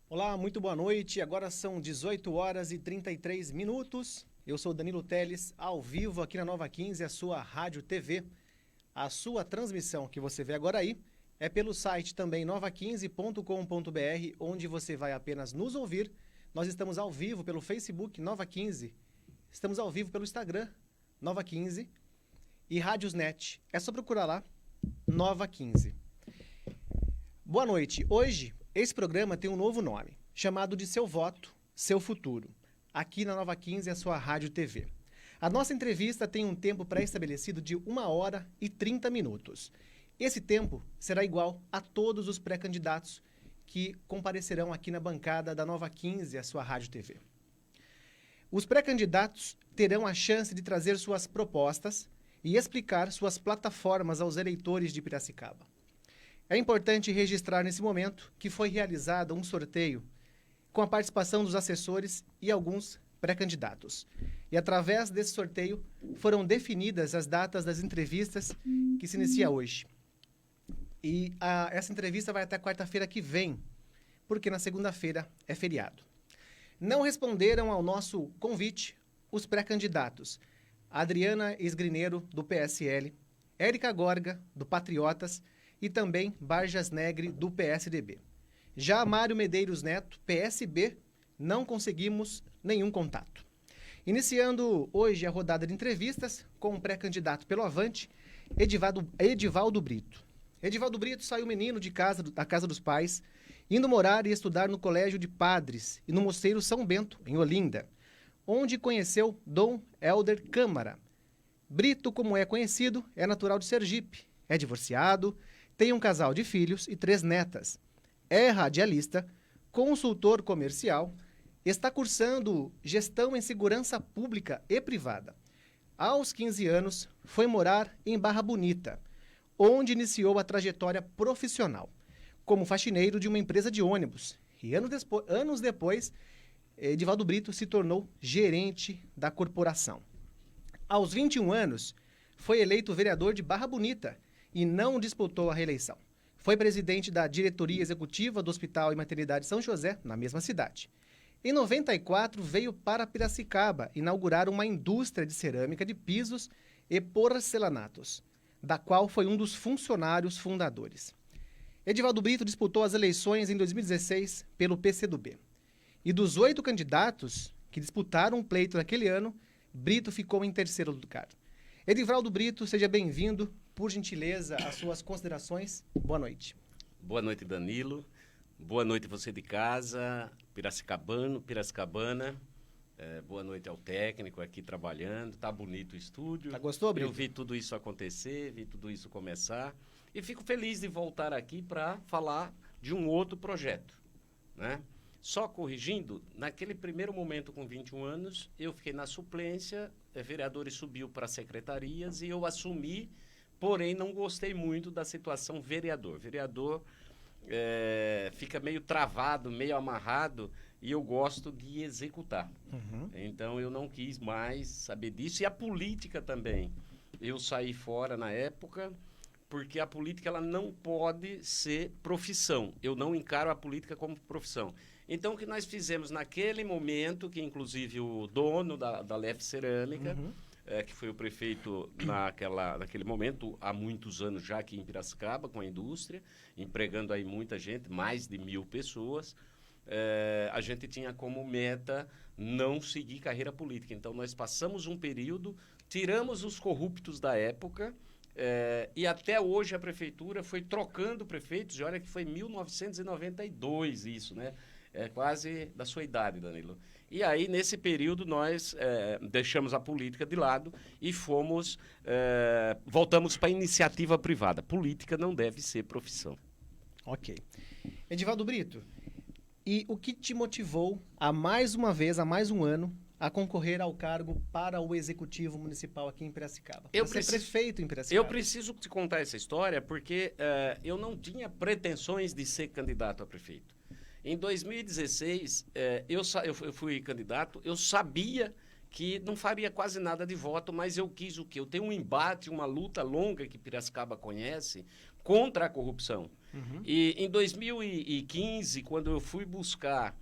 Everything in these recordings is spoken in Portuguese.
Olá, muito boa noite. Agora são 18 horas e 33 minutos. Eu sou Danilo Teles, ao vivo aqui na Nova 15, a sua rádio TV. A sua transmissão que você vê agora aí é pelo site também nova15.com.br, onde você vai apenas nos ouvir. Nós estamos ao vivo pelo Facebook Nova 15, estamos ao vivo pelo Instagram Nova 15 e Rádiosnet. É só procurar lá, Nova 15. Boa noite. Hoje, esse programa tem um novo nome, chamado de Seu Voto, Seu Futuro. Aqui na Nova 15, a sua rádio TV. A nossa entrevista tem um tempo pré-estabelecido de 1 hora e 30 minutos. Esse tempo será igual a todos os pré-candidatos que comparecerão aqui na bancada da Nova 15, a sua rádio TV. Os pré-candidatos terão a chance de trazer suas propostas e explicar suas plataformas aos eleitores de Piracicaba. É importante registrar nesse momento que foi realizado um sorteio com a participação dos assessores e alguns pré-candidatos. E através desse sorteio foram definidas as datas das entrevistas que se inicia hoje. E essa entrevista vai até quarta-feira que vem, porque na segunda-feira é feriado. Não responderam ao nosso convite os pré-candidatos Adriana Esgrineiro, do PSL, Érica Gorga, do Patriotas, e também Barjas Negre, do PSDB. Já Mário Medeiros Neto, PSB, não conseguimos nenhum contato. Iniciando hoje a rodada de entrevistas com o pré-candidato pelo Avante, Edivaldo Brito. Edivaldo Brito saiu menino da casa dos pais, indo morar e estudar no Colégio de Padres e no Mosteiro São Bento, em Olinda, onde conheceu Dom Helder Câmara. Brito, como é conhecido, é natural de Sergipe, é divorciado, tem um casal de filhos e 3 netas. É radialista, consultor comercial, está cursando gestão em segurança pública e privada. Aos 15 anos, foi morar em Barra Bonita, onde iniciou a trajetória profissional, como faxineiro de uma empresa de ônibus. E anos depois, Edivaldo Brito se tornou gerente da corporação. Aos 21 anos, foi eleito vereador de Barra Bonita, e não disputou a reeleição. Foi presidente da diretoria executiva do Hospital e Maternidade São José, na mesma cidade. Em 94, veio para Piracicaba inaugurar uma indústria de cerâmica de pisos e porcelanatos, da qual foi um dos funcionários fundadores. Edivaldo Brito disputou as eleições em 2016 pelo PCdoB. E dos 8 candidatos que disputaram o pleito naquele ano, Brito ficou em terceiro lugar. Edivaldo Brito, seja bem-vindo. Por gentileza, as suas considerações. Boa noite. Boa noite, Danilo. Boa noite você de casa, piracicabana. Boa noite ao técnico aqui trabalhando. Tá bonito o estúdio. Tá gostou, Brito? Eu vi tudo isso acontecer, vi tudo isso começar. E fico feliz de voltar aqui para falar de um outro projeto, né? Só corrigindo, naquele primeiro momento com 21 anos, eu fiquei na suplência, vereadores subiu para secretarias e eu assumi. Porém, não gostei muito da situação vereador. Vereador fica meio travado, meio amarrado, e eu gosto de executar. Uhum. Então, eu não quis mais saber disso. E a política também. Eu saí fora na época, porque a política ela não pode ser profissão. Eu não encaro a política como profissão. Então, o que nós fizemos naquele momento, que inclusive o dono da Lef Cerâmica... Uhum. Que foi o prefeito naquele momento, há muitos anos já aqui em Piracicaba, com a indústria, empregando aí muita gente, mais de 1.000 pessoas. A gente tinha como meta não seguir carreira política. Então, nós passamos um período, tiramos os corruptos da época, e até hoje a prefeitura foi trocando prefeitos, e olha que foi 1992 isso, né? É quase da sua idade, Danilo. E aí, nesse período, nós deixamos a política de lado e voltamos para a iniciativa privada. Política não deve ser profissão. Ok. Edivaldo Brito, e o que te motivou a mais uma vez, há mais um ano, a concorrer ao cargo para o Executivo Municipal aqui em Piracicaba? Você é prefeito em Piracicaba. Eu preciso te contar essa história porque eu não tinha pretensões de ser candidato a prefeito. Em 2016, eu fui candidato, eu sabia que não faria quase nada de voto, mas eu quis o quê? Eu tenho um embate, uma luta longa que Piracicaba conhece contra a corrupção. E em 2015, quando eu fui buscar,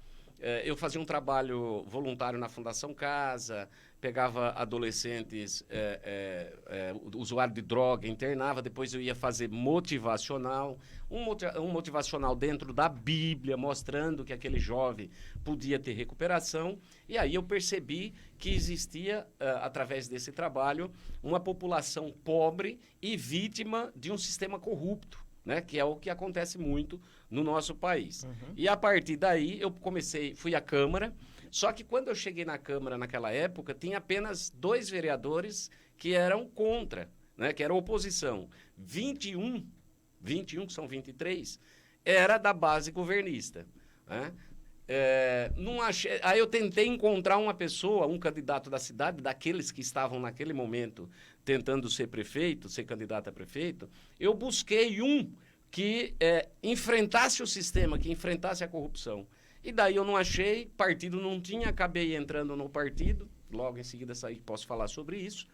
eu fazia um trabalho voluntário na Fundação Casa, pegava adolescentes usuários de droga, internava, depois eu ia fazer motivacional, um motivacional dentro da Bíblia, mostrando que aquele jovem podia ter recuperação, e aí eu percebi que existia, através desse trabalho, uma população pobre e vítima de um sistema corrupto, né, que é o que acontece muito no nosso país. E a partir daí eu fui à Câmara, só que quando eu cheguei na Câmara naquela época, tinha apenas 2 vereadores que eram contra, né, que eram oposição. 21, que são 23, era da base governista, né? Não achei, aí eu tentei encontrar uma pessoa, um candidato da cidade, daqueles que estavam naquele momento tentando ser prefeito, ser candidato a prefeito. Eu busquei um que enfrentasse o sistema, que enfrentasse a corrupção. E daí eu não achei, partido não tinha, acabei entrando no partido, logo em seguida saí, posso falar sobre isso.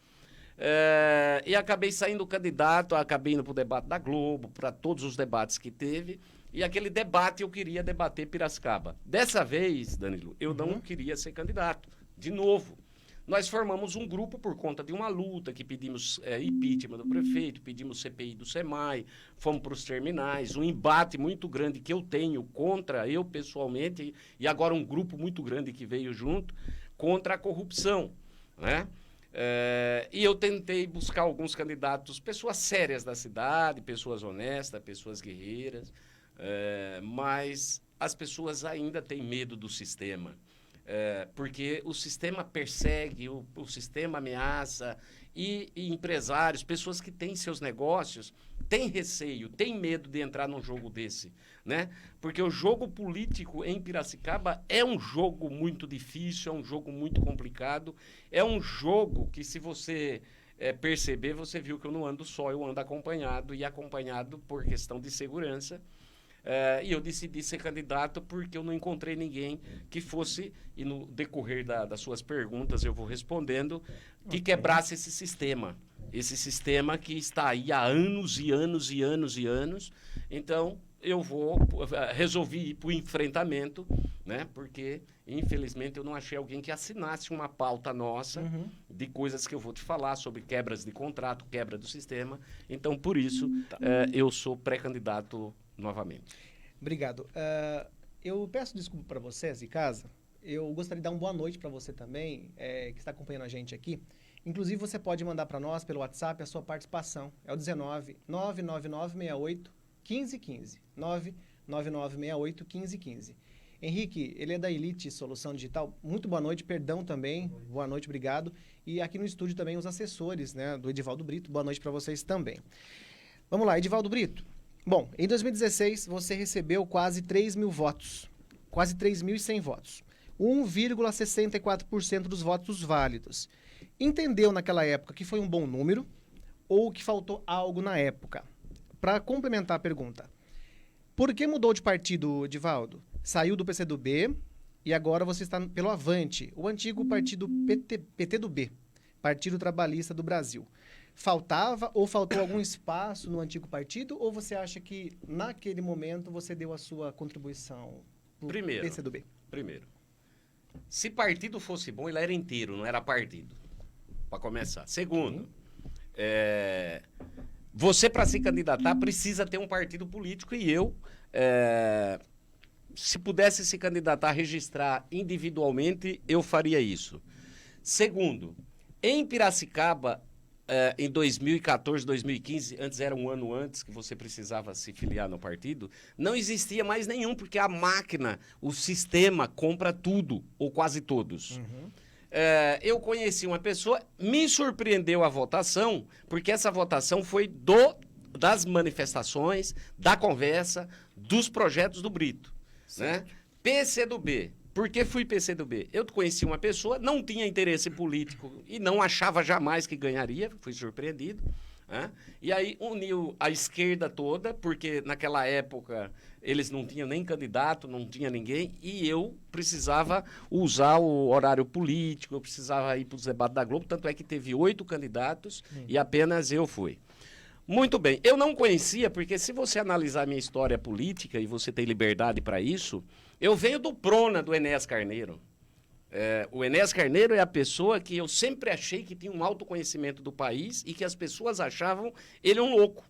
E acabei saindo candidato, acabei indo para o debate da Globo, para todos os debates que teve. E aquele debate eu queria debater Piracicaba. Dessa vez, Danilo, eu não queria ser candidato, de novo. Nós formamos um grupo por conta de uma luta, que pedimos impeachment do prefeito, pedimos CPI do SEMAI, fomos para os terminais, um embate muito grande que eu tenho contra, eu pessoalmente, e agora um grupo muito grande que veio junto, contra a corrupção, né? E eu tentei buscar alguns candidatos, pessoas sérias da cidade, pessoas honestas, pessoas guerreiras, mas as pessoas ainda têm medo do sistema. Porque o sistema persegue, o sistema ameaça, e empresários, pessoas que têm seus negócios, têm receio, têm medo de entrar num jogo desse, né? Porque o jogo político em Piracicaba é um jogo muito difícil, é um jogo muito complicado, é um jogo que, se você perceber, você viu que eu não ando só, eu ando acompanhado, e acompanhado por questão de segurança. E eu decidi ser candidato porque eu não encontrei ninguém que fosse, e no decorrer das suas perguntas eu vou respondendo, que quebrasse esse sistema que está aí há anos e anos e anos e anos. Então, eu resolvi ir para o enfrentamento, né? Porque, infelizmente, eu não achei alguém que assinasse uma pauta nossa de coisas que eu vou te falar sobre quebras de contrato, quebra do sistema. Então, por isso, eu sou pré-candidato novamente. Obrigado. Eu peço desculpa para vocês de casa. Eu gostaria de dar uma boa noite para você também, que está acompanhando a gente aqui. Inclusive, você pode mandar para nós pelo WhatsApp a sua participação. É o 19 99968 1515. 99968 1515. Henrique, ele é da Elite Solução Digital. Muito boa noite, perdão também. Boa noite, obrigado. E aqui no estúdio também os assessores, né, do Edivaldo Brito. Boa noite para vocês também. Vamos lá, Edivaldo Brito. Bom, em 2016 você recebeu quase 3 mil votos, quase 3.100 votos, 1,64% dos votos válidos. Entendeu naquela época que foi um bom número ou que faltou algo na época? Para complementar a pergunta, por que mudou de partido, Edivaldo? Saiu do PCdoB e agora você está pelo Avante, o antigo partido PTdoB, Partido Trabalhista do Brasil. Faltava ou faltou algum espaço no antigo partido, ou você acha que naquele momento você deu a sua contribuição para o PCdoB? Primeiro, se partido fosse bom, ele era inteiro, não era partido, para começar. Segundo, você, para se candidatar, precisa ter um partido político, e eu, se pudesse se candidatar, registrar individualmente, eu faria isso. Segundo, em Piracicaba, em 2014, 2015, antes era um ano antes que você precisava se filiar no partido, não existia mais nenhum, porque a máquina, o sistema compra tudo, ou quase todos. Eu conheci uma pessoa, me surpreendeu a votação, porque essa votação foi das manifestações, da conversa, dos projetos do Brito, né? PCdoB. Por que fui PCdoB? Eu conheci uma pessoa, não tinha interesse político e não achava jamais que ganharia, fui surpreendido. né? E aí uniu a esquerda toda, porque naquela época eles não tinham nem candidato, não tinha ninguém, e eu precisava usar o horário político, eu precisava ir para os debates da Globo, tanto é que teve 8 candidatos e apenas eu fui. Muito bem, eu não conhecia, porque se você analisar a minha história política, e você tem liberdade para isso, eu venho do Prona, do Enéas Carneiro. O Enéas Carneiro é a pessoa que eu sempre achei que tinha um autoconhecimento do país e que as pessoas achavam ele um louco,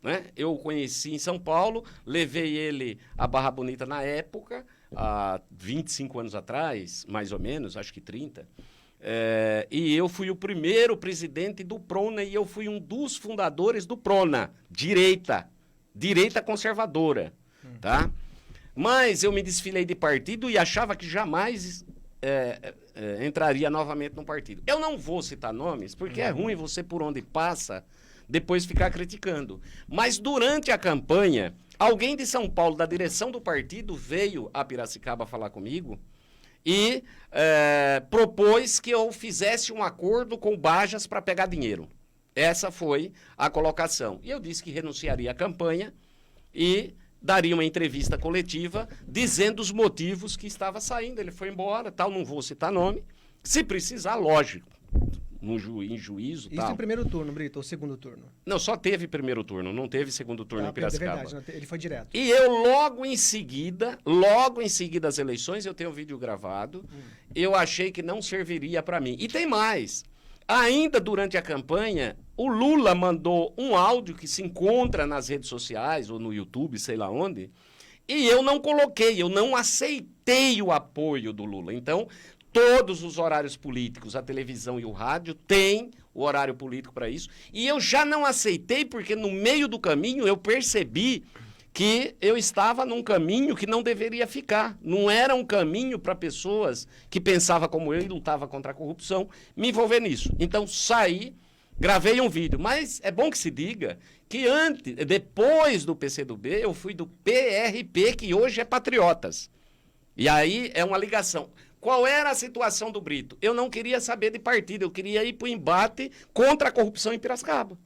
né? Eu o conheci em São Paulo, levei ele à Barra Bonita na época, há 25 anos atrás, mais ou menos, acho que 30. E eu fui o primeiro presidente do Prona e eu fui um dos fundadores do Prona, direita conservadora, tá? Mas eu me desfilei de partido e achava que jamais entraria novamente no partido. Eu não vou citar nomes, porque é ruim você, por onde passa, depois ficar criticando. Mas durante a campanha, alguém de São Paulo, da direção do partido, veio a Piracicaba falar comigo e propôs que eu fizesse um acordo com o Bajas para pegar dinheiro. Essa foi a colocação. E eu disse que renunciaria à campanha e daria uma entrevista coletiva dizendo os motivos que estava saindo. Ele foi embora, tal, não vou citar nome. Se precisar, lógico, em juízo, Isso tal. em primeiro turno, Brito, ou segundo turno? Não, só teve primeiro turno, não teve segundo turno em Piracicaba. É verdade, ele foi direto. E eu logo em seguida às eleições, eu tenho um vídeo gravado, eu achei que não serviria para mim. E tem mais. Ainda durante a campanha, o Lula mandou um áudio que se encontra nas redes sociais, ou no YouTube, sei lá onde, e eu não coloquei, eu não aceitei o apoio do Lula. Então, todos os horários políticos, a televisão e o rádio, têm o horário político para isso. E eu já não aceitei porque no meio do caminho eu percebi que eu estava num caminho que não deveria ficar. Não era um caminho para pessoas que pensavam como eu e lutavam contra a corrupção me envolver nisso. Então, saí, gravei um vídeo. Mas é bom que se diga que depois do PCdoB, eu fui do PRP, que hoje é Patriotas. E aí é uma ligação. Qual era a situação do Brito? Eu não queria saber de partido, eu queria ir para o embate contra a corrupção em Piracicaba.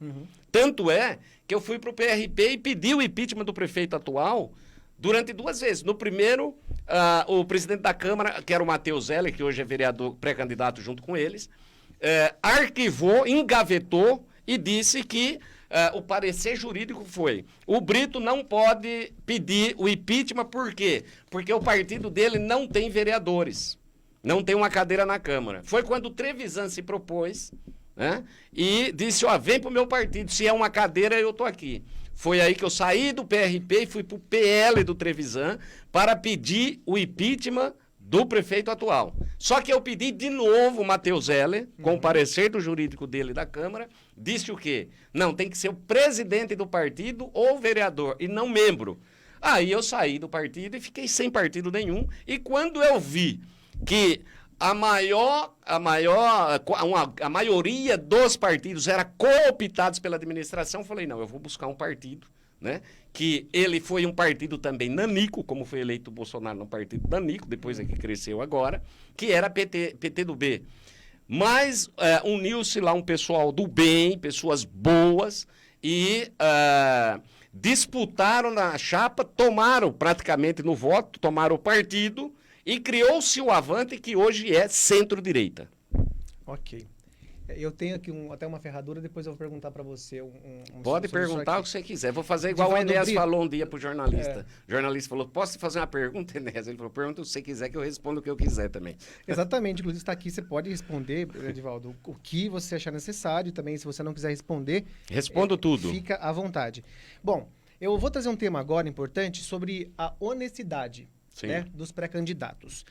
Tanto é que eu fui para o PRP e pedi o impeachment do prefeito atual durante 2 vezes. No primeiro, o presidente da Câmara, que era o Matheus Zeller, que hoje é vereador pré-candidato junto com eles, arquivou, engavetou e disse que o parecer jurídico foi: o Brito não pode pedir o impeachment, por quê? Porque o partido dele não tem vereadores, não tem uma cadeira na Câmara. Foi quando o Trevisan se propôs, né, e disse: vem para o meu partido, se é uma cadeira eu estou aqui. Foi aí que eu saí do PRP e fui para o PL do Trevisan para pedir o impeachment do prefeito atual. Só que eu pedi de novo o Matheus Zeller, com o parecer do jurídico dele da Câmara, disse o quê? Não, tem que ser o presidente do partido ou vereador, e não membro. Aí eu saí do partido e fiquei sem partido nenhum, e quando eu vi que a maioria dos partidos era cooptados pela administração, falei, não, eu vou buscar um partido, né, que ele foi um partido também nanico, como foi eleito o Bolsonaro no partido nanico, depois é que cresceu agora, que era PT do B. Mas uniu-se lá um pessoal do bem, pessoas boas, e disputaram na chapa, tomaram praticamente no voto, tomaram o partido, e criou-se o Avante, que hoje é centro-direita. Ok. Eu tenho aqui até uma ferradura, depois eu vou perguntar para você. Pode perguntar o que você quiser. Vou fazer igual o Enéas falou um dia para o jornalista. O jornalista falou: posso fazer uma pergunta, Enéas? Ele falou: pergunta o que você quiser, que eu respondo o que eu quiser também. Exatamente. Inclusive, está aqui, você pode responder, Edivaldo, o que você achar necessário. Também, se você não quiser responder, respondo tudo. Fica à vontade. Bom, eu vou trazer um tema agora importante sobre a honestidade, né, dos pré-candidatos.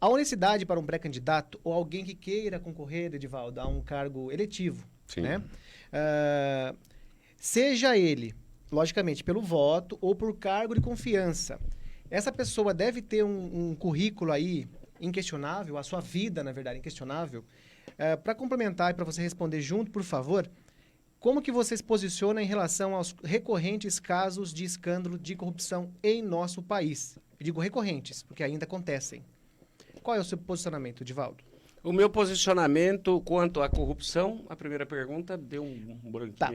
A honestidade para um pré-candidato ou alguém que queira concorrer, Edivaldo, a um cargo eletivo, né? Seja ele, logicamente, pelo voto ou por cargo de confiança, essa pessoa deve ter um currículo aí inquestionável, a sua vida, na verdade, inquestionável. Para complementar e para você responder junto, por favor, como que você se posiciona em relação aos recorrentes casos de escândalo de corrupção em nosso país? Eu digo recorrentes, porque ainda acontecem. Qual é o seu posicionamento, Edivaldo? O meu posicionamento quanto à corrupção, a primeira pergunta, deu um branquinho. Tá.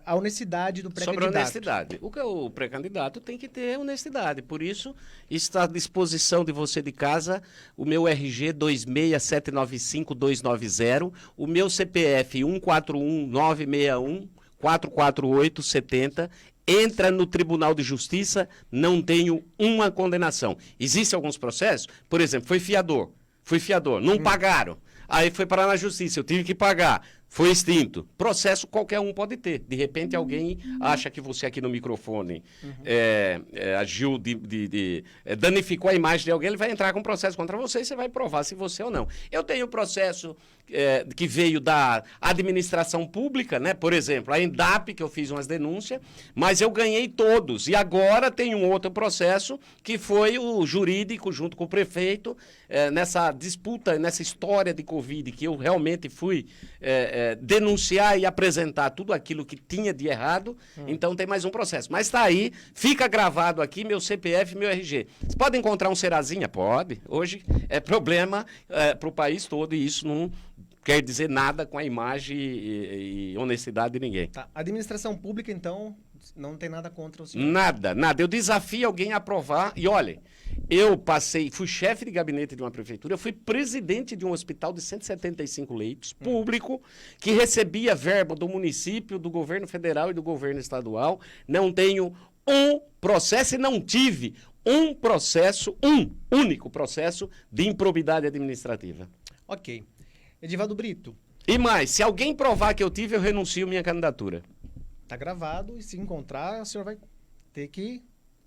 A honestidade do Sobre pré-candidato. a honestidade. O pré-candidato tem que ter honestidade. Por isso, está à disposição de você de casa o meu RG 26795-290, o meu CPF 141961-44870. Entra no Tribunal de Justiça, não tenho uma condenação. Existem alguns processos, por exemplo, fui fiador, não pagaram. Aí foi parar na justiça, eu tive que pagar. Foi extinto. Processo qualquer um pode ter. De repente alguém acha que você aqui no microfone agiu danificou a imagem de alguém, ele vai entrar com processo contra você e você vai provar se você ou não. Eu tenho processo que veio da administração pública, né? Por exemplo, a ENDAP, que eu fiz umas denúncias, mas eu ganhei todos. E agora tem um outro processo que foi o jurídico junto com o prefeito nessa disputa, nessa história de Covid, que eu realmente fui denunciar e apresentar tudo aquilo que tinha de errado, então tem mais um processo. Mas está aí, fica gravado aqui meu CPF e meu RG. Você pode encontrar um Serazinha? Pode. Hoje é problema para o país todo e isso não quer dizer nada com a imagem e honestidade de ninguém. Tá. A administração pública, então, não tem nada contra o senhor? Nada. Eu desafio alguém a aprovar e olha, fui chefe de gabinete de uma prefeitura, eu fui presidente de um hospital de 175 leitos, público, que recebia verba do município, do governo federal e do governo estadual. Não tenho um processo e não tive um único processo de improbidade administrativa. Ok. Edivaldo Brito. E mais, se alguém provar que eu tive, eu renuncio minha candidatura. Está gravado e se encontrar, o senhor vai ter que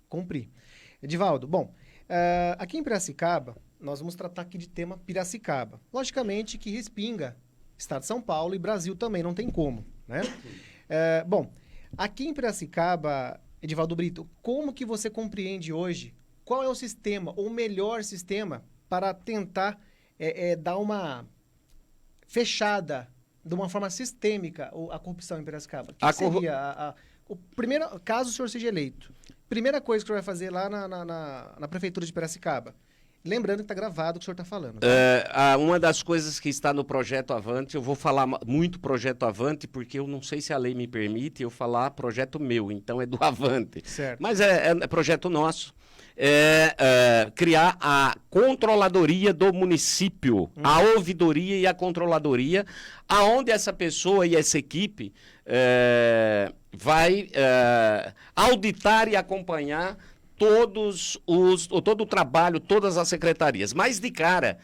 cumprir. Edivaldo, bom, aqui em Piracicaba, nós vamos tratar aqui de tema Piracicaba. Logicamente que respinga Estado de São Paulo e Brasil também, não tem como, né? Bom, aqui em Piracicaba, Edivaldo Brito, como que você compreende hoje qual é o sistema, ou o melhor sistema, para tentar dar uma fechada de uma forma sistêmica a corrupção em Piracicaba? O que seria o primeiro, caso o senhor seja eleito, primeira coisa que o senhor vai fazer lá na prefeitura de Piracicaba? Lembrando que está gravado o que o senhor está falando. Tá? Uma das coisas que está no Projeto Avante, eu vou falar muito Projeto Avante, porque eu não sei se a lei me permite eu falar projeto meu, então é do Avante. Certo. Mas é projeto nosso. Criar a controladoria do município, a ouvidoria e a controladoria, aonde essa pessoa e essa equipe vai auditar e acompanhar todo o trabalho, todas as secretarias. Mas, de cara,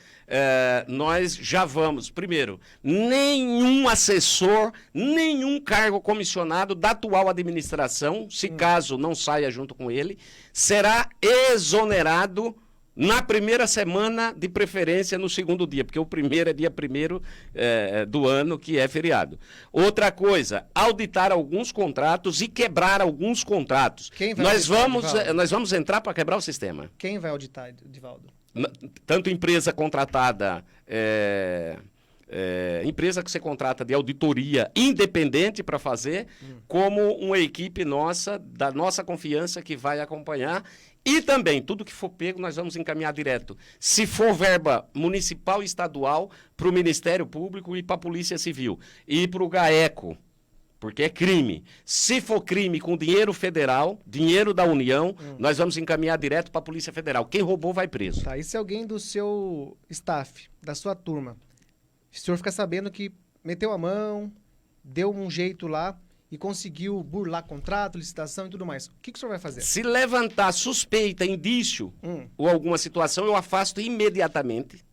nós já vamos, primeiro, nenhum assessor, nenhum cargo comissionado da atual administração, se caso não saia junto com ele, será exonerado na primeira semana, de preferência no segundo dia, porque o primeiro é dia 1º do ano, que é feriado. Outra coisa, auditar alguns contratos e quebrar alguns contratos. Quem vai nós vamos entrar para quebrar o sistema. Quem vai auditar, Edivaldo? Tanto empresa contratada, empresa que você contrata de auditoria independente para fazer, como uma equipe nossa, da nossa confiança, que vai acompanhar. E também, tudo que for pego, nós vamos encaminhar direto. Se for verba municipal e estadual, para o Ministério Público e para a Polícia Civil. E para o GAECO, porque é crime. Se for crime com dinheiro federal, dinheiro da União, nós vamos encaminhar direto para a Polícia Federal. Quem roubou vai preso. Tá, e se alguém do seu staff, da sua turma, o senhor fica sabendo que meteu a mão, deu um jeito lá e conseguiu burlar contrato, licitação e tudo mais, o que o senhor vai fazer? Se levantar suspeita, indício ou alguma situação, eu afasto imediatamente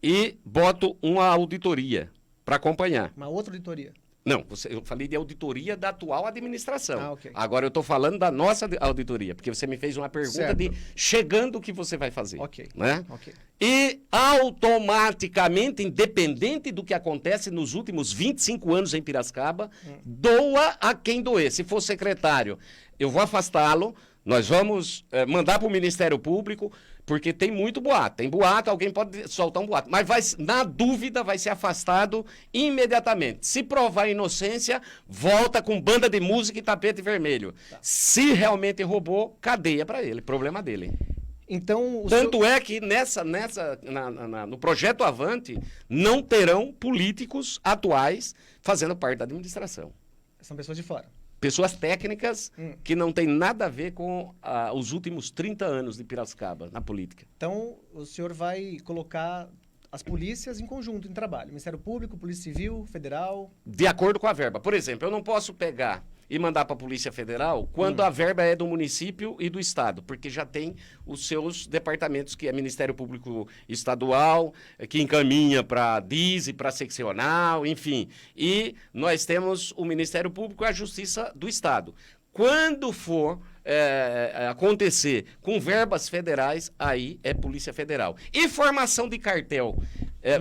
e boto uma auditoria para acompanhar. Uma outra auditoria? Não, eu falei de auditoria da atual administração. Okay. Agora eu estou falando da nossa auditoria, porque você me fez uma pergunta de chegando o que você vai fazer. Ok. Né? Ok. E automaticamente, independente do que acontece nos últimos 25 anos em Piracicaba, doa a quem doer. Se for secretário, eu vou afastá-lo, nós vamos mandar para o Ministério Público, porque tem muito boato. Tem boato, alguém pode soltar um boato. Mas, na dúvida, vai ser afastado imediatamente. Se provar inocência, volta com banda de música e tapete vermelho. Tá. Se realmente roubou, cadeia para ele. Problema dele. Então, Tanto é que no projeto Avante não terão políticos atuais fazendo parte da administração. São pessoas de fora. Pessoas técnicas que não têm nada a ver com os últimos 30 anos de Piracicaba na política. Então, o senhor vai colocar as polícias em conjunto, em trabalho. Ministério Público, Polícia Civil, Federal... De acordo com a verba. Por exemplo, eu não posso pegar e mandar para a Polícia Federal quando a verba é do município e do Estado, porque já tem os seus departamentos, que é Ministério Público Estadual, que encaminha para DISE, para seccional, enfim. E nós temos o Ministério Público e a Justiça do Estado. Quando for acontecer com verbas federais, aí é Polícia Federal. E formação de cartel,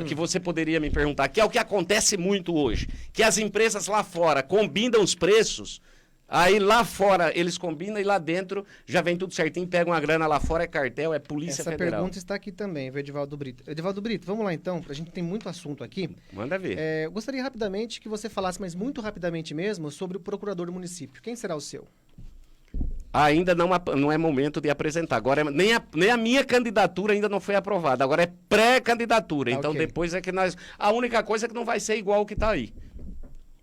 que você poderia me perguntar, que é o que acontece muito hoje, que as empresas lá fora combinam os preços, aí lá fora eles combinam e lá dentro já vem tudo certinho, pegam a grana lá fora, é cartel, é Polícia Federal. Essa pergunta está aqui também, viu, Edivaldo Brito. Edivaldo Brito, vamos lá então, a gente tem muito assunto aqui. Manda ver. Eu gostaria rapidamente que você falasse, mas muito rapidamente mesmo, sobre o procurador do município. Quem será o seu? Ainda não é momento de apresentar. Agora, nem a minha candidatura ainda não foi aprovada. Agora é pré-candidatura. Então, okay. Depois é que nós... A única coisa é que não vai ser igual o que está aí.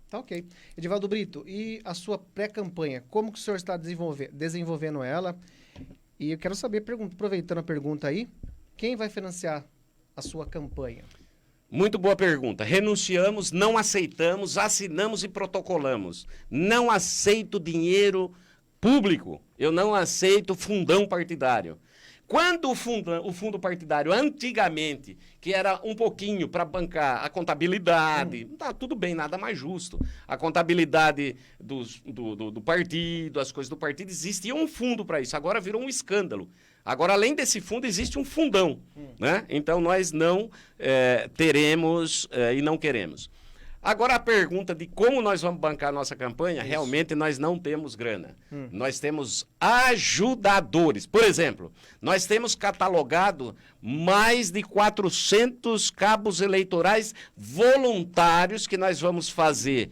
Tá ok. Edivaldo Brito, e a sua pré-campanha? Como que o senhor está desenvolvendo ela? E eu quero saber, aproveitando a pergunta aí, quem vai financiar a sua campanha? Muito boa pergunta. Renunciamos, não aceitamos, assinamos e protocolamos. Não aceito dinheiro público. Eu não aceito fundão partidário. Quando o fundo partidário, antigamente, que era um pouquinho para bancar a contabilidade, tá tudo bem, nada mais justo. A contabilidade do partido, as coisas do partido, existia um fundo para isso. Agora virou um escândalo. Agora, além desse fundo, existe um fundão. Né? Então, nós não teremos e não queremos. Agora, a pergunta de como nós vamos bancar a nossa campanha, realmente nós não temos grana. Nós temos ajudadores. Por exemplo, nós temos catalogado mais de 400 cabos eleitorais voluntários que nós vamos fazer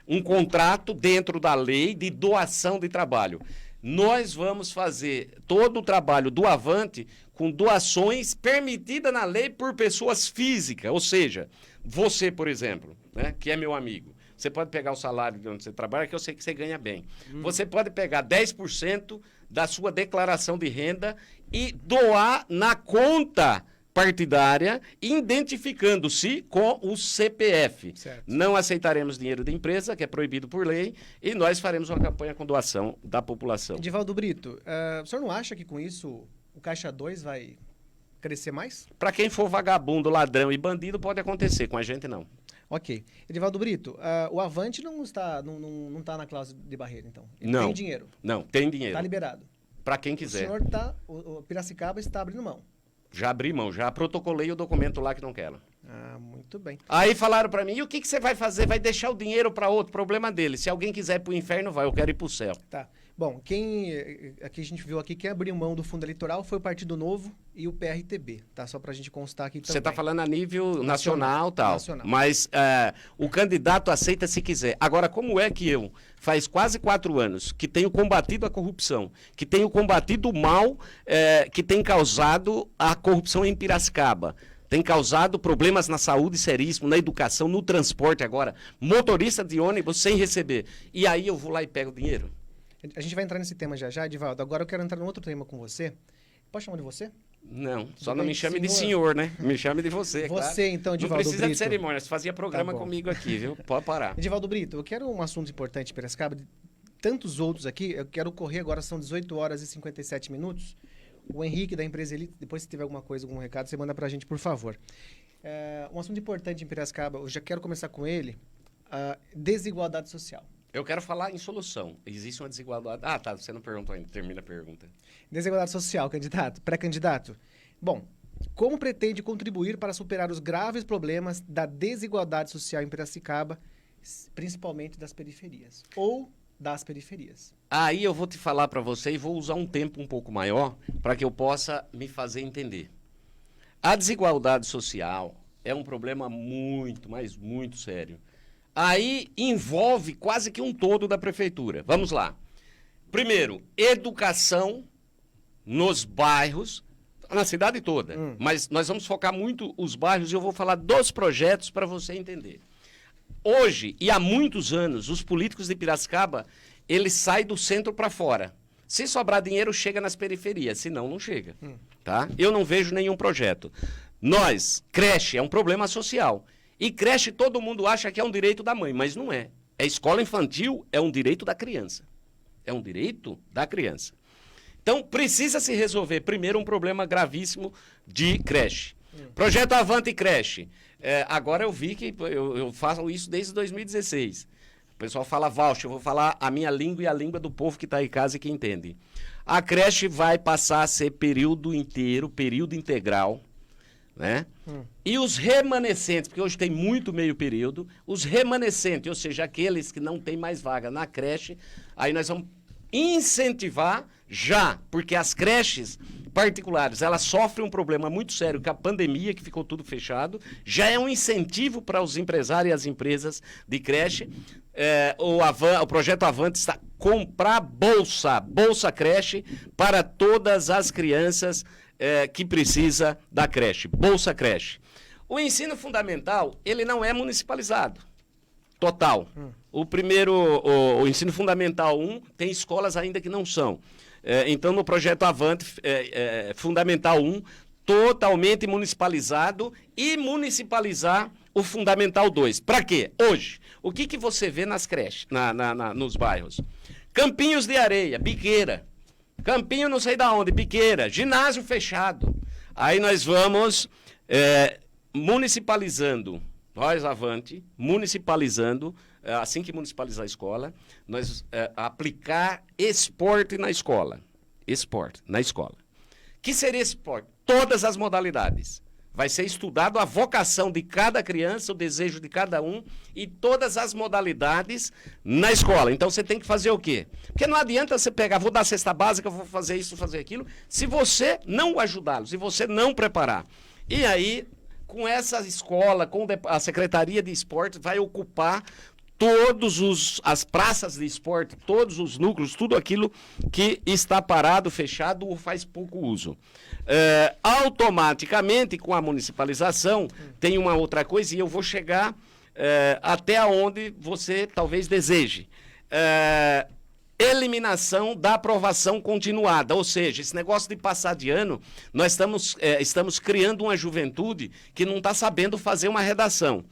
um contrato dentro da lei de doação de trabalho. Nós vamos fazer todo o trabalho do Avante com doações permitidas na lei por pessoas físicas, ou seja, você, por exemplo, né, que é meu amigo, você pode pegar o salário de onde você trabalha, que eu sei que você ganha bem. Você pode pegar 10% da sua declaração de renda e doar na conta partidária, identificando-se com o CPF. Certo. Não aceitaremos dinheiro de empresa, que é proibido por lei, e nós faremos uma campanha com doação da população. Edivaldo Brito, o senhor não acha que com isso o Caixa 2 vai crescer mais? Para quem for vagabundo, ladrão e bandido, pode acontecer. Com a gente, não. Ok. Edivaldo Brito, o Avante não está na cláusula de barreira, então? Ele não. Tem dinheiro? Não, tem dinheiro. Está liberado? Para quem quiser. O Piracicaba está abrindo mão? Já abri mão, já protocolei o documento lá que não quero. Muito bem. Aí falaram para mim, e o que você vai fazer? Vai deixar o dinheiro para outro? Problema dele. Se alguém quiser ir pro inferno, vai. Eu quero ir pro céu. Tá. Bom, aqui a gente viu aqui, quem abriu mão do fundo eleitoral foi o Partido Novo e o PRTB, tá? Só pra gente constar aqui também. Você tá falando a nível nacional, tal. Nacional. Mas o candidato aceita se quiser. Agora, como é que eu, faz quase 4 anos, que tenho combatido a corrupção, que tenho combatido o mal que tem causado a corrupção em Piracicaba, tem causado problemas na saúde seríssimo, na educação, no transporte agora, motorista de ônibus sem receber. E aí eu vou lá e pego o dinheiro? A gente vai entrar nesse tema já, Edivaldo. Agora eu quero entrar num outro tema com você. Pode chamar de você? Não, só não me chame de senhor, né? Me chame de você, Você, claro. então, Edivaldo Não precisa Brito. de cerimônia, você fazia programa comigo aqui, viu? Pode parar. Edivaldo Brito, eu quero um assunto importante em Piracicaba, de tantos outros aqui, eu quero correr agora, são 18 horas e 57 minutos. O Henrique, da empresa Elite, depois se tiver alguma coisa, algum recado, você manda pra gente, por favor. Um assunto importante em Piracicaba, eu já quero começar com ele, a desigualdade social. Eu quero falar em solução. Existe uma desigualdade... Ah, tá, você não perguntou ainda, termina a pergunta. Desigualdade social, candidato, pré-candidato. Bom, como pretende contribuir para superar os graves problemas da desigualdade social em Piracicaba, principalmente das periferias? Ou das periferias? Aí eu vou te falar para você e vou usar um tempo um pouco maior para que eu possa me fazer entender. A desigualdade social é um problema muito, mas muito sério. Aí envolve quase que um todo da prefeitura. Vamos lá. Primeiro, educação nos bairros, na cidade toda. Mas nós vamos focar muito os bairros e eu vou falar dos projetos para você entender. Hoje, e há muitos anos, os políticos de Piracicaba, eles saem do centro para fora. Se sobrar dinheiro, chega nas periferias, senão não chega. Tá? Eu não vejo nenhum projeto. Nós, creche é um problema social. E creche todo mundo acha que é um direito da mãe, mas não é. A escola infantil é um direito da criança. É um direito da criança. Então, precisa se resolver, primeiro, um problema gravíssimo de creche. Projeto Avante Creche. Agora eu vi que eu faço isso desde 2016. O pessoal fala voucher, eu vou falar a minha língua e a língua do povo que está em casa e que entende. A creche vai passar a ser período inteiro, período integral, né? E os remanescentes, porque hoje tem muito meio período, os remanescentes, ou seja, aqueles que não têm mais vaga na creche, aí nós vamos incentivar já, porque as creches particulares, elas sofrem um problema muito sério com a pandemia, que ficou tudo fechado, já é um incentivo para os empresários e as empresas de creche. O projeto Avante está comprar bolsa creche para todas as crianças que precisa da creche, bolsa creche. O ensino fundamental, ele não é municipalizado, total. O ensino fundamental 1 tem escolas ainda que não são. Então, no projeto Avante, Fundamental 1, totalmente municipalizado e municipalizar o Fundamental 2. Para quê? Hoje, o que você vê nas creches, nos bairros? Campinhos de areia, biqueira. Campinho não sei da onde, biqueira. Ginásio fechado. Aí nós vamos municipalizando, nós Avante, municipalizando, assim que municipalizar a escola, nós aplicar esporte na escola. Esporte na escola. Que seria esporte? Todas as modalidades. Vai ser estudado a vocação de cada criança, o desejo de cada um e todas as modalidades na escola. Então você tem que fazer o quê? Porque não adianta você pegar, vou dar cesta básica, vou fazer isso, fazer aquilo, se você não ajudá-los, se você não preparar. E aí, com essa escola, com a Secretaria de Esporte, vai ocupar as praças de esporte, todos os núcleos, tudo aquilo que está parado, fechado ou faz pouco uso. Automaticamente, com a municipalização, tem uma outra coisa, e eu vou chegar até onde você talvez deseje. Eliminação da aprovação continuada, ou seja, esse negócio de passar de ano, nós estamos criando uma juventude que não está sabendo fazer uma redação.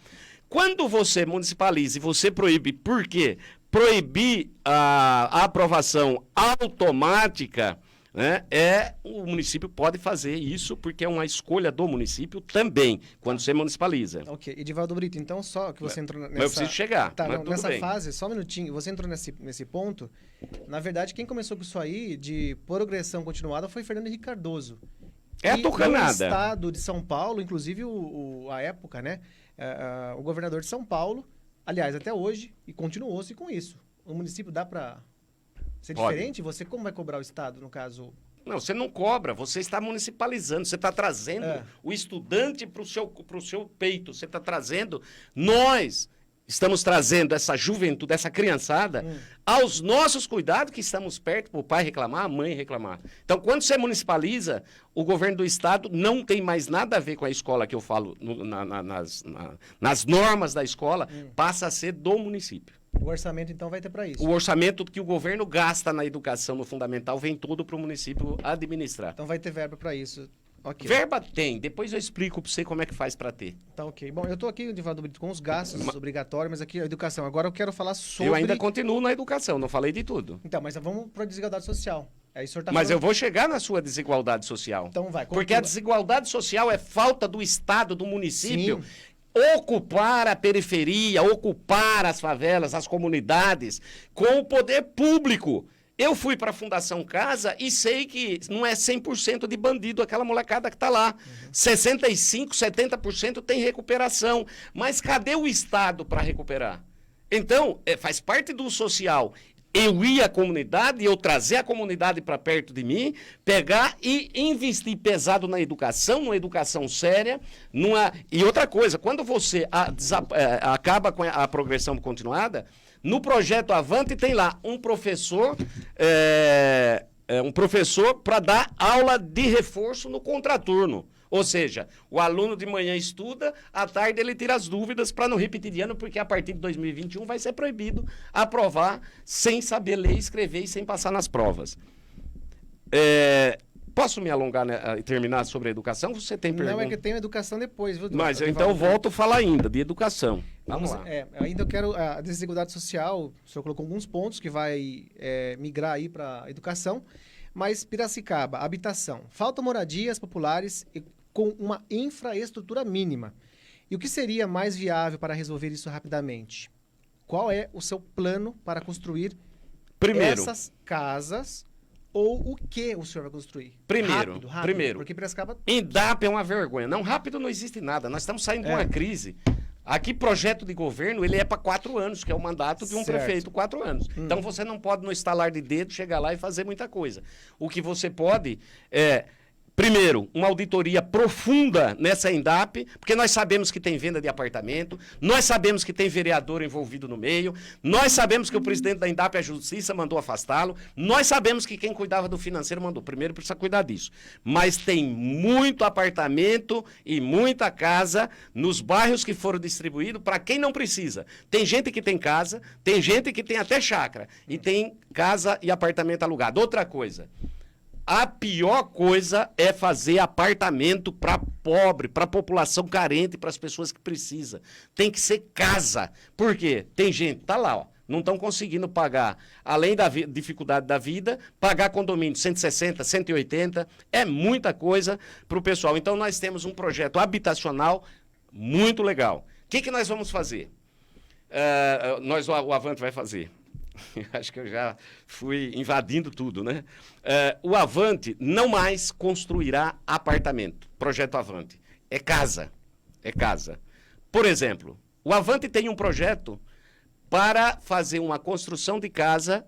Quando você municipaliza e você proíbe, por quê? Proibir a aprovação automática, né, o município pode fazer isso, porque é uma escolha do município também, quando você municipaliza. Ok. Edivaldo Brito, então só que você entrou nessa... Mas eu preciso chegar, tá, mas não, tudo nessa bem. fase, só um minutinho, você entrou nesse ponto, na verdade, quem começou com isso aí, de progressão continuada, foi Fernando Henrique Cardoso. É a tucanada. No estado de São Paulo, inclusive a época, né, o governador de São Paulo, aliás, até hoje, e continuou-se com isso. O município dá para ser diferente? Você como vai cobrar o estado, no caso? Não, você não cobra, você está municipalizando, você está trazendo o estudante para o seu peito, você está trazendo, nós estamos trazendo essa juventude, essa criançada, aos nossos cuidados, que estamos perto, para o pai reclamar, a mãe reclamar. Então, quando você municipaliza, o governo do estado não tem mais nada a ver com a escola que eu falo, nas normas da escola, passa a ser do município. O orçamento, então, vai ter para isso? O orçamento que o governo gasta na educação no fundamental vem todo para o município administrar. Então vai ter verba para isso. Okay. Verba tem, depois eu explico para você como é que faz para ter. Tá ok. Bom, eu estou aqui, Edivaldo Brito, com os gastos obrigatórios, mas aqui a educação. Agora eu quero falar sobre... Eu ainda continuo na educação, não falei de tudo. Então, mas vamos para a desigualdade social. Aí o senhor tá mas falando... eu vou chegar na sua desigualdade social. Então vai. Porque a desigualdade social é falta do Estado, do município... Sim. Ocupar a periferia, ocupar as favelas, as comunidades, com o poder público. Eu fui para a Fundação Casa e sei que não é 100% de bandido aquela molecada que está lá. 65%, 70% tem recuperação. Mas cadê o Estado para recuperar? Então, faz parte do social. Eu ir à comunidade, eu trazer a comunidade para perto de mim, pegar e investir pesado na educação, numa educação séria, E outra coisa, quando você acaba com a progressão continuada, no projeto Avante tem lá um professor um professor para dar aula de reforço no contraturno. Ou seja, o aluno de manhã estuda, à tarde ele tira as dúvidas para não repetir de ano, porque a partir de 2021 vai ser proibido aprovar sem saber ler e escrever e sem passar nas provas. Posso me alongar, né, e terminar sobre a educação? Você tem pergunta? Não, é que tem educação depois, viu? Mas então eu volto a falar ainda de educação. Vamos lá. Ainda eu quero a desigualdade social. O senhor colocou alguns pontos que vai migrar aí para a educação. Mas Piracicaba, habitação. Faltam moradias populares com uma infraestrutura mínima. E o que seria mais viável para resolver isso rapidamente? Qual é o seu plano para construir essas casas? Ou o que o senhor vai construir? Primeiro. Porque Piracicaba... INDAP é uma vergonha. Não, rápido não existe nada. Nós estamos saindo de uma crise. Aqui, projeto de governo, ele é para 4 anos, que é o mandato de um prefeito, 4 anos. Então, você não pode, no estalar de dedo, chegar lá e fazer muita coisa. O que você pode primeiro, uma auditoria profunda nessa INDAP, porque nós sabemos que tem venda de apartamento, nós sabemos que tem vereador envolvido no meio, nós sabemos que o presidente da INDAP, a Justiça, mandou afastá-lo, nós sabemos que quem cuidava do financeiro mandou. Primeiro, precisa cuidar disso. Mas tem muito apartamento e muita casa nos bairros que foram distribuídos para quem não precisa. Tem gente que tem casa, tem gente que tem até chácara, e tem casa e apartamento alugado. Outra coisa... A pior coisa é fazer apartamento para pobre, para população carente, para as pessoas que precisam. Tem que ser casa. Por quê? Tem gente, tá lá, ó, não estão conseguindo pagar, além da dificuldade da vida, pagar condomínio 160, 180, é muita coisa para o pessoal. Então, nós temos um projeto habitacional muito legal. O que nós vamos fazer? O Avante vai fazer. Acho que eu já fui invadindo tudo, né? O Avante não mais construirá apartamento. Projeto Avante. É casa. É casa. Por exemplo, o Avante tem um projeto para fazer uma construção de casa,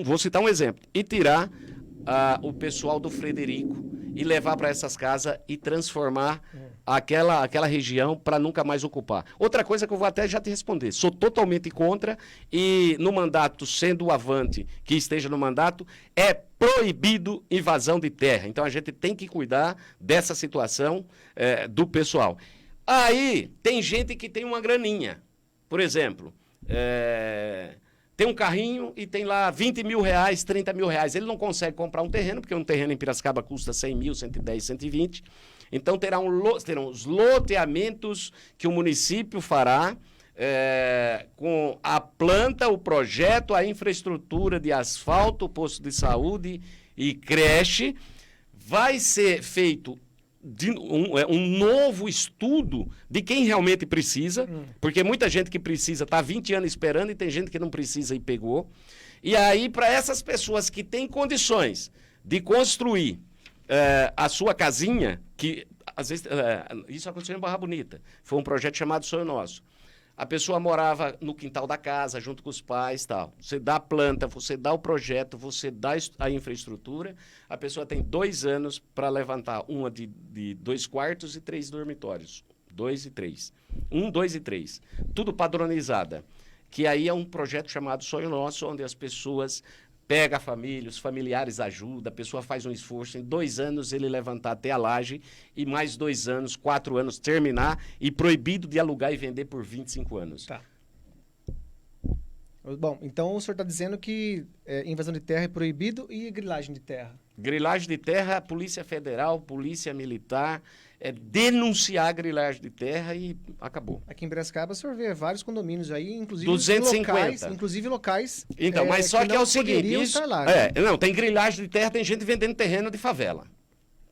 vou citar um exemplo, e tirar o pessoal do Frederico e levar para essas casas e transformar aquela região para nunca mais ocupar. Outra coisa que eu vou até já te responder, sou totalmente contra e no mandato, sendo o Avante que esteja no mandato, é proibido invasão de terra. Então a gente tem que cuidar dessa situação do pessoal. Aí tem gente que tem uma graninha, por exemplo, tem um carrinho e tem lá 20 mil reais, 30 mil reais. Ele não consegue comprar um terreno, porque um terreno em Piracicaba custa 100 mil, 110, 120. Então, terão os loteamentos que o município fará com a planta, o projeto, a infraestrutura de asfalto, posto de saúde e creche. Vai ser feito um novo estudo de quem realmente precisa, porque muita gente que precisa está 20 anos esperando e tem gente que não precisa e pegou. E aí, para essas pessoas que têm condições de construir a sua casinha, que às vezes isso aconteceu em Barra Bonita, foi um projeto chamado Sonho Nosso. A pessoa morava no quintal da casa, junto com os pais e tal. Você dá a planta, você dá o projeto, você dá a infraestrutura. A pessoa tem 2 anos para levantar uma de 2 quartos e 3 dormitórios. 2 e 3. 1, 2 e 3. Tudo padronizada. Que aí é um projeto chamado Sonho Nosso, onde as pessoas pegam a família, os familiares ajudam, a pessoa faz um esforço. Em 2 anos ele levantar até a laje e mais 2 anos, 4 anos terminar e proibido de alugar e vender por 25 anos. Tá. Bom, então o senhor está dizendo que invasão de terra é proibido e grilagem de terra? Grilagem de terra, Polícia Federal, Polícia Militar, denunciar a grilagem de terra e acabou. Aqui em Piracicaba, o senhor vê vários condomínios aí, inclusive 250. locais. Então, mas só que é o seguinte, estar lá, né? Não, tem grilagem de terra, tem gente vendendo terreno de favela.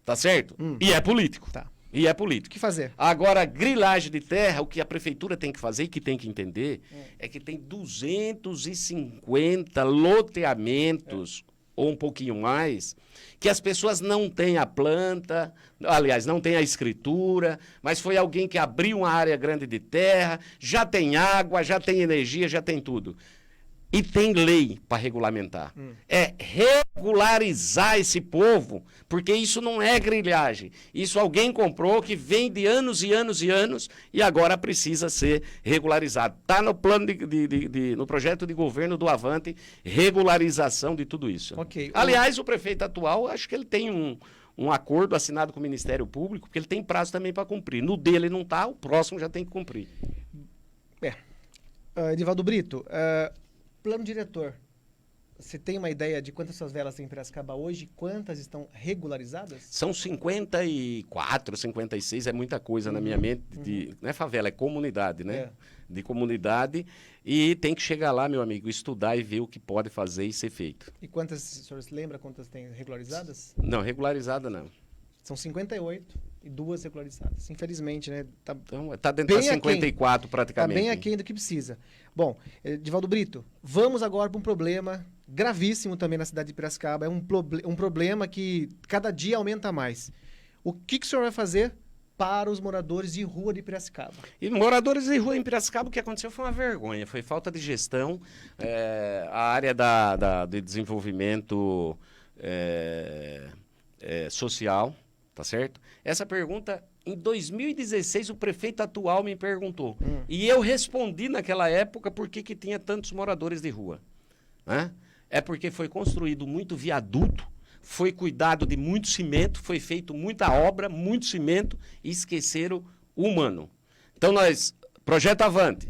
Tá certo? E é político. Tá. E é político. O que fazer? Agora, grilagem de terra, o que a prefeitura tem que fazer e que tem que entender é que tem 250 loteamentos, ou um pouquinho mais, que as pessoas não têm a planta, aliás, não têm a escritura, mas foi alguém que abriu uma área grande de terra, já tem água, já tem energia, já tem tudo. E tem lei para regulamentar. É regularizar esse povo, porque isso não é grilhagem. Isso alguém comprou que vem de anos e anos e anos e agora precisa ser regularizado. Está no plano no projeto de governo do Avante, regularização de tudo isso. Ok. Aliás, o prefeito atual, acho que ele tem um acordo assinado com o Ministério Público, porque ele tem prazo também para cumprir. No dele não está, o próximo já tem que cumprir. Edivaldo Brito, plano diretor. Você tem uma ideia de quantas favelas tem em Piracicaba hoje? Quantas estão regularizadas? São 54, 56, é muita coisa na minha mente. Não é favela, é comunidade, né? De comunidade. E tem que chegar lá, meu amigo, estudar e ver o que pode fazer e ser feito. E quantas, o senhor se lembra quantas tem regularizadas? Não, regularizada não. São 58 e 2 regularizadas. Infelizmente, né? Então, está dentro das 54 praticamente. Está bem aquém do que precisa. Bom, Edivaldo Brito, vamos agora para um problema gravíssimo também na cidade de Piracicaba. É um problema que cada dia aumenta mais. O que o senhor vai fazer para os moradores de rua de Piracicaba? E moradores de rua em Piracicaba, o que aconteceu foi uma vergonha. Foi falta de gestão. A área de desenvolvimento social, tá certo? Essa pergunta, em 2016, o prefeito atual me perguntou. E eu respondi naquela época por que tinha tantos moradores de rua. Né? É porque foi construído muito viaduto, foi cuidado de muito cimento, foi feito muita obra, muito cimento, e esqueceram o humano. Então, Projeto Avante,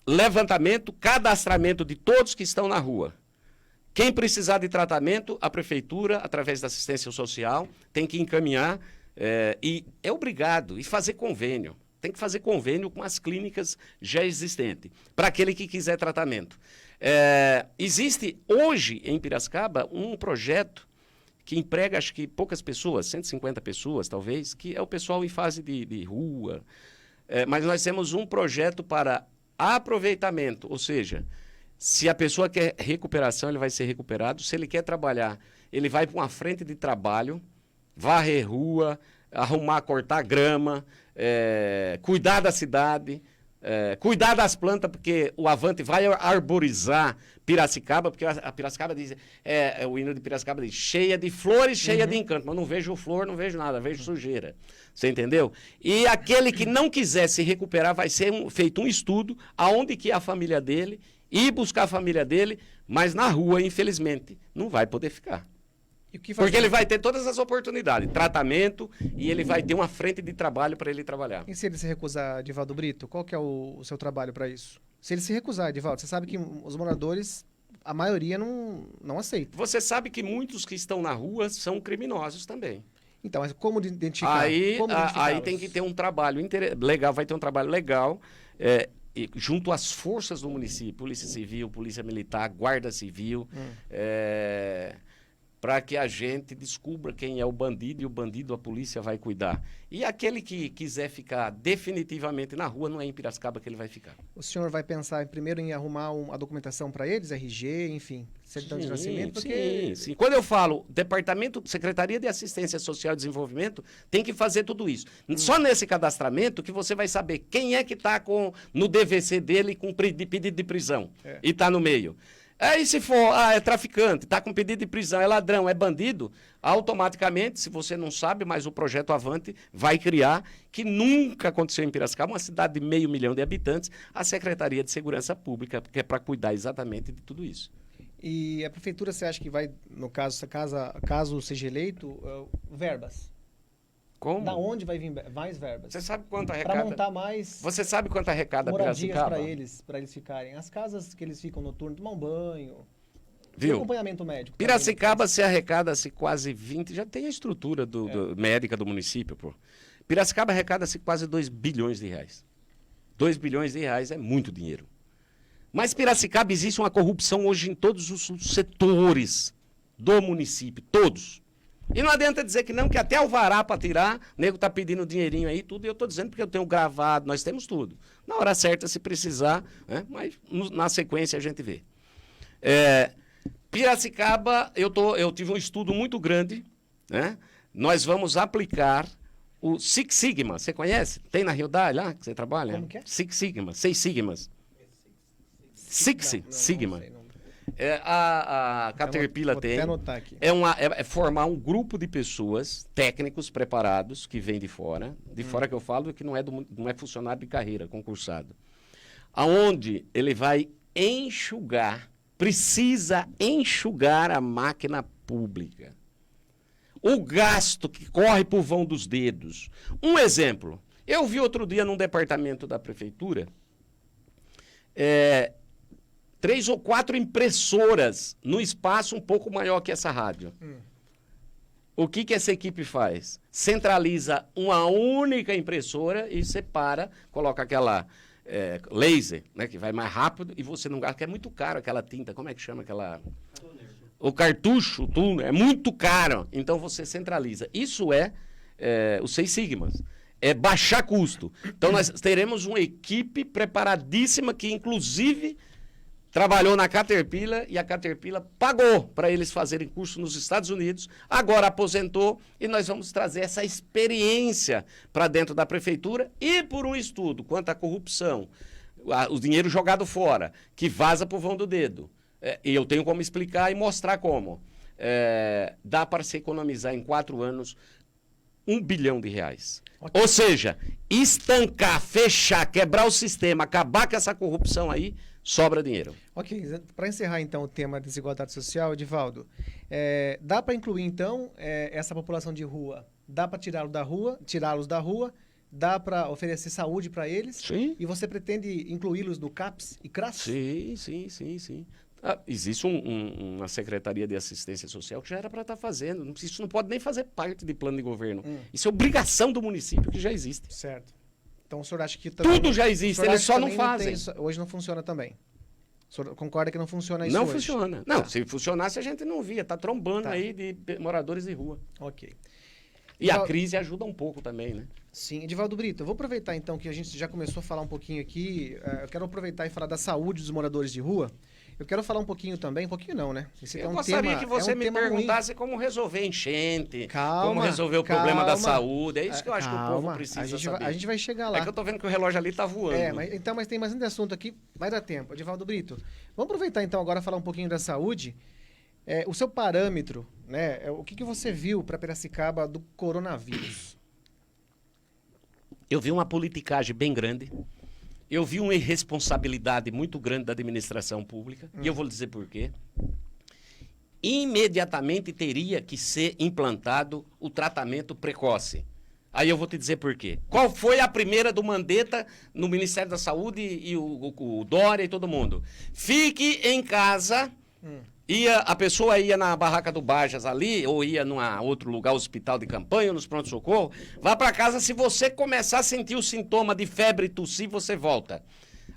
levantamento, cadastramento de todos que estão na rua. Quem precisar de tratamento, a prefeitura, através da assistência social, tem que encaminhar e é obrigado e fazer convênio. Tem que fazer convênio com as clínicas já existentes, para aquele que quiser tratamento. Existe hoje em Piracicaba um projeto que emprega, acho que poucas pessoas, 150 pessoas talvez, que é o pessoal em fase de rua. Mas nós temos um projeto para aproveitamento, ou seja, se a pessoa quer recuperação, ele vai ser recuperado. Se ele quer trabalhar, ele vai para uma frente de trabalho, varrer rua, arrumar, cortar grama, cuidar da cidade, cuidar das plantas, porque o Avante vai arborizar Piracicaba, porque a Piracicaba diz, o hino de Piracicaba diz, cheia de flores, cheia de encanto, mas não vejo flor, não vejo nada, vejo sujeira. Você entendeu? E aquele que não quiser se recuperar, vai ser feito um estudo aonde que é a família dele, ir buscar a família dele, mas na rua, infelizmente, não vai poder ficar. Porque ele vai ter todas as oportunidades, tratamento, e ele vai ter uma frente de trabalho para ele trabalhar. E se ele se recusar, Edivaldo Brito, qual que é o seu trabalho para isso? Se ele se recusar, Edivaldo, você sabe que os moradores, a maioria não aceita. Você sabe que muitos que estão na rua são criminosos também. Então, mas como identificar? Aí tem que ter um trabalho legal, vai ter um trabalho legal, junto às forças do município, Polícia Civil, Polícia Militar, Guarda Civil, para que a gente descubra quem é o bandido e o bandido a polícia vai cuidar. E aquele que quiser ficar definitivamente na rua, não é em Piracicaba que ele vai ficar. O senhor vai pensar primeiro em arrumar a documentação para eles, RG, enfim, certidão de nascimento? Porque... Sim. Quando eu falo Secretaria de Assistência Social e Desenvolvimento, tem que fazer tudo isso. Só nesse cadastramento que você vai saber quem é que está no DVC dele com pedido de prisão e está no meio. Aí se for, é traficante, está com pedido de prisão, é ladrão, é bandido, automaticamente, se você não sabe, mas o Projeto Avante vai criar, que nunca aconteceu em Piracicaba, uma cidade de 500 mil de habitantes, a Secretaria de Segurança Pública, que é para cuidar exatamente de tudo isso. E a prefeitura, você acha que vai, no caso seja eleito, verbas? Como? Da onde vai vir mais verbas? Você sabe quanto arrecada? Para montar mais... Você sabe quanto arrecada Piracicaba? para eles ficarem. As casas que eles ficam noturno, tomar um banho. Viu? Acompanhamento médico. Piracicaba se arrecada-se quase 20... Já tem a estrutura médica do município, pô. Piracicaba arrecada-se quase 2 bilhões de reais. 2 bilhões de reais é muito dinheiro. Mas Piracicaba existe uma corrupção hoje em todos os setores do município, todos. E não adianta dizer que não, que até alvará para tirar, o nego está pedindo dinheirinho aí, tudo, e eu estou dizendo porque eu tenho gravado, nós temos tudo. Na hora certa, se precisar, né? Mas na sequência a gente vê. Piracicaba, eu tive um estudo muito grande, né? Nós vamos aplicar o Six Sigma, você conhece? Tem na Hyundai lá, que você trabalha? Como que é? Six Sigma, 6 sigmas. Six Sigma. A Caterpillar Vou tem. até anotar aqui. É formar um grupo de pessoas, técnicos preparados, que vêm de fora. De fora que eu falo, que não é funcionário de carreira, concursado. Aonde ele vai precisa enxugar a máquina pública. O gasto que corre por vão dos dedos. Um exemplo. Eu vi outro dia num departamento da prefeitura 3 ou 4 impressoras no espaço um pouco maior que essa rádio. O que essa equipe faz? Centraliza uma única impressora e separa, coloca aquela laser, né, que vai mais rápido e você não gasta, que é muito caro aquela tinta. Como é que chama aquela... O cartucho, tudo, é muito caro. Então, você centraliza. Isso é os 6 sigmas. É baixar custo. Então, nós teremos uma equipe preparadíssima que, inclusive, trabalhou na Caterpillar e a Caterpillar pagou para eles fazerem curso nos Estados Unidos. Agora aposentou e nós vamos trazer essa experiência para dentro da prefeitura e por um estudo quanto à corrupção, o dinheiro jogado fora, que vaza por vão do dedo. E eu tenho como explicar e mostrar como. Dá para se economizar em 4 anos R$1 bilhão. Okay. Ou seja, estancar, fechar, quebrar o sistema, acabar com essa corrupção aí, sobra dinheiro. Ok, para encerrar então o tema da desigualdade social, Edivaldo, dá para incluir então essa população de rua? Dá para tirá-los da rua? Dá para oferecer saúde para eles? Sim. E você pretende incluí-los no CAPS e CRAS? Sim. Existe uma Secretaria de Assistência Social que já era para estar fazendo. Isso não pode nem fazer parte de plano de governo. Isso é obrigação do município que já existe. Certo. Então o senhor acha que... Tudo já existe, eles só não fazem. Hoje não funciona também. O senhor concorda que não funciona isso Não hoje? funciona. Não, se funcionasse a gente não via. Está trombando aí de moradores de rua. Ok. E a crise ajuda um pouco também, né? Sim. Edivaldo Brito, eu vou aproveitar então que a gente já começou a falar um pouquinho aqui. Eu quero aproveitar e falar da saúde dos moradores de rua. Eu quero falar um pouquinho também, um pouquinho não, né? Eu gostaria que você me perguntasse como resolver enchente, como resolver o problema da saúde. É isso que eu acho que o povo precisa saber. A gente vai chegar lá. É que eu tô vendo que o relógio ali tá voando. Mas tem mais um assunto aqui, vai dar tempo. Edivaldo Brito, vamos aproveitar então agora falar um pouquinho da saúde. O seu parâmetro, né? O que você viu para Piracicaba do coronavírus? Eu vi uma politicagem bem grande. Eu vi uma irresponsabilidade muito grande da administração pública, e eu vou lhe dizer por quê. Imediatamente teria que ser implantado o tratamento precoce. Aí eu vou te dizer por quê. Qual foi a primeira do Mandetta no Ministério da Saúde e o Dória e todo mundo? Fique em casa. A pessoa ia na barraca do Bajas ali, ou ia num outro lugar, hospital de campanha, nos pronto-socorro, vá para casa, se você começar a sentir o sintoma de febre e tossir, você volta.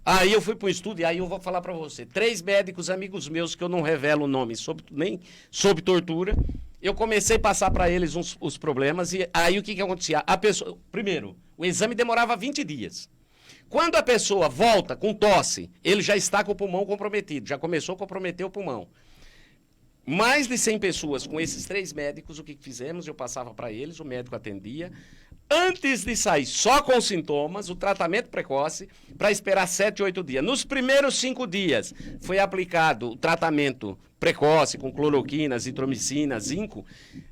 Aí eu fui para um estudo, e aí eu vou falar para você, 3 médicos amigos meus, que eu não revelo o nome, nem sob tortura, eu comecei a passar para eles os problemas, e aí o que acontecia? Primeiro, o exame demorava 20 dias. Quando a pessoa volta com tosse, ele já está com o pulmão comprometido, já começou a comprometer o pulmão. Mais de 100 pessoas com esses 3 médicos, o que fizemos? Eu passava para eles, o médico atendia. Antes de sair só com sintomas, o tratamento precoce, para esperar 7, 8 dias. Nos primeiros 5 dias, foi aplicado o tratamento precoce com cloroquina, azitromicina, zinco.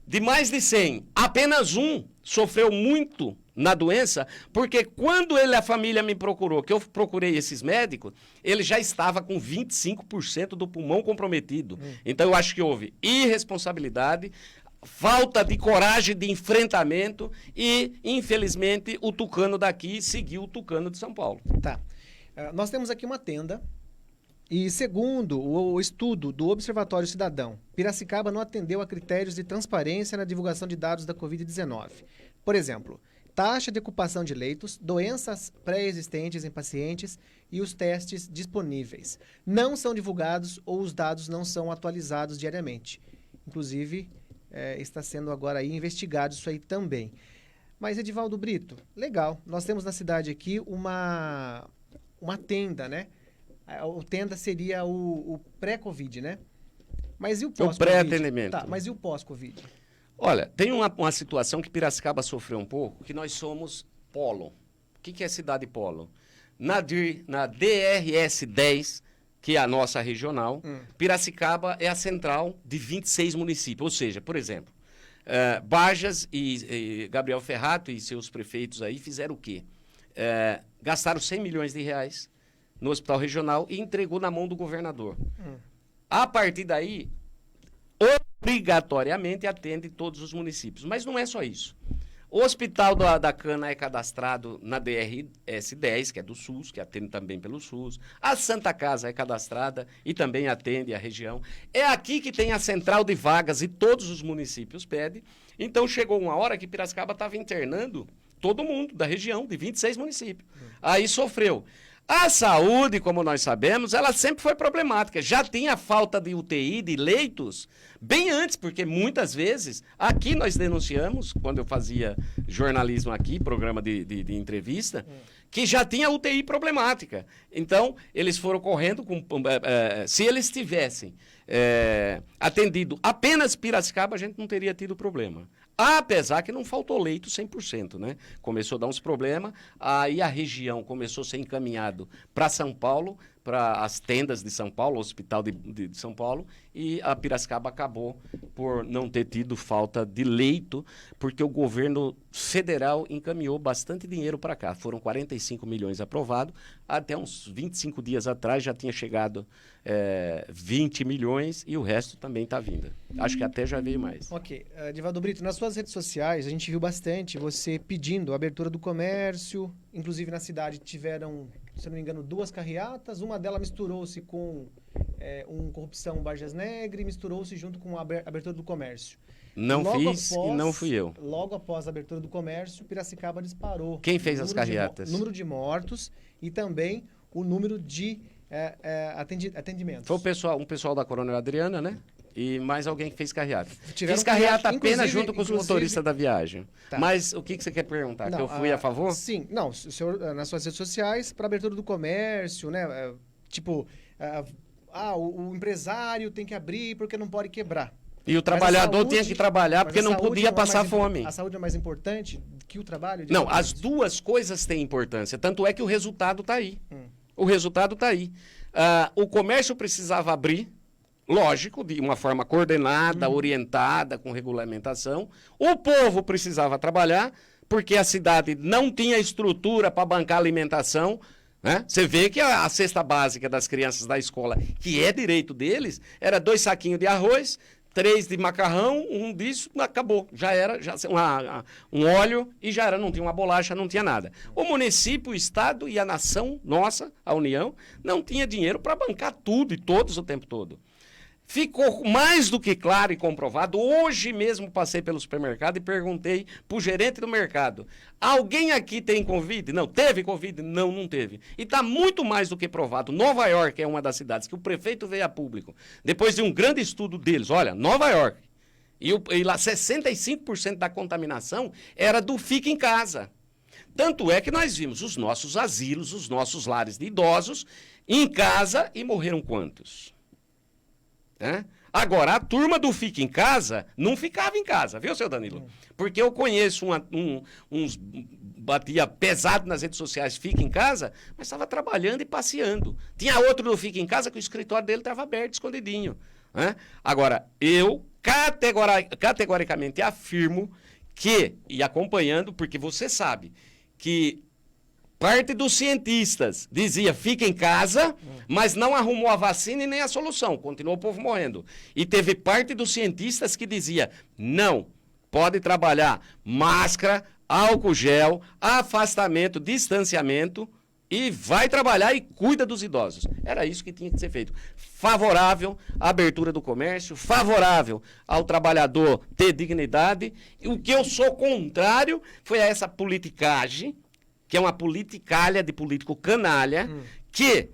De mais de 100, apenas um sofreu muito na doença, porque quando a família me procurou, que eu procurei esses médicos, ele já estava com 25% do pulmão comprometido. Então, eu acho que houve irresponsabilidade, falta de coragem de enfrentamento e, infelizmente, o tucano daqui seguiu o tucano de São Paulo. Tá. Nós temos aqui uma tenda e, segundo o estudo do Observatório Cidadão, Piracicaba não atendeu a critérios de transparência na divulgação de dados da Covid-19. Por exemplo, taxa de ocupação de leitos, doenças pré-existentes em pacientes e os testes disponíveis. Não são divulgados ou os dados não são atualizados diariamente. Inclusive, está sendo agora aí investigado isso aí também. Mas, Edivaldo Brito, legal. Nós temos na cidade aqui uma tenda, né? O tenda seria o pré-Covid, né? Mas e o pós-Covid? O pré-atendimento. Tá, mas e o pós-Covid? Olha, tem uma situação que Piracicaba sofreu um pouco, que nós somos polo. O que é cidade polo? Na DRS 10 que é a nossa regional. Piracicaba é a central de 26 municípios. Ou seja, por exemplo, Bajas e Gabriel Ferrato e seus prefeitos aí fizeram o quê? Gastaram 100 milhões de reais no hospital regional e entregou na mão do governador. A partir daí, obrigatoriamente atende todos os municípios. Mas não é só isso. O hospital da Cana é cadastrado na DRS-10, que é do SUS, que atende também pelo SUS. A Santa Casa é cadastrada e também atende a região. É aqui que tem a central de vagas e todos os municípios pedem. Então, chegou uma hora que Piracicaba estava internando todo mundo da região, de 26 municípios. Aí sofreu. A saúde, como nós sabemos, ela sempre foi problemática. Já tinha falta de UTI, de leitos, bem antes, porque muitas vezes, aqui nós denunciamos, quando eu fazia jornalismo aqui, programa de entrevista, que já tinha UTI problemática. Então, eles foram correndo com... se eles tivessem atendido apenas Piracicaba, a gente não teria tido problema. Apesar que não faltou leito 100%, né? Começou a dar uns problemas, aí a região começou a ser encaminhado para São Paulo, para as tendas de São Paulo, o Hospital de São Paulo, e a Piracicaba acabou por não ter tido falta de leito, porque o governo federal encaminhou bastante dinheiro para cá. Foram 45 milhões aprovados, até uns 25 dias atrás já tinha chegado 20 milhões e o resto também está vindo. Acho que até já veio mais. Ok. Divaldo Brito, nas suas redes sociais a gente viu bastante você pedindo a abertura do comércio, inclusive na cidade tiveram, se não me engano, 2 carreatas, uma delas misturou-se com corrupção Vargas Negra e misturou-se junto com a abertura do comércio. Não fiz e não fui eu. Logo após a abertura do comércio, Piracicaba disparou. Quem fez as carreatas? O número de mortos e também o número de atendimentos. Foi um pessoal da Coronel Adriana, né? E mais alguém que fez carreata. Tiveram fiz carreata apenas junto com os motoristas da viagem. Tá. Mas o que você quer perguntar? Não, que eu fui a favor? Sim. Não, o senhor, nas suas redes sociais, para abertura do comércio, né? O empresário tem que abrir porque não pode quebrar. E o trabalhador tinha que trabalhar porque não podia passar fome. A saúde é mais importante que o trabalho? Não, as duas coisas têm importância. Tanto é que o resultado está aí. O resultado está aí. O comércio precisava abrir, lógico, de uma forma coordenada, orientada, com regulamentação. O povo precisava trabalhar, porque a cidade não tinha estrutura para bancar alimentação. Né? Você vê que a cesta básica das crianças da escola, que é direito deles, era 2 saquinhos de arroz, 3 de macarrão, um disso, acabou. Já era um óleo e já era, não tinha uma bolacha, não tinha nada. O município, o estado e a nação, nossa, a União, não tinha dinheiro para bancar tudo e todos o tempo todo. Ficou mais do que claro e comprovado. Hoje mesmo passei pelo supermercado e perguntei para o gerente do mercado: alguém aqui tem Covid? Não. Teve Covid? Não, não teve. E está muito mais do que provado. Nova York é uma das cidades que o prefeito veio a público, depois de um grande estudo deles. Olha, Nova York. E lá 65% da contaminação era do fica em casa. Tanto é que nós vimos os nossos asilos, os nossos lares de idosos em casa e morreram quantos? Agora, a turma do Fica em Casa não ficava em casa, viu, seu Danilo? Porque eu conheço uns batia pesado nas redes sociais, Fica em Casa, mas estava trabalhando e passeando. Tinha outro do Fica em Casa que o escritório dele estava aberto, escondidinho. Agora, eu categoricamente afirmo que, e acompanhando, porque você sabe que parte dos cientistas dizia fica em casa, mas não arrumou a vacina e nem a solução. Continuou o povo morrendo. E teve parte dos cientistas que dizia não, pode trabalhar máscara, álcool gel, afastamento, distanciamento e vai trabalhar e cuida dos idosos. Era isso que tinha que ser feito. Favorável à abertura do comércio, favorável ao trabalhador ter dignidade. E o que eu sou contrário foi a essa politicagem, que é uma politicalha de político canalha, que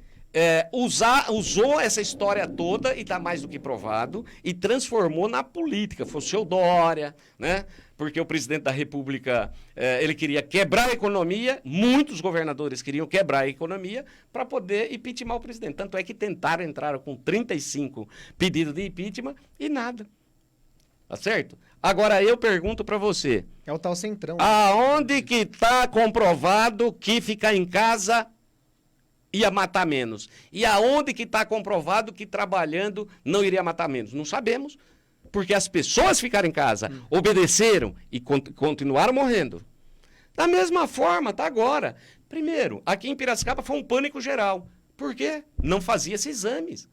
usou essa história toda, e está mais do que provado, e transformou na política. Foi o seu Dória, né? Porque o presidente da República ele queria quebrar a economia, muitos governadores queriam quebrar a economia para poder impeachment o presidente. Tanto é que entraram com 35 pedidos de impeachment e nada. Tá certo? Agora eu pergunto para você. É o tal centrão. Aonde que está comprovado que ficar em casa ia matar menos? E aonde que está comprovado que trabalhando não iria matar menos? Não sabemos, porque as pessoas ficaram em casa, obedeceram e continuaram morrendo. Da mesma forma, tá agora. Primeiro, aqui em Piracicaba foi um pânico geral. Por quê? Não fazia esses exames.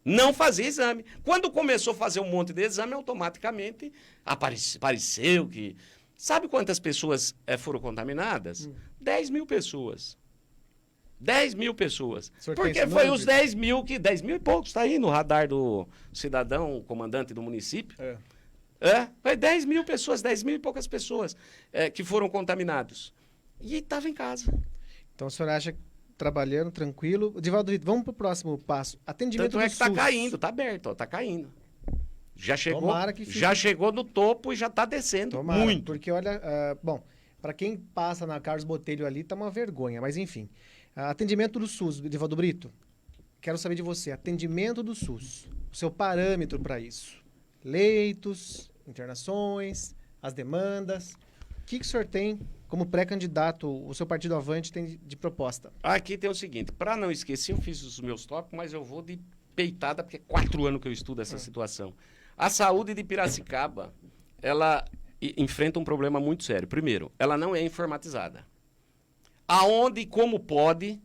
Não fazia exame. Quando começou a fazer um monte de exame, automaticamente apareceu que... Sabe quantas pessoas foram contaminadas? 10 mil pessoas. 10 mil pessoas. Porque foi os 10 mil que... 10 mil e poucos, está aí no radar do cidadão, comandante do município. Foi 10 mil pessoas, 10 mil e poucas pessoas que foram contaminados. E estava em casa. Então, o senhor acha, trabalhando, tranquilo... Divaldo, vamos para o próximo passo. Atendimento Tanto é que está SUS. caindo, está aberto, está caindo. Já chegou, Tomara que fique... já chegou no topo e já está descendo. Tomara, muito. Porque, olha, bom, para quem passa na Carlos Botelho ali, tá uma vergonha, mas enfim. Atendimento do SUS, Divaldo Brito, quero saber de você, atendimento do SUS, o seu parâmetro para isso. Leitos, internações, as demandas. O que o senhor tem como pré-candidato, o seu partido Avante tem de proposta? Aqui tem o seguinte, para não esquecer, eu fiz os meus tópicos, mas eu vou de peitada, porque é 4 anos que eu estudo essa situação. A saúde de Piracicaba, ela enfrenta um problema muito sério. Primeiro, ela não é informatizada. Aonde e como pode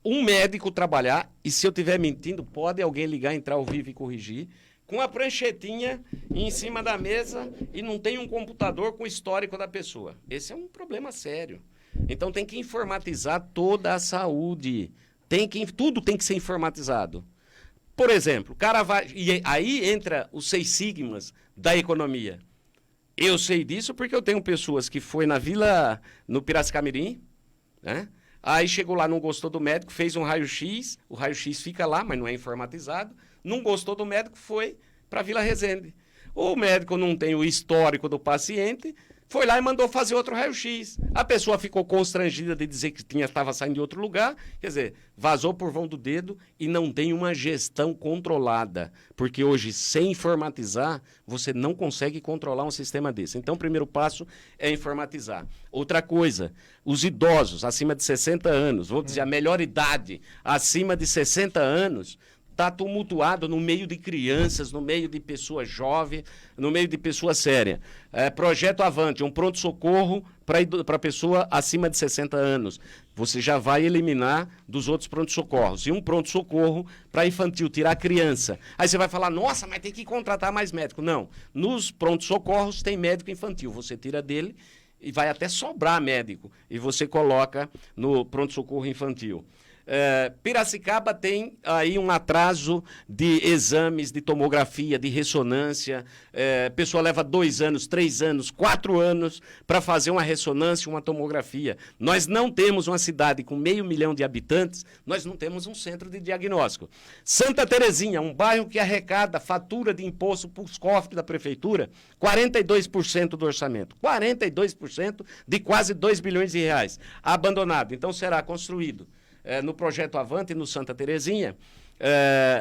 um médico trabalhar, e se eu estiver mentindo, pode alguém ligar, entrar ao vivo e corrigir, com a pranchetinha em cima da mesa e não tem um computador com o histórico da pessoa. Esse é um problema sério. Então tem que informatizar toda a saúde. Tudo tem que ser informatizado. Por exemplo, o cara vai... E aí entra os 6 sigmas da economia. Eu sei disso porque eu tenho pessoas que foi na vila, no Piracicamirim, né? Aí chegou lá, não gostou do médico, fez um raio-x, o raio-x fica lá, mas não é informatizado, não gostou do médico, foi para a Vila Resende. O médico não tem o histórico do paciente, foi lá e mandou fazer outro raio-x. A pessoa ficou constrangida de dizer que estava saindo de outro lugar, quer dizer, vazou por vão do dedo e não tem uma gestão controlada. Porque hoje, sem informatizar, você não consegue controlar um sistema desse. Então, o primeiro passo é informatizar. Outra coisa, os idosos acima de 60 anos, vou dizer, a melhor idade acima de 60 anos... está tumultuado no meio de crianças, no meio de pessoas jovens, no meio de pessoas sérias. Projeto Avante, um pronto-socorro para pessoa acima de 60 anos. Você já vai eliminar dos outros pronto-socorros. E um pronto-socorro para infantil, tirar a criança. Aí você vai falar, nossa, mas tem que contratar mais médico. Não, nos pronto-socorros tem médico infantil. Você tira dele e vai até sobrar médico. E você coloca no pronto-socorro infantil. Piracicaba tem aí um atraso de exames de tomografia, de ressonância. A pessoa leva 2 anos, 3 anos, 4 anos para fazer uma ressonância, uma tomografia. Nós não temos uma cidade com 500 mil de habitantes, nós não temos um centro de diagnóstico. Santa Terezinha, um bairro que arrecada fatura de imposto para os cofres da prefeitura, 42% do orçamento, 42% de quase 2 bilhões de reais, abandonado. Então será construído no Projeto Avante, no Santa Terezinha,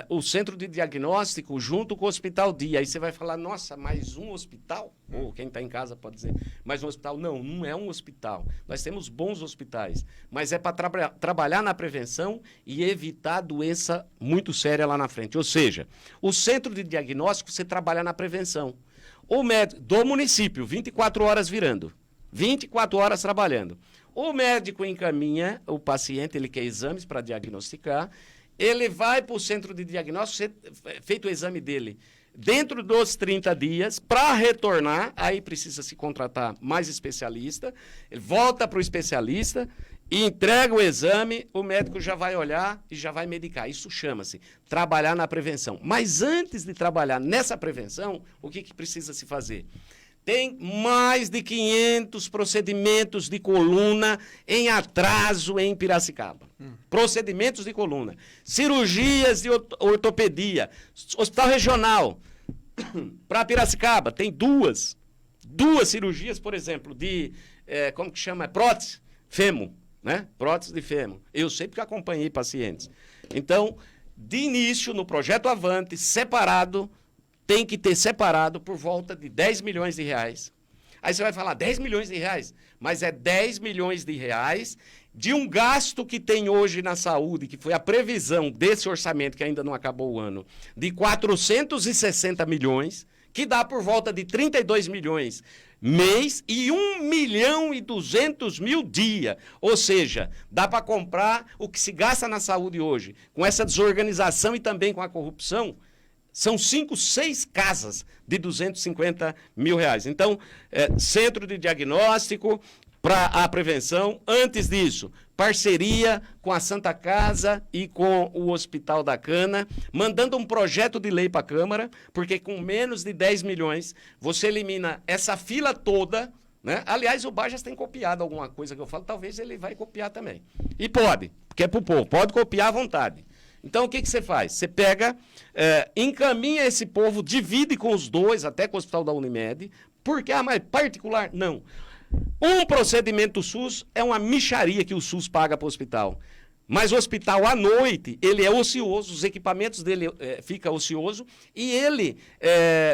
o centro de diagnóstico junto com o Hospital Dia. Aí você vai falar, nossa, mais um hospital? Ou quem está em casa pode dizer, mais um hospital? Não, não é um hospital. Nós temos bons hospitais, mas é para trabalhar na prevenção e evitar doença muito séria lá na frente. Ou seja, o centro de diagnóstico, você trabalha na prevenção. O médico do município, 24 horas virando, 24 horas trabalhando. O médico encaminha o paciente, ele quer exames para diagnosticar, ele vai para o centro de diagnóstico, feito o exame dele, dentro dos 30 dias, para retornar, aí precisa se contratar mais especialista, ele volta para o especialista, entrega o exame, o médico já vai olhar e já vai medicar. Isso chama-se trabalhar na prevenção. Mas antes de trabalhar nessa prevenção, o que precisa se fazer? Tem mais de 500 procedimentos de coluna em atraso em Piracicaba. Procedimentos de coluna. Cirurgias de ortopedia. Hospital regional. Para Piracicaba, tem duas cirurgias, por exemplo, de, como que chama? Prótese, fêmur, né? Prótese de fêmur. Eu sei porque acompanhei pacientes. Então, de início, no Projeto Avante, separado, tem que ter separado por volta de 10 milhões de reais. Aí você vai falar, 10 milhões de reais? Mas é 10 milhões de reais de um gasto que tem hoje na saúde, que foi a previsão desse orçamento, que ainda não acabou o ano, de 460 milhões, que dá por volta de 32 milhões mês e 1.200.000 dia. Ou seja, dá para comprar o que se gasta na saúde hoje. Com essa desorganização e também com a corrupção, são 5, 6 casas de 250 mil reais. Então, centro de diagnóstico para a prevenção. Antes disso, parceria com a Santa Casa e com o Hospital da Cana, mandando um projeto de lei para a Câmara, porque com menos de 10 milhões, você elimina essa fila toda, né? Aliás, o Bajas tem copiado alguma coisa que eu falo, talvez ele vai copiar também. E pode, porque é para o povo, pode copiar à vontade. Então, o que você faz? Você pega, encaminha esse povo, divide com os dois, até com o Hospital da Unimed, porque, mas particular, não. Um procedimento do SUS é uma mixaria que o SUS paga para o hospital. Mas o hospital, à noite, ele é ocioso, os equipamentos dele ficam ociosos, e ele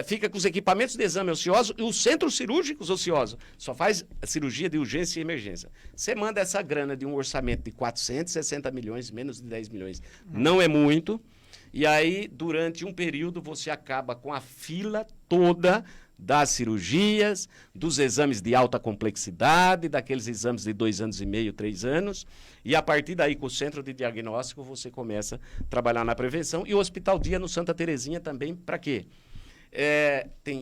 fica com os equipamentos de exame ociosos e os centros cirúrgicos ociosos. Só faz cirurgia de urgência e emergência. Você manda essa grana de um orçamento de 460 milhões, menos de 10 milhões. Não é muito. E aí, durante um período, você acaba com a fila toda das cirurgias, dos exames de alta complexidade, daqueles exames de 2 anos e meio, 3 anos, e a partir daí, com o centro de diagnóstico, você começa a trabalhar na prevenção. E o Hospital Dia no Santa Terezinha também, para quê?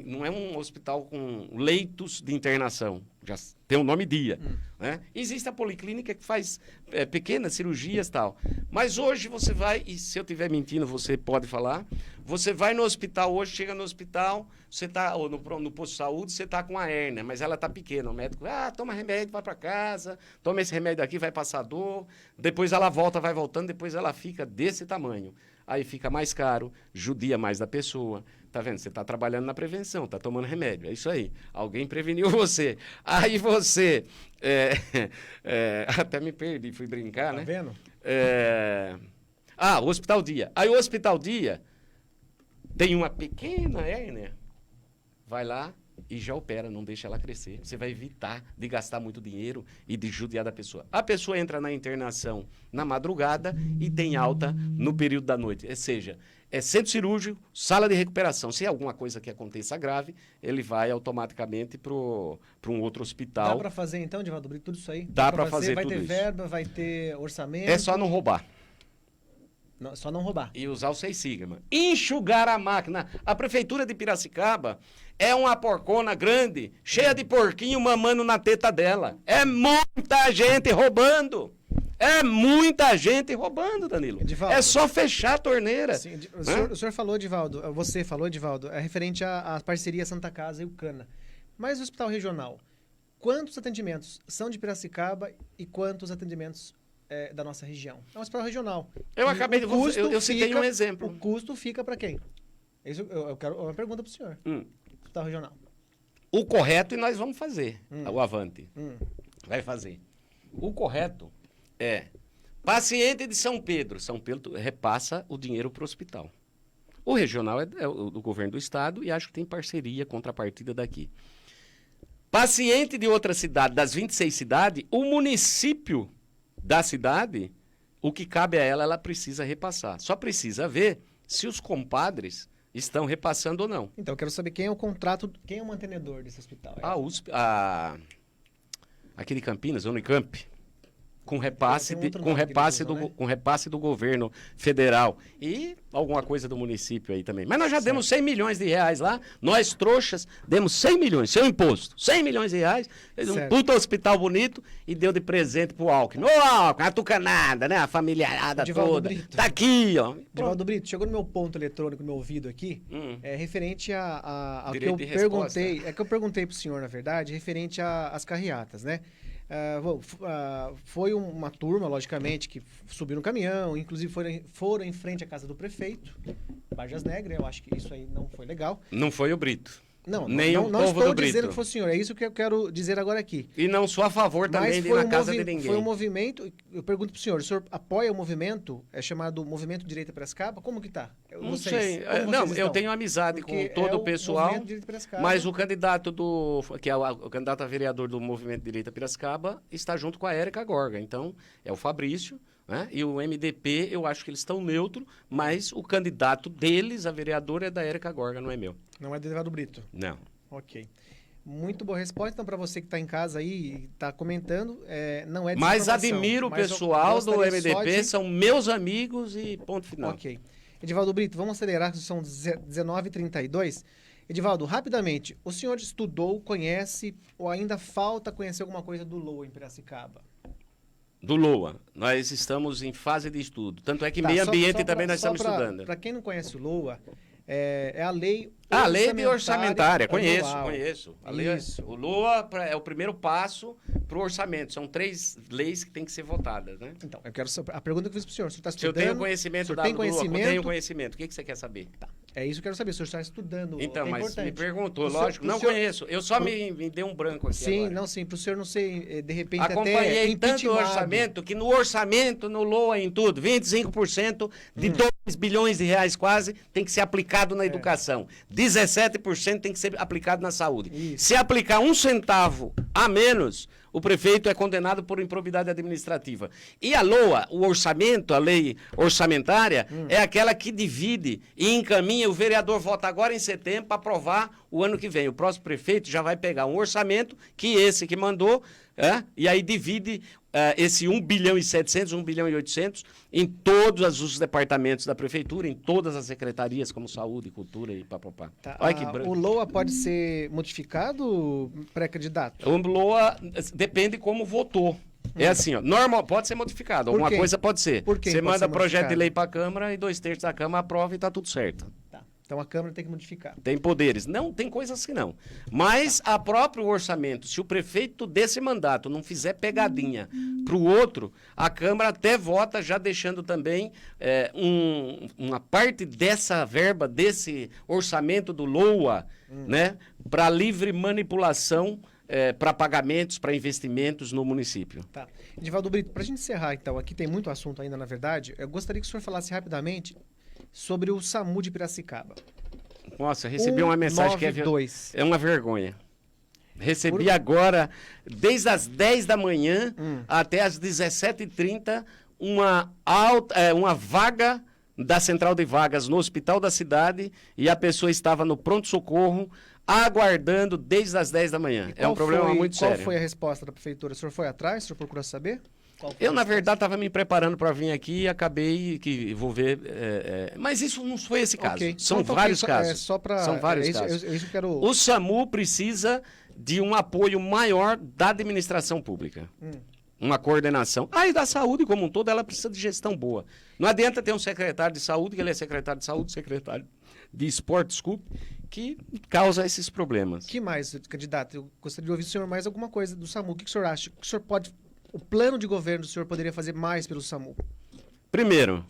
Não é um hospital com leitos de internação, já tem o nome Dia. Né? Existe a policlínica que faz pequenas cirurgias e tal. Mas hoje você vai, e se eu estiver mentindo, você pode falar, você vai no hospital hoje, chega no hospital, você está, ou no posto de saúde, você está com a hérnia, mas ela está pequena. O médico, toma remédio, vai para casa, toma esse remédio aqui, vai passar dor, depois ela volta, vai voltando, depois ela fica desse tamanho. Aí fica mais caro, judia mais da pessoa. Tá vendo? Você está trabalhando na prevenção, está tomando remédio. É isso aí. Alguém preveniu você. Aí você... até me perdi, fui brincar, né? Tá vendo? O Hospital Dia. Aí o Hospital Dia tem uma pequena hérnia. Vai lá e já opera, não deixa ela crescer. Você vai evitar de gastar muito dinheiro e de judiar da pessoa. A pessoa entra na internação na madrugada e tem alta no período da noite. Ou seja, é centro cirúrgico, sala de recuperação. Se é alguma coisa que aconteça grave, ele vai automaticamente para um outro hospital. Dá para fazer então, Divaldo Brito, tudo isso aí? Dá para fazer tudo isso. Vai ter verba, vai ter orçamento? É só não roubar. Não, só não roubar. E usar o 6 Sigma. Enxugar a máquina. A prefeitura de Piracicaba é uma porcona grande, cheia de porquinho mamando na teta dela. É muita gente roubando. É muita gente roubando, Danilo. Divaldo, é só fechar a torneira. Sim, o senhor falou, Divaldo, você falou, Divaldo, é referente à parceria Santa Casa e o Cana. Mas o hospital regional, quantos atendimentos são de Piracicaba e quantos atendimentos da nossa região? É um hospital regional. Eu acabei de... Eu citei um exemplo. O custo fica para quem? Isso, eu quero uma pergunta para o senhor. Hospital regional. O correto, e nós vamos fazer, o Avante. Vai fazer. O correto é paciente de São Pedro. São Pedro repassa o dinheiro para o hospital. O regional é o do governo do estado e acho que tem parceria, contrapartida daqui. Paciente de outra cidade, das 26 cidades, o município da cidade, o que cabe a ela, ela precisa repassar. Só precisa ver se os compadres estão repassando ou não. Então, eu quero saber quem é o contrato, quem é o mantenedor desse hospital. Aqui de Campinas, Unicamp, com repasse do governo federal e alguma coisa do município aí também. Mas nós já demos 100 milhões de reais lá, nós trouxas, demos 100 milhões, seu imposto, 100 milhões de reais, fez um puta hospital bonito e deu de presente pro Alckmin. Ô, Alckmin, a tucanada, né, a familiarada toda, Brito. Tá aqui, ó. Divaldo Brito, chegou no meu ponto eletrônico, no meu ouvido aqui, referente a que Direito eu de resposta. perguntei, que eu perguntei pro senhor, na verdade, referente às carreatas, né? Foi uma turma, logicamente, que subiu no caminhão, inclusive foram em frente à casa do prefeito, Vargas Negra, eu acho que isso aí não foi legal. Não foi o Brito. nem o povo estou do Brito. dizendo que foi o senhor, é isso que eu quero dizer agora aqui. E não sou a favor também de ir na casa de ninguém. Foi um movimento, eu pergunto para o senhor apoia o movimento, é chamado Movimento Direita Piracicaba? Como que tá? Não sei. Não, eu tenho amizade com todo o pessoal, mas o candidato que é o candidato a vereador do Movimento Direita Piracicaba está junto com a Érica Gorga. Então, é o Fabrício, né? E o MDP, eu acho que eles estão neutro, mas o candidato deles, a vereadora, é da Érica Gorga, não é meu. Não é do Edivaldo Brito? Não. Ok. Muito boa resposta. Então, para você que está em casa aí e está comentando, não é Mas admiro o pessoal do MDP, são meus amigos e ponto final. Ok. Edivaldo Brito, vamos acelerar, são 19h32. Edivaldo, rapidamente, o senhor estudou, conhece ou ainda falta conhecer alguma coisa do LOA em Piracicaba? Do LOA, nós estamos em fase de estudo. Tanto é que meio ambiente também nós estamos estudando. Para quem não conhece o LOA, é a lei orçamentária. A lei orçamentária, conheço. O LOA é o primeiro passo para o orçamento. São 3 leis que têm que ser votadas, né? Então, eu quero a pergunta que eu fiz para o senhor. O senhor está Se estudando? eu tenho conhecimento da LOA, eu tenho conhecimento. O que você quer saber? Tá. É isso que eu quero saber. O senhor está estudando. Então, mas importante. Me perguntou, lógico. Não conheço. Eu só me dei um branco aqui sim, agora. Sim, para o senhor não ser, de repente, acompanhei tanto o orçamento, que no orçamento, no LOA, em tudo, 25% de 2 bilhões de reais quase tem que ser aplicado na educação. 17% tem que ser aplicado na saúde. Isso. Se aplicar 1 centavo a menos, o prefeito é condenado por improbidade administrativa. E a LOA, o orçamento, a lei orçamentária, é aquela que divide e encaminha, o vereador vota agora em setembro para aprovar o ano que vem. O próximo prefeito já vai pegar um orçamento que esse que mandou, e aí divide esse 1 bilhão e 700, 1 bilhão e 800 em todos os departamentos da prefeitura, em todas as secretarias, como saúde, cultura e papapá. Tá. Olha que branco. O LOA pode ser modificado, pré-candidato? O LOA depende como votou. É assim, ó, normal, pode ser modificado, alguma coisa pode ser. Por que você manda projeto modificado? de lei para a Câmara e 2/3 da Câmara aprova e está tudo certo. Tá. Então a Câmara tem que modificar. Tem poderes. Não, tem coisas que não. Mas a próprio orçamento, se o prefeito desse mandato não fizer pegadinha para o outro, a Câmara até vota já deixando também uma parte dessa verba, desse orçamento do LOA, né, para livre manipulação, para pagamentos, para investimentos no município. Tá. Edivaldo Brito, para a gente encerrar, então, aqui tem muito assunto ainda, na verdade, eu gostaria que o senhor falasse rapidamente sobre o SAMU de Piracicaba. Nossa, recebi uma mensagem que é uma vergonha. Recebi agora, desde as 10 da manhã até as 17h30, uma vaga da central de vagas no hospital da cidade e a pessoa estava no pronto-socorro aguardando desde as 10 da manhã. É um problema muito sério. Qual foi a resposta da prefeitura? O senhor foi atrás? O senhor procurou saber? Eu, na verdade, estava me preparando para vir aqui e acabei que vou ver. Mas isso não foi esse caso. Okay. São vários casos. São vários casos. Isso eu quero... O SAMU precisa de um apoio maior da administração pública. Uma coordenação. E da saúde como um todo, ela precisa de gestão boa. Não adianta ter um secretário de saúde, que ele é secretário de saúde, secretário de esporte, desculpe, que causa esses problemas. Que mais, candidato? Eu gostaria de ouvir do senhor mais alguma coisa do SAMU. O que o senhor acha? O senhor pode... O plano de governo do senhor poderia fazer mais pelo SAMU? Primeiro,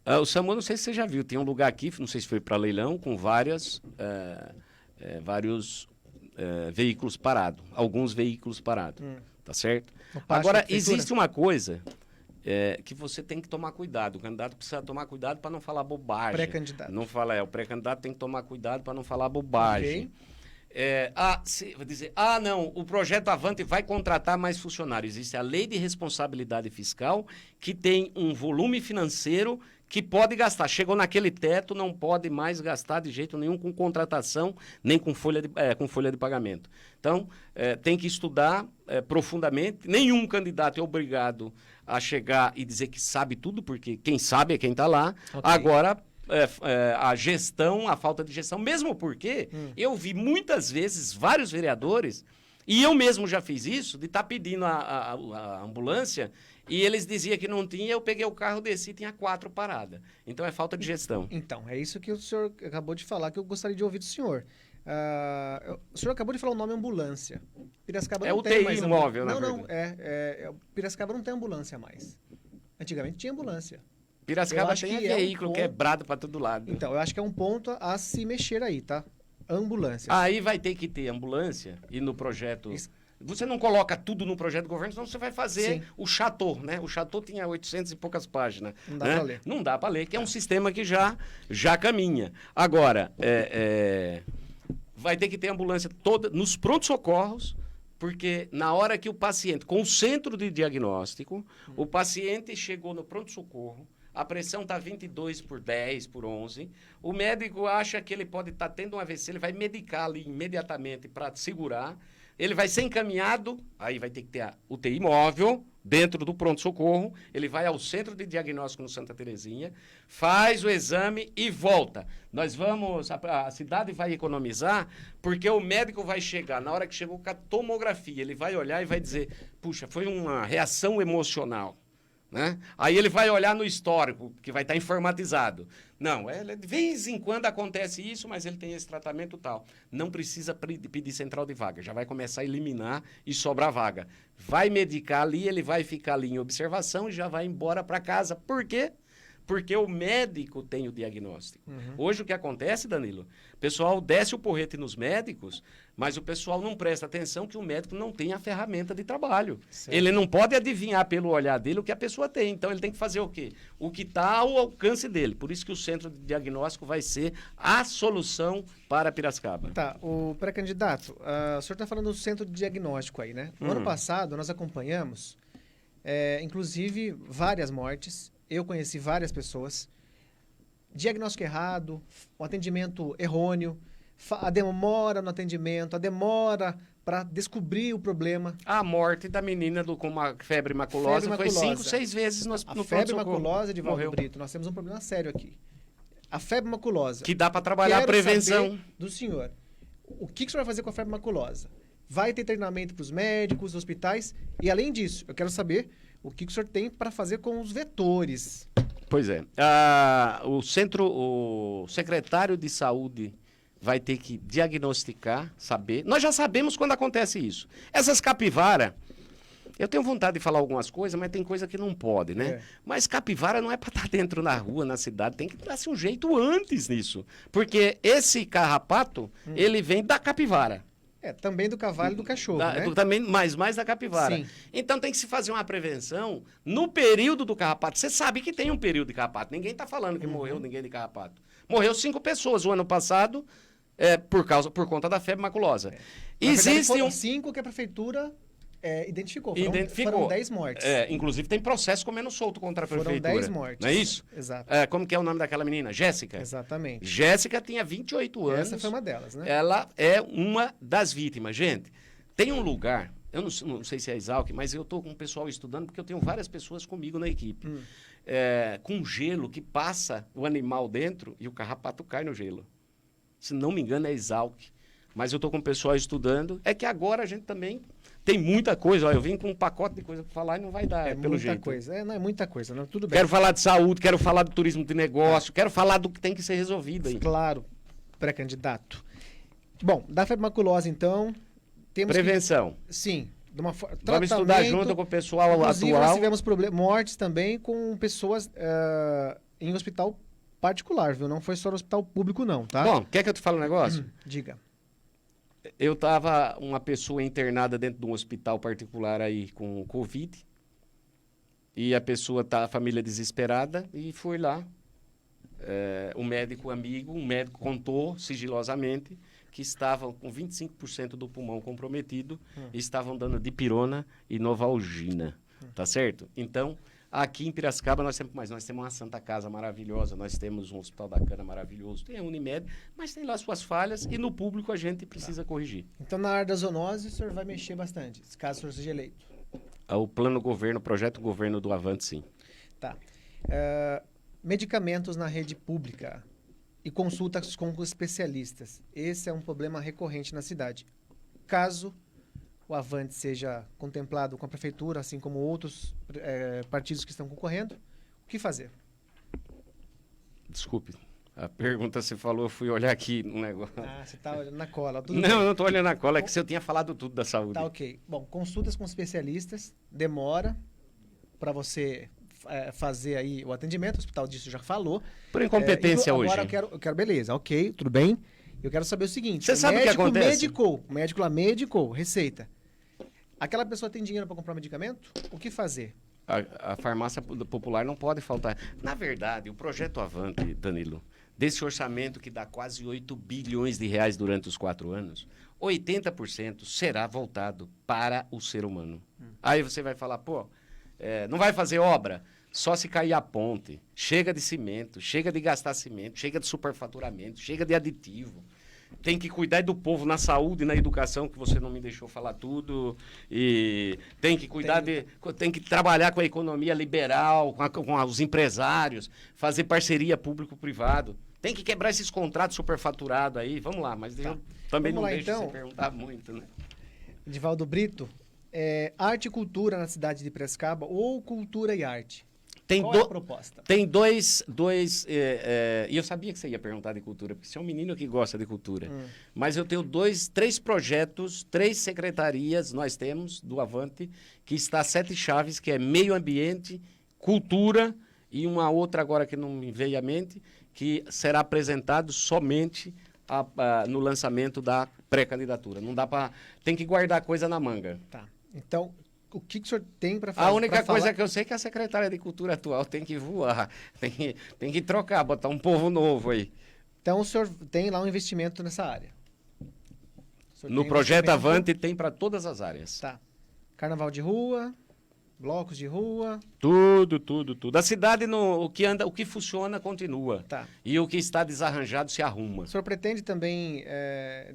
o SAMU, não sei se você já viu, tem um lugar aqui, não sei se foi para leilão, com vários veículos parados. Alguns veículos parados, tá certo? Agora, existe uma coisa que você tem que tomar cuidado. O candidato precisa tomar cuidado para não falar bobagem. Pré-candidato. Não fala, o pré-candidato tem que tomar cuidado para não falar bobagem. Okay. Vai dizer, não, o projeto Avante vai contratar mais funcionários. Existe a lei de responsabilidade fiscal, que tem um volume financeiro que pode gastar. Chegou naquele teto, não pode mais gastar de jeito nenhum com contratação, nem com folha de pagamento. Então, tem que estudar profundamente. Nenhum candidato é obrigado a chegar e dizer que sabe tudo, porque quem sabe é quem está lá. Okay. Agora... a gestão, a falta de gestão, mesmo porque eu vi muitas vezes vários vereadores, e eu mesmo já fiz isso, de estar pedindo a ambulância, e eles diziam que não tinha, eu peguei o carro, desci e tinha 4 paradas. Então é falta de gestão. Então, é isso que o senhor acabou de falar, que eu gostaria de ouvir do senhor. O senhor acabou de falar o nome ambulância. Piracicaba não tem mais móvel, não, Piracicaba não tem ambulância mais. Antigamente tinha ambulância. Piracicaba tem veículo quebrado para todo lado. Então, eu acho que é um ponto a se mexer aí, tá? ambulâncias. Aí vai ter que ter ambulância e no projeto... Você não coloca tudo no projeto do governo, senão você vai fazer o Chateau, né? O Chateau tinha 800 e poucas páginas. Não dá né? para ler. Não dá para ler, que é um sistema que já caminha. Agora, vai ter que ter ambulância toda nos prontos-socorros, porque na hora que o paciente, com o centro de diagnóstico, o paciente chegou no pronto-socorro, a pressão está 22 por 10, por 11, o médico acha que ele pode estar tendo um AVC, ele vai medicar ali imediatamente para segurar, ele vai ser encaminhado, aí vai ter que ter a UTI móvel dentro do pronto-socorro, ele vai ao centro de diagnóstico no Santa Terezinha, faz o exame e volta. A cidade vai economizar, porque o médico vai chegar, na hora que chegou com a tomografia, ele vai olhar e vai dizer, puxa, foi uma reação emocional. Né? Aí ele vai olhar no histórico, que vai estar informatizado. Não, de vez em quando acontece isso, mas ele tem esse tratamento tal. Não precisa pedir central de vaga, já vai começar a eliminar e sobrar vaga. Vai medicar ali, ele vai ficar ali em observação e já vai embora para casa. Por quê? Porque o médico tem o diagnóstico. Hoje o que acontece, Danilo, o pessoal desce o porrete nos médicos, mas o pessoal não presta atenção que o médico não tem a ferramenta de trabalho. Certo. Ele não pode adivinhar pelo olhar dele o que a pessoa tem. Então ele tem que fazer o quê? O que está ao alcance dele. Por isso que o centro de diagnóstico vai ser a solução para Piracicaba. Tá, o pré-candidato, o senhor está falando do centro de diagnóstico aí, né? No ano passado nós acompanhamos, inclusive, várias mortes. Eu conheci várias pessoas, diagnóstico errado, o atendimento errôneo, a demora no atendimento, a demora para descobrir o problema. A morte da menina com uma febre maculosa foi 5, 6 vezes no pronto-socorro. A febre maculosa, Edivaldo Brito, nós temos um problema sério aqui. A febre maculosa. Que dá para trabalhar a prevenção. Saber do senhor, o que o senhor vai fazer com a febre maculosa? Vai ter treinamento para os médicos, hospitais? E além disso, eu quero saber o que o senhor tem para fazer com os vetores. Pois é. O secretário de saúde vai ter que diagnosticar, saber. Nós já sabemos quando acontece isso. Essas capivara, eu tenho vontade de falar algumas coisas, mas tem coisa que não pode, né? Mas capivara não é para estar dentro na rua, na cidade. Tem que dar-se um jeito antes nisso. Porque esse carrapato, ele vem da capivara. Também do cavalo e do cachorro, né? Também, mais da capivara. Sim. Então tem que se fazer uma prevenção no período do carrapato. Você sabe que tem um período de carrapato. Ninguém está falando que morreu ninguém de carrapato. Morreu 5 pessoas o ano passado por conta da febre maculosa. Existem 5 que a prefeitura identificou. Foram 10 mortes. Inclusive tem processo comendo solto contra a prefeitura. Foram 10 mortes. Não é isso? Exato. Como que é o nome daquela menina? Jéssica? Exatamente. Jéssica tinha 28 anos. Essa foi uma delas, né? Ela é uma das vítimas. Gente, tem um lugar, eu não sei se é Exalc, mas eu estou com o pessoal estudando, porque eu tenho várias pessoas comigo na equipe. Com gelo que passa o animal dentro e o carrapato cai no gelo. Se não me engano, é Exalc. Mas eu estou com o pessoal estudando. É que agora a gente também tem muita coisa. Eu vim com um pacote de coisa para falar e não vai dar, pelo jeito. Não é muita coisa, não, tudo bem. Quero falar de saúde, quero falar do turismo de negócio, quero falar do que tem que ser resolvido aí. Claro, pré-candidato. Bom, da febre maculosa, então, temos prevenção. Sim. Vamos estudar junto com o pessoal inclusive, atual. Nós tivemos mortes também com pessoas em hospital particular, viu? Não foi só no hospital público, não, tá? Bom, quer que eu te fale um negócio? Diga. Eu estava uma pessoa internada dentro de um hospital particular aí com Covid. E a família desesperada, e fui lá. Um médico amigo, contou sigilosamente que estavam com 25% do pulmão comprometido e estavam dando dipirona e novalgina. Tá certo? Então, aqui em Piracicaba nós temos uma Santa Casa maravilhosa, nós temos um Hospital da Cana maravilhoso, tem a Unimed, mas tem lá suas falhas e no público a gente precisa corrigir. Então, na área da zoonose, o senhor vai mexer bastante, caso o senhor seja eleito. O plano governo, o projeto governo do Avante, sim. Tá. Medicamentos na rede pública e consultas com especialistas. Esse é um problema recorrente na cidade. Caso o Avante seja contemplado com a prefeitura, assim como outros partidos que estão concorrendo, o que fazer? Desculpe, a pergunta você falou, eu fui olhar aqui no negócio. Você está olhando na cola. Não, eu não estou olhando na cola, é que se eu tinha falado tudo da saúde. Tá, ok. Bom, consultas com especialistas, demora para você fazer aí o atendimento, o hospital disso já falou. Por incompetência hoje. Agora eu quero, beleza, ok, tudo bem. Eu quero saber o seguinte. Você sabe o que acontece? O médico lá medicou, receita. Aquela pessoa tem dinheiro para comprar um medicamento? O que fazer? A farmácia popular não pode faltar. Na verdade, o projeto Avante, Danilo, desse orçamento que dá quase 8 bilhões de reais durante os 4 anos, 80% será voltado para o ser humano. Aí você vai falar, pô, não vai fazer obra? Só se cair a ponte. Chega de cimento, chega de gastar cimento, chega de superfaturamento, chega de aditivo. Tem que cuidar do povo na saúde e na educação, que você não me deixou falar tudo. E tem que cuidar tem que trabalhar com a economia liberal, com os empresários, fazer parceria público-privado. Tem que quebrar esses contratos superfaturados aí. Vamos lá, mas eu também não deixo você perguntar muito, né? Edivaldo Brito, arte e cultura na cidade de Piracicaba ou cultura e arte? Qual é a proposta? Tem dois e eu sabia que você ia perguntar de cultura, porque você é um menino que gosta de cultura. Mas eu tenho 3 projetos, 3 secretarias, nós temos, do Avante, que está 7 chaves, que é meio ambiente, cultura, e uma outra agora que não me veio à mente, que será apresentado somente no lançamento da pré-candidatura. Não dá para... Tem que guardar coisa na manga. Tá. Então... O que o senhor tem para fazer? A única coisa que eu sei é que a secretária de Cultura atual tem que voar, tem que trocar, botar um povo novo aí. Então, o senhor tem lá um investimento nessa área? No projeto Avante tem para todas as áreas. Tá. Carnaval de rua, blocos de rua... Tudo. A cidade, o que funciona, continua. Tá. E o que está desarranjado se arruma. O senhor pretende também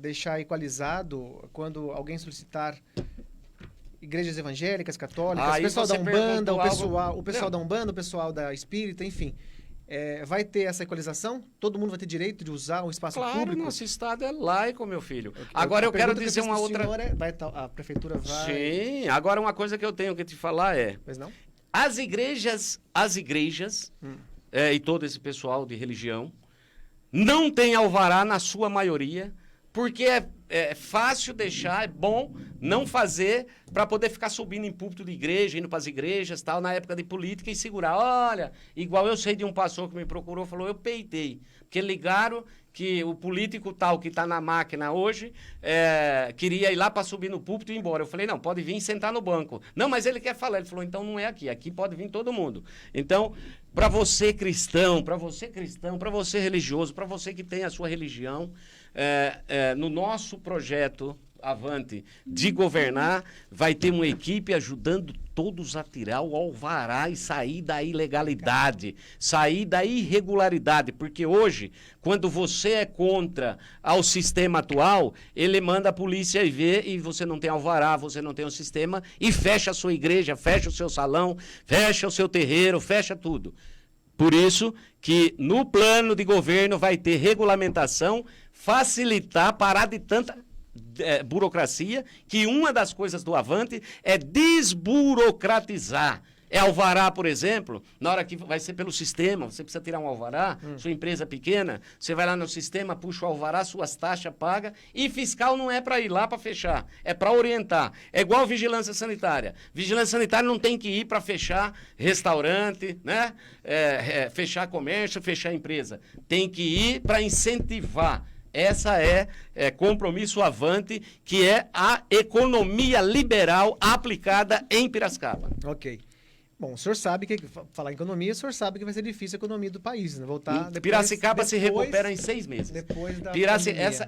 deixar equalizado quando alguém solicitar... igrejas evangélicas, católicas, o pessoal da Umbanda, o pessoal da Umbanda, o pessoal da Espírita, enfim. Vai ter essa equalização? Todo mundo vai ter direito de usar o espaço público? Claro, nosso estado é laico, meu filho. Agora eu quero dizer uma outra... a prefeitura vai... Sim, agora uma coisa que eu tenho que te falar é... Pois não? As igrejas e todo esse pessoal de religião não tem alvará na sua maioria, porque é fácil deixar, é bom não fazer para poder ficar subindo em púlpito de igreja, indo para as igrejas, tal, na época de política e segurar. Olha, igual eu sei de um pastor que me procurou, falou, eu peitei, porque ligaram que o político tal que está na máquina hoje queria ir lá para subir no púlpito e ir embora. Eu falei, não, pode vir e sentar no banco. Não, mas ele quer falar. Ele falou, então não é aqui pode vir todo mundo. Então, para você cristão, para você religioso, para você que tem a sua religião, no nosso projeto Avante de governar, vai ter uma equipe ajudando todos a tirar o alvará e sair da ilegalidade, sair da irregularidade, porque hoje, quando você é contra ao sistema atual, ele manda a polícia ir ver e você não tem alvará, você não tem um sistema e fecha a sua igreja, fecha o seu salão, fecha o seu terreiro, fecha tudo. Por isso que no plano de governo vai ter regulamentação, facilitar, parar de tanta burocracia, que uma das coisas do Avante é desburocratizar. Alvará, por exemplo, na hora que vai ser pelo sistema, você precisa tirar um alvará, sua empresa pequena, você vai lá no sistema, puxa o alvará, suas taxas paga, e fiscal não é para ir lá para fechar, é para orientar. É igual vigilância sanitária. Vigilância sanitária não tem que ir para fechar restaurante, né? Fechar comércio, fechar empresa. Tem que ir para incentivar. Essa é compromisso Avante, que é a economia liberal aplicada em Piracicaba. Ok. Bom, o senhor sabe que, falar em economia, o senhor sabe que vai ser difícil a economia do país, né? Voltar Piracicaba se recupera em 6 meses. Depois da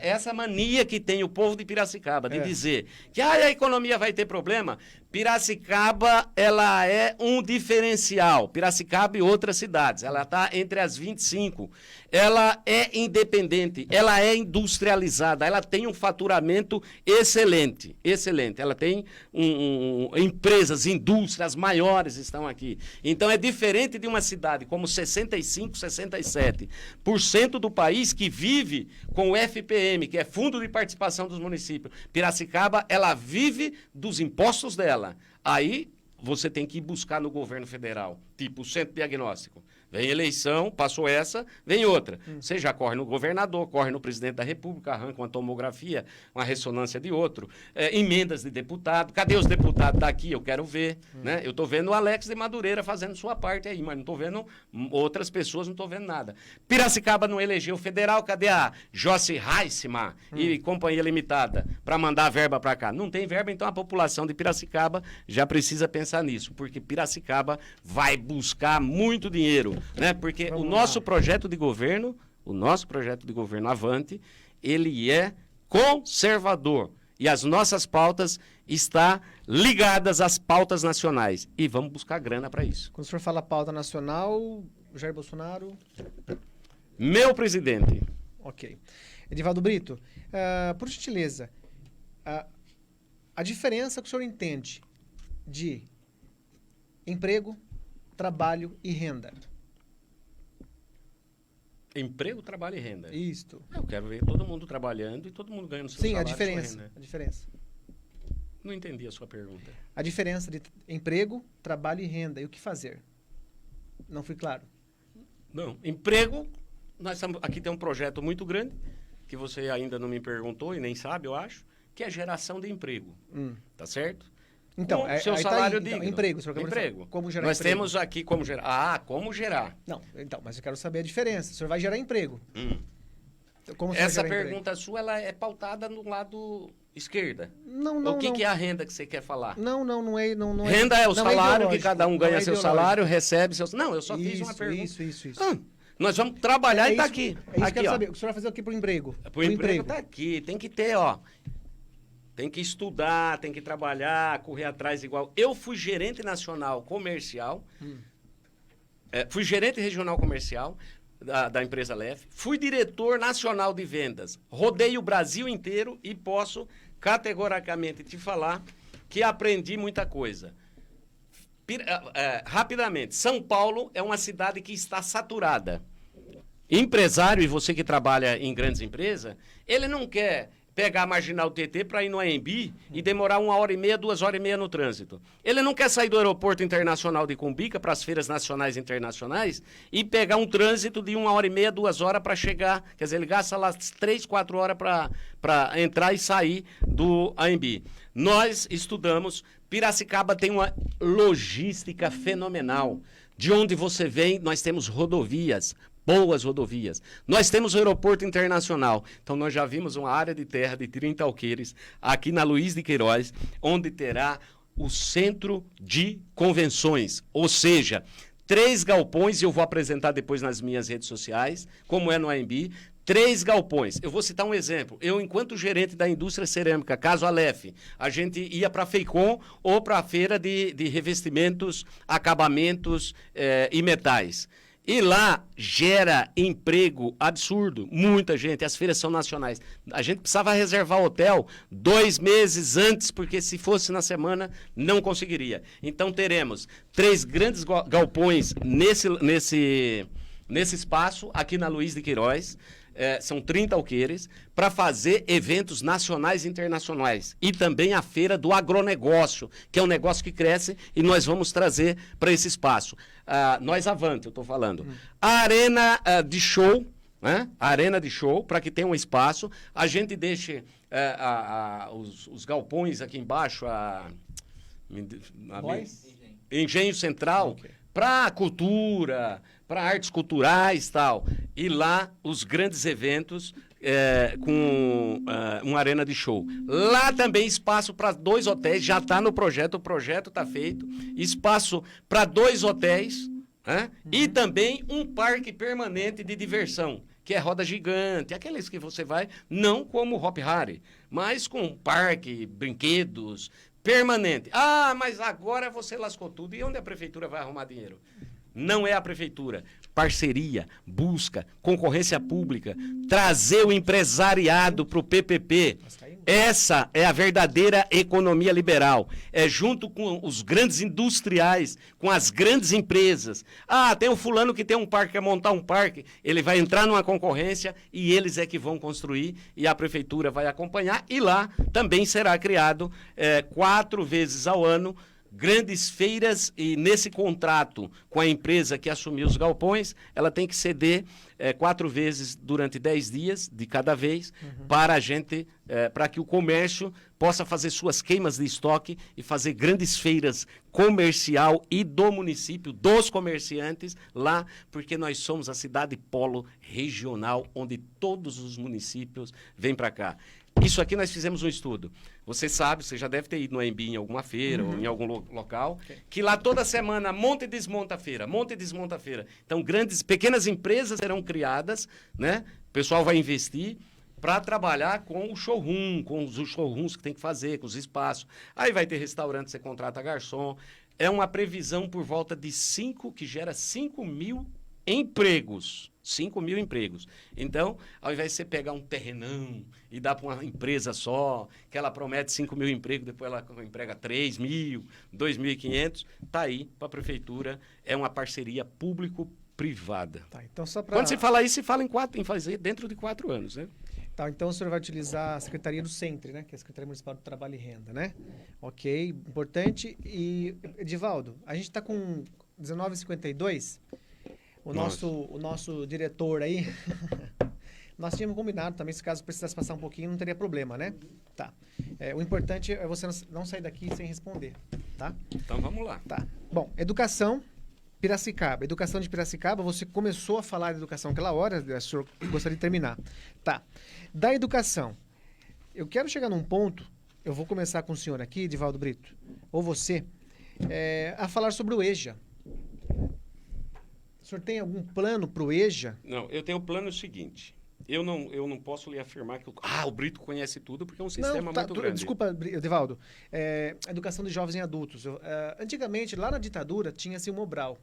essa mania que tem o povo de Piracicaba, de dizer que a economia vai ter problema, Piracicaba, ela é um diferencial. Piracicaba e outras cidades, ela está entre as 25. Ela é independente, ela é industrializada, ela tem um faturamento excelente, excelente. Ela tem empresas, indústrias maiores estão aqui. Então é diferente de uma cidade como 65, 67% do país que vive com o FPM, que é Fundo de Participação dos Municípios. Piracicaba, ela vive dos impostos dela. Aí você tem que ir buscar no governo federal, tipo o centro diagnóstico. Vem eleição, passou essa, vem outra. Você já corre no governador, corre no presidente da República, arranca uma tomografia, uma ressonância de outro, emendas de deputado. Cadê os deputados daqui? Eu quero ver. Né? Eu estou vendo o Alex de Madureira fazendo sua parte aí, mas não estou vendo outras pessoas, não estou vendo nada. Piracicaba não elegeu federal, cadê a Joyce Heissman e Companhia Limitada para mandar verba para cá? Não tem verba, então a população de Piracicaba já precisa pensar nisso, porque Piracicaba vai buscar muito dinheiro. Né? Porque o nosso projeto de governo, Avante, ele é conservador. E as nossas pautas estão ligadas às pautas nacionais. E vamos buscar grana para isso. Quando o senhor fala pauta nacional, Jair Bolsonaro... Meu presidente. Ok. Edivaldo Brito, por gentileza, a diferença que o senhor entende de emprego, trabalho e renda. Emprego, trabalho e renda. Isto. Eu quero ver todo mundo trabalhando e todo mundo ganhando seu Sim, salário. a diferença. A diferença. Não entendi a sua pergunta. A diferença de emprego, trabalho e renda. E o que fazer? Não fui claro. Não. Emprego, aqui tem um projeto muito grande, que você ainda não me perguntou e nem sabe, eu acho, que é geração de emprego. Tá certo? Então, seu salário digno. Então, emprego. Emprego. Como gerar Nós emprego? temos aqui como gerar. Como gerar. Não, então, mas eu quero saber a diferença. O senhor vai gerar emprego. Como o senhor Essa gera pergunta emprego? sua, ela é pautada no lado esquerda. Não, O que é a renda que você quer falar? Não é. Renda é o salário que ideológico, cada um ganha não é seu ideológico. salário, recebe seu... Não, eu só fiz uma pergunta. Isso. Nós vamos trabalhar e tá isso, aqui. É isso que eu Aqui, quero ó. saber. O senhor vai fazer o que pro emprego? O emprego tá aqui. Tem que ter, ó. Tem que estudar, tem que trabalhar, correr atrás igual. Eu fui gerente nacional comercial, fui gerente regional comercial da empresa LEF, fui diretor nacional de vendas, rodei o Brasil inteiro e posso categoricamente te falar que aprendi muita coisa. Rapidamente, São Paulo é uma cidade que está saturada. Empresário, e você que trabalha em grandes empresas, ele não quer pegar a Marginal TT para ir no AMB e demorar 1h30, 2h30 no trânsito. Ele não quer sair do aeroporto internacional de Cumbica para as feiras nacionais e internacionais e pegar um trânsito de 1h30, 2 horas para chegar. Quer dizer, ele gasta lá 3, 4 horas para entrar e sair do AMB. Nós estudamos, Piracicaba tem uma logística fenomenal. De onde você vem, nós temos rodovias, boas rodovias. Nós temos o aeroporto internacional. Então, nós já vimos uma área de terra de 30 alqueires aqui na Luiz de Queiroz, onde terá o centro de convenções. Ou seja, 3 galpões, e eu vou apresentar depois nas minhas redes sociais, como é no AMB, 3 galpões. Eu vou citar um exemplo. Eu, enquanto gerente da indústria cerâmica, caso Aleph, a gente ia para a FEICOM ou para a feira de revestimentos, acabamentos e metais. E lá gera emprego absurdo, muita gente, as feiras são nacionais. A gente precisava reservar hotel 2 meses antes, porque se fosse na semana, não conseguiria. Então teremos 3 grandes galpões nesse espaço, aqui na Luiz de Queiroz. São 30 alqueires, para fazer eventos nacionais e internacionais. E também a feira do agronegócio, que é um negócio que cresce e nós vamos trazer para esse espaço. Nós Avante, eu estou falando. A arena de show, né? A arena de show, para que tenha um espaço. A gente deixe os galpões aqui embaixo, Engenho Central, okay, para cultura, para artes culturais e tal. E lá, os grandes eventos com uma arena de show. Lá também espaço para 2 hotéis, já está no projeto, o projeto está feito. Espaço para 2 hotéis, né? E também um parque permanente de diversão, que é roda gigante, aqueles que você vai, não como o Hop Harry, mas com parque, brinquedos, permanente. Ah, mas agora você lascou tudo. E onde a prefeitura vai arrumar dinheiro? Não é a prefeitura. Parceria, busca, concorrência pública, trazer o empresariado para o PPP. Essa é a verdadeira economia liberal. É junto com os grandes industriais, com as grandes empresas. Ah, tem um fulano que tem um parque, quer montar um parque. Ele vai entrar numa concorrência e eles é que vão construir e a prefeitura vai acompanhar. E lá também será criado 4 vezes ao ano grandes feiras e nesse contrato com a empresa que assumiu os galpões, ela tem que ceder 4 vezes durante 10 dias de cada vez para a gente, para que o comércio possa fazer suas queimas de estoque e fazer grandes feiras comercial e do município, dos comerciantes lá, porque nós somos a cidade polo regional onde todos os municípios vêm para cá. Isso aqui nós fizemos um estudo. Você sabe, você já deve ter ido no AMB em alguma feira ou em algum local, que lá toda semana monta e desmonta a feira, monta e desmonta a feira. Então, pequenas empresas serão criadas, né? O pessoal vai investir para trabalhar com o showroom, com os showrooms que tem que fazer, com os espaços. Aí vai ter restaurante, você contrata garçom. É uma previsão por volta de que gera 5 mil empregos. 5 mil empregos. Então, ao invés de você pegar um terrenão e dar para uma empresa só, que ela promete 5 mil empregos, depois ela emprega 3 mil, 2.500, está aí para a prefeitura. É uma parceria público-privada. Tá, então só pra... Quando se fala isso, se fala em fazer dentro de 4 anos, né? Tá, então o senhor vai utilizar a Secretaria do Centre, né? Que é a Secretaria Municipal do Trabalho e Renda, né? Ok, importante. E, Edivaldo, a gente está com 19h52. O nosso diretor aí, nós tínhamos combinado também, se caso precisasse passar um pouquinho, não teria problema, né? Tá. O importante é você não sair daqui sem responder, tá? Então vamos lá. Tá. Bom, educação, Piracicaba. Educação de Piracicaba, você começou a falar de educação aquela hora, o senhor gostaria de terminar. Tá. Da educação, eu quero chegar num ponto, eu vou começar com o senhor aqui, Edivaldo Brito, ou você, a falar sobre o EJA. O senhor tem algum plano para o EJA? Não, eu tenho o plano seguinte. Eu não posso lhe afirmar que o Brito conhece tudo, porque é um sistema muito grande. Desculpa, Edivaldo. Educação de jovens e adultos. Antigamente, lá na ditadura, tinha-se o Mobral.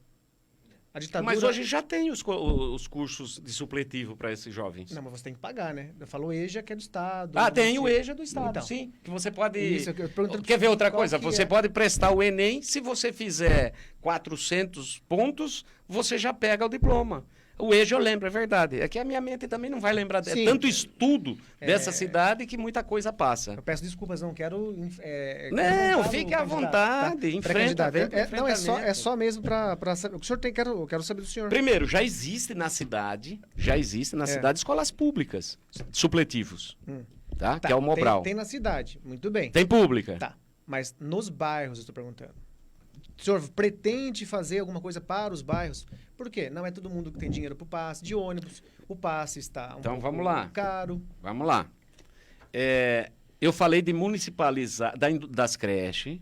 A ditadura... Mas hoje já tem os cursos de supletivo para esses jovens. Não, mas você tem que pagar, né? Eu falo EJA, que é do Estado. Tem o EJA do Estado, então, sim. Que você pode... Isso, Quer ver outra coisa? Você pode prestar o Enem, se você fizer 400 pontos, você já pega o diploma. O EJA eu lembro, é verdade. É que a minha mente também não vai lembrar. É tanto estudo dessa cidade que muita coisa passa. Eu peço desculpas, não quero... não, fique à vontade. Tá? Enfrenta. Não, é só mesmo para saber. O senhor tem, eu quero saber do senhor. Primeiro, já existe na cidade escolas públicas, supletivos. Tá? Que é o Mobral. Tem na cidade, muito bem. Tem pública. Tá, mas nos bairros, eu estou perguntando. O senhor pretende fazer alguma coisa para os bairros? Por quê? Não é todo mundo que tem dinheiro para o passe de ônibus. O passe está então, vamos lá. Caro. Vamos lá. Eu falei de municipalizar, das creches,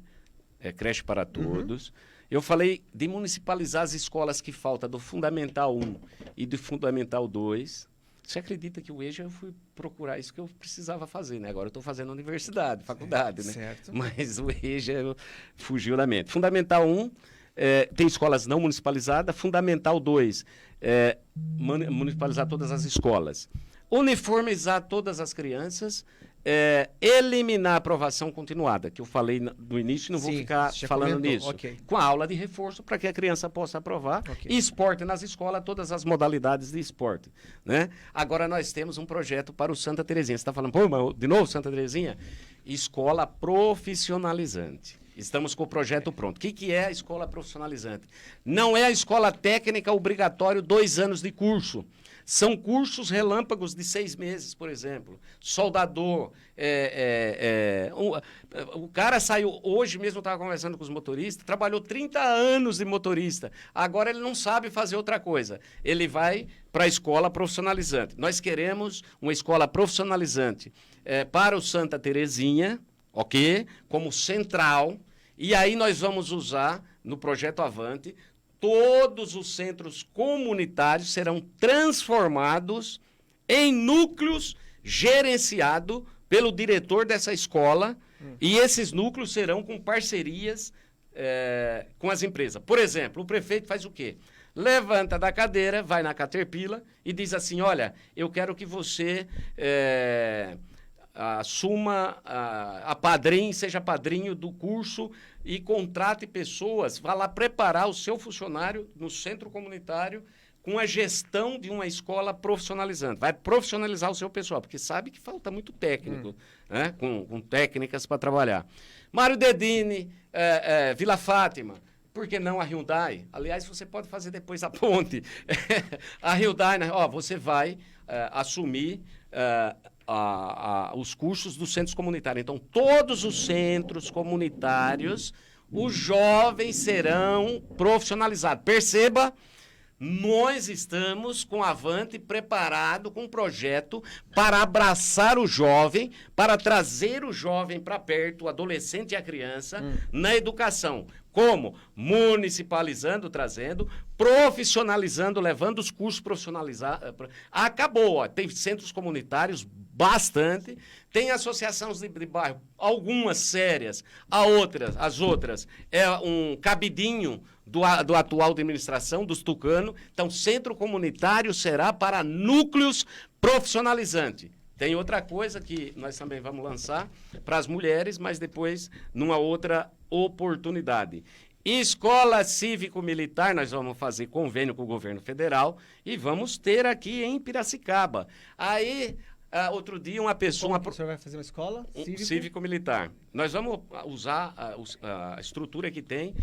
creche para todos. Eu falei de municipalizar as escolas que faltam do Fundamental 1 e do Fundamental 2. Você acredita que o EJA eu fui procurar isso que eu precisava fazer, né? Agora eu estou fazendo universidade, faculdade, né? Certo. Mas o EJA fugiu da mente. Fundamental 1, tem escolas não municipalizadas. Fundamental 2, municipalizar todas as escolas. Uniformizar todas as crianças. Eliminar a aprovação continuada, que eu falei no início, não vou ficar falando nisso. Okay. Com a aula de reforço para que a criança possa aprovar. Okay. E esporte nas escolas, todas as modalidades de esporte. Né? Agora nós temos um projeto para o Santa Terezinha. Você está falando, mas de novo Santa Terezinha? Escola profissionalizante. Estamos com o projeto pronto. O que é a escola profissionalizante? Não é a escola técnica obrigatório 2 anos de curso. São cursos relâmpagos de 6 meses, por exemplo. Soldador. O cara saiu, hoje mesmo eu estava conversando com os motoristas, trabalhou 30 anos de motorista. Agora ele não sabe fazer outra coisa. Ele vai para a escola profissionalizante. Nós queremos uma escola profissionalizante para o Santa Terezinha, ok? Como central. E aí nós vamos usar, no Projeto Avante, todos os centros comunitários serão transformados em núcleos gerenciados pelo diretor dessa escola e esses núcleos serão com parcerias com as empresas. Por exemplo, o prefeito faz o quê? Levanta da cadeira, vai na Caterpillar e diz assim, olha, eu quero que você assuma seja padrinho do curso e contrate pessoas, vá lá preparar o seu funcionário no centro comunitário com a gestão de uma escola profissionalizante. Vai profissionalizar o seu pessoal, porque sabe que falta muito técnico, né? Com técnicas para trabalhar. Mário Dedini, Vila Fátima, por que não a Hyundai? Aliás, você pode fazer depois a ponte. A Hyundai, né? Você vai assumir os cursos dos centros comunitários. Então, todos os centros comunitários, os jovens serão profissionalizados. Perceba, nós estamos com a Avante preparado com um projeto para abraçar o jovem, para trazer o jovem para perto, o adolescente e a criança, na educação. Como? Municipalizando, trazendo, profissionalizando, levando os cursos profissionalizados. Acabou, ó. Tem centros comunitários, bastante. Tem associações de bairro, algumas sérias, as outras é um cabidinho do atual administração, dos tucanos. Então, centro comunitário será para núcleos profissionalizantes. Tem outra coisa que nós também vamos lançar para as mulheres, mas depois numa outra oportunidade. Escola Cívico-Militar, nós vamos fazer convênio com o governo federal e vamos ter aqui em Piracicaba. Aí, outro dia, uma pessoa... Como o senhor vai fazer uma escola? Cívico-Militar. Nós vamos usar a estrutura que tem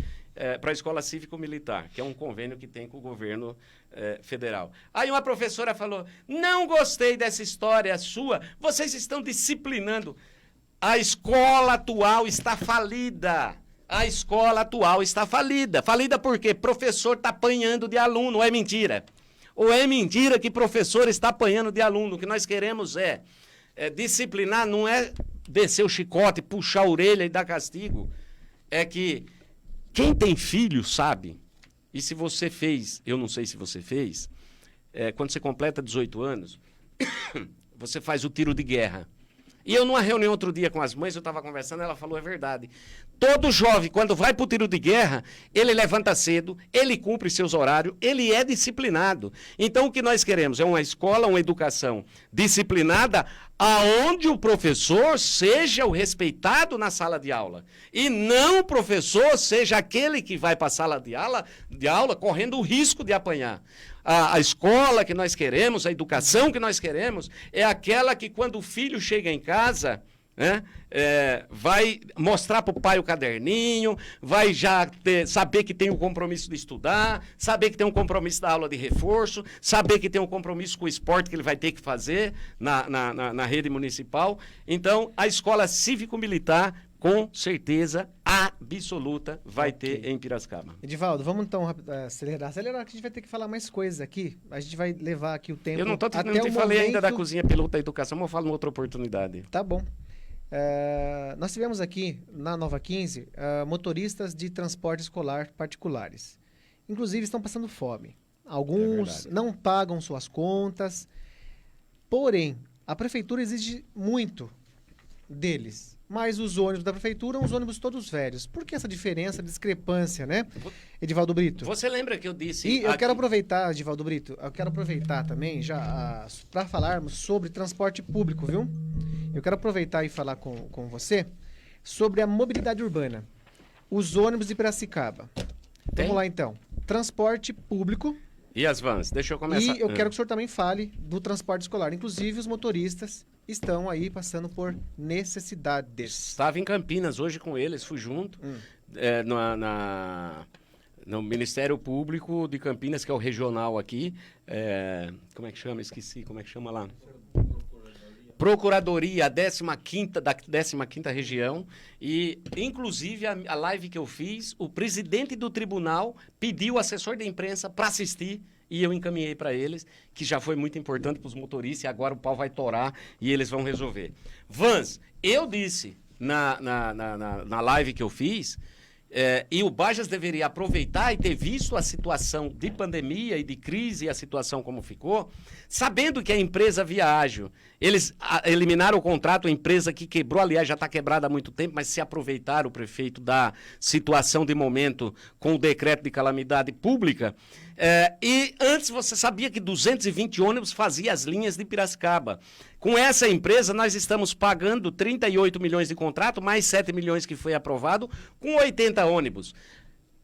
para a Escola Cívico-Militar, que é um convênio que tem com o governo federal. Aí uma professora falou, não gostei dessa história sua, vocês estão disciplinando. A escola atual está falida. A escola atual está falida. Falida por quê? Professor está apanhando de aluno, ou é mentira? Ou é mentira que professor está apanhando de aluno? O que nós queremos é disciplinar, não é descer o chicote, puxar a orelha e dar castigo. É que quem tem filho sabe, e se você fez, eu não sei se você fez, quando você completa 18 anos, você faz o tiro de guerra. E eu, numa reunião outro dia com as mães, eu estava conversando, ela falou, é verdade. Todo jovem, quando vai para o tiro de guerra, ele levanta cedo, ele cumpre seus horários, ele é disciplinado. Então, o que nós queremos é uma escola, uma educação disciplinada, aonde o professor seja o respeitado na sala de aula. E não o professor seja aquele que vai para a sala de aula correndo o risco de apanhar. A escola que nós queremos, a educação que nós queremos, é aquela que quando o filho chega em casa, né, vai mostrar para o pai o caderninho, vai já saber que tem o compromisso de estudar, saber que tem um compromisso da aula de reforço, saber que tem um compromisso com o esporte que ele vai ter que fazer na rede municipal. Então, a escola cívico-militar, com certeza absoluta, vai ter em Piracicaba. Edivaldo, vamos então acelerar que a gente vai ter que falar mais coisas aqui. A gente vai levar aqui o tempo. Eu não te falei ainda da cozinha piloto da educação, mas eu falo em outra oportunidade. Tá bom. Nós tivemos aqui, na Nova 15, motoristas de transporte escolar particulares. Inclusive, estão passando fome. Alguns não pagam suas contas. Porém, a prefeitura exige muito deles. Mas os ônibus da prefeitura são os ônibus todos velhos. Por que essa diferença, discrepância, né, Edivaldo Brito? Você lembra que eu disse... E eu quero aproveitar, Edivaldo Brito, também já para falarmos sobre transporte público, viu? Eu quero aproveitar e falar com você sobre a mobilidade urbana. Os ônibus de Piracicaba. Vamos lá, então. Transporte público. E as vans? Deixa eu começar. E eu quero que o senhor também fale do transporte escolar. Inclusive, os motoristas estão aí passando por necessidades. Estava em Campinas hoje com eles, fui junto, no Ministério Público de Campinas, que é o regional aqui. Como é que chama? Esqueci. Como é que chama lá? Procuradoria, da 15ª região, e inclusive a live que eu fiz, o presidente do tribunal pediu o assessor de imprensa para assistir, e eu encaminhei para eles, que já foi muito importante para os motoristas, e agora o pau vai torar e eles vão resolver. Vans, eu disse na live que eu fiz, e o Bajas deveria aproveitar e ter visto a situação de pandemia e de crise e a situação como ficou, sabendo que a empresa Via Ágil, eles eliminaram o contrato, a empresa que quebrou, aliás, já está quebrada há muito tempo, mas se aproveitaram, o prefeito, da situação de momento com o decreto de calamidade pública. E antes você sabia que 220 ônibus faziam as linhas de Piracicaba. Com essa empresa, nós estamos pagando 38 milhões de contrato, mais 7 milhões que foi aprovado, com 80 ônibus.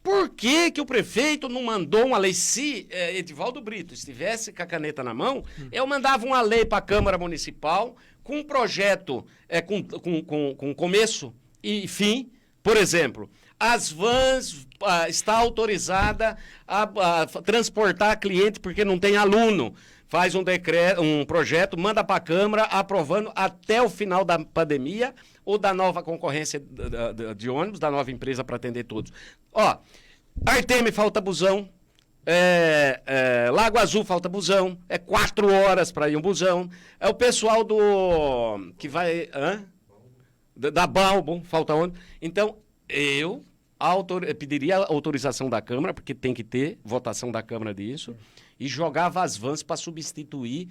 Por que que o prefeito não mandou uma lei? Se Edivaldo Brito estivesse com a caneta na mão, eu mandava uma lei para a Câmara Municipal com um projeto com começo e fim. Por exemplo, as vans está autorizada a transportar cliente porque não tem aluno. Faz um decreto, um projeto, manda para a Câmara, aprovando até o final da pandemia ou da nova concorrência de ônibus, da nova empresa para atender todos. Ó, Arteme falta busão, Lago Azul falta busão, 4 horas para ir um busão. É o pessoal que vai... Da Balbo, falta ônibus. Então, eu pediria a autorização da Câmara, porque tem que ter votação da Câmara disso, e jogava as vans para substituir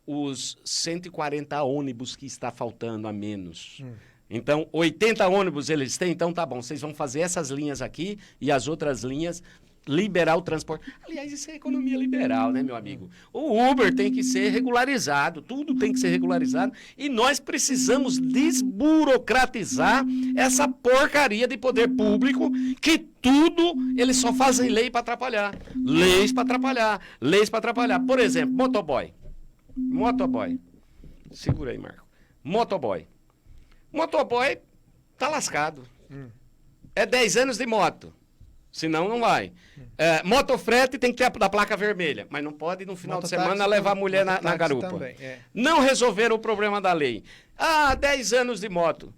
os 140 ônibus que está faltando a menos. Então, 80 ônibus eles têm, então tá bom, vocês vão fazer essas linhas aqui e as outras linhas, liberar o transporte. Aliás, isso é economia liberal, né, meu amigo? O Uber tem que ser regularizado, tudo tem que ser regularizado, e nós precisamos desburocratizar essa porcaria de poder público, que tudo, eles só fazem lei para atrapalhar. Leis para atrapalhar, leis para atrapalhar. Por exemplo, motoboy. Segura aí, Marco. Motoboy tá lascado. É 10 anos de moto. Senão não vai. Motofrete tem que ter da placa vermelha, mas não pode no final de semana levar a mulher na garupa. Também, Não resolveram o problema da lei. 10 anos de moto.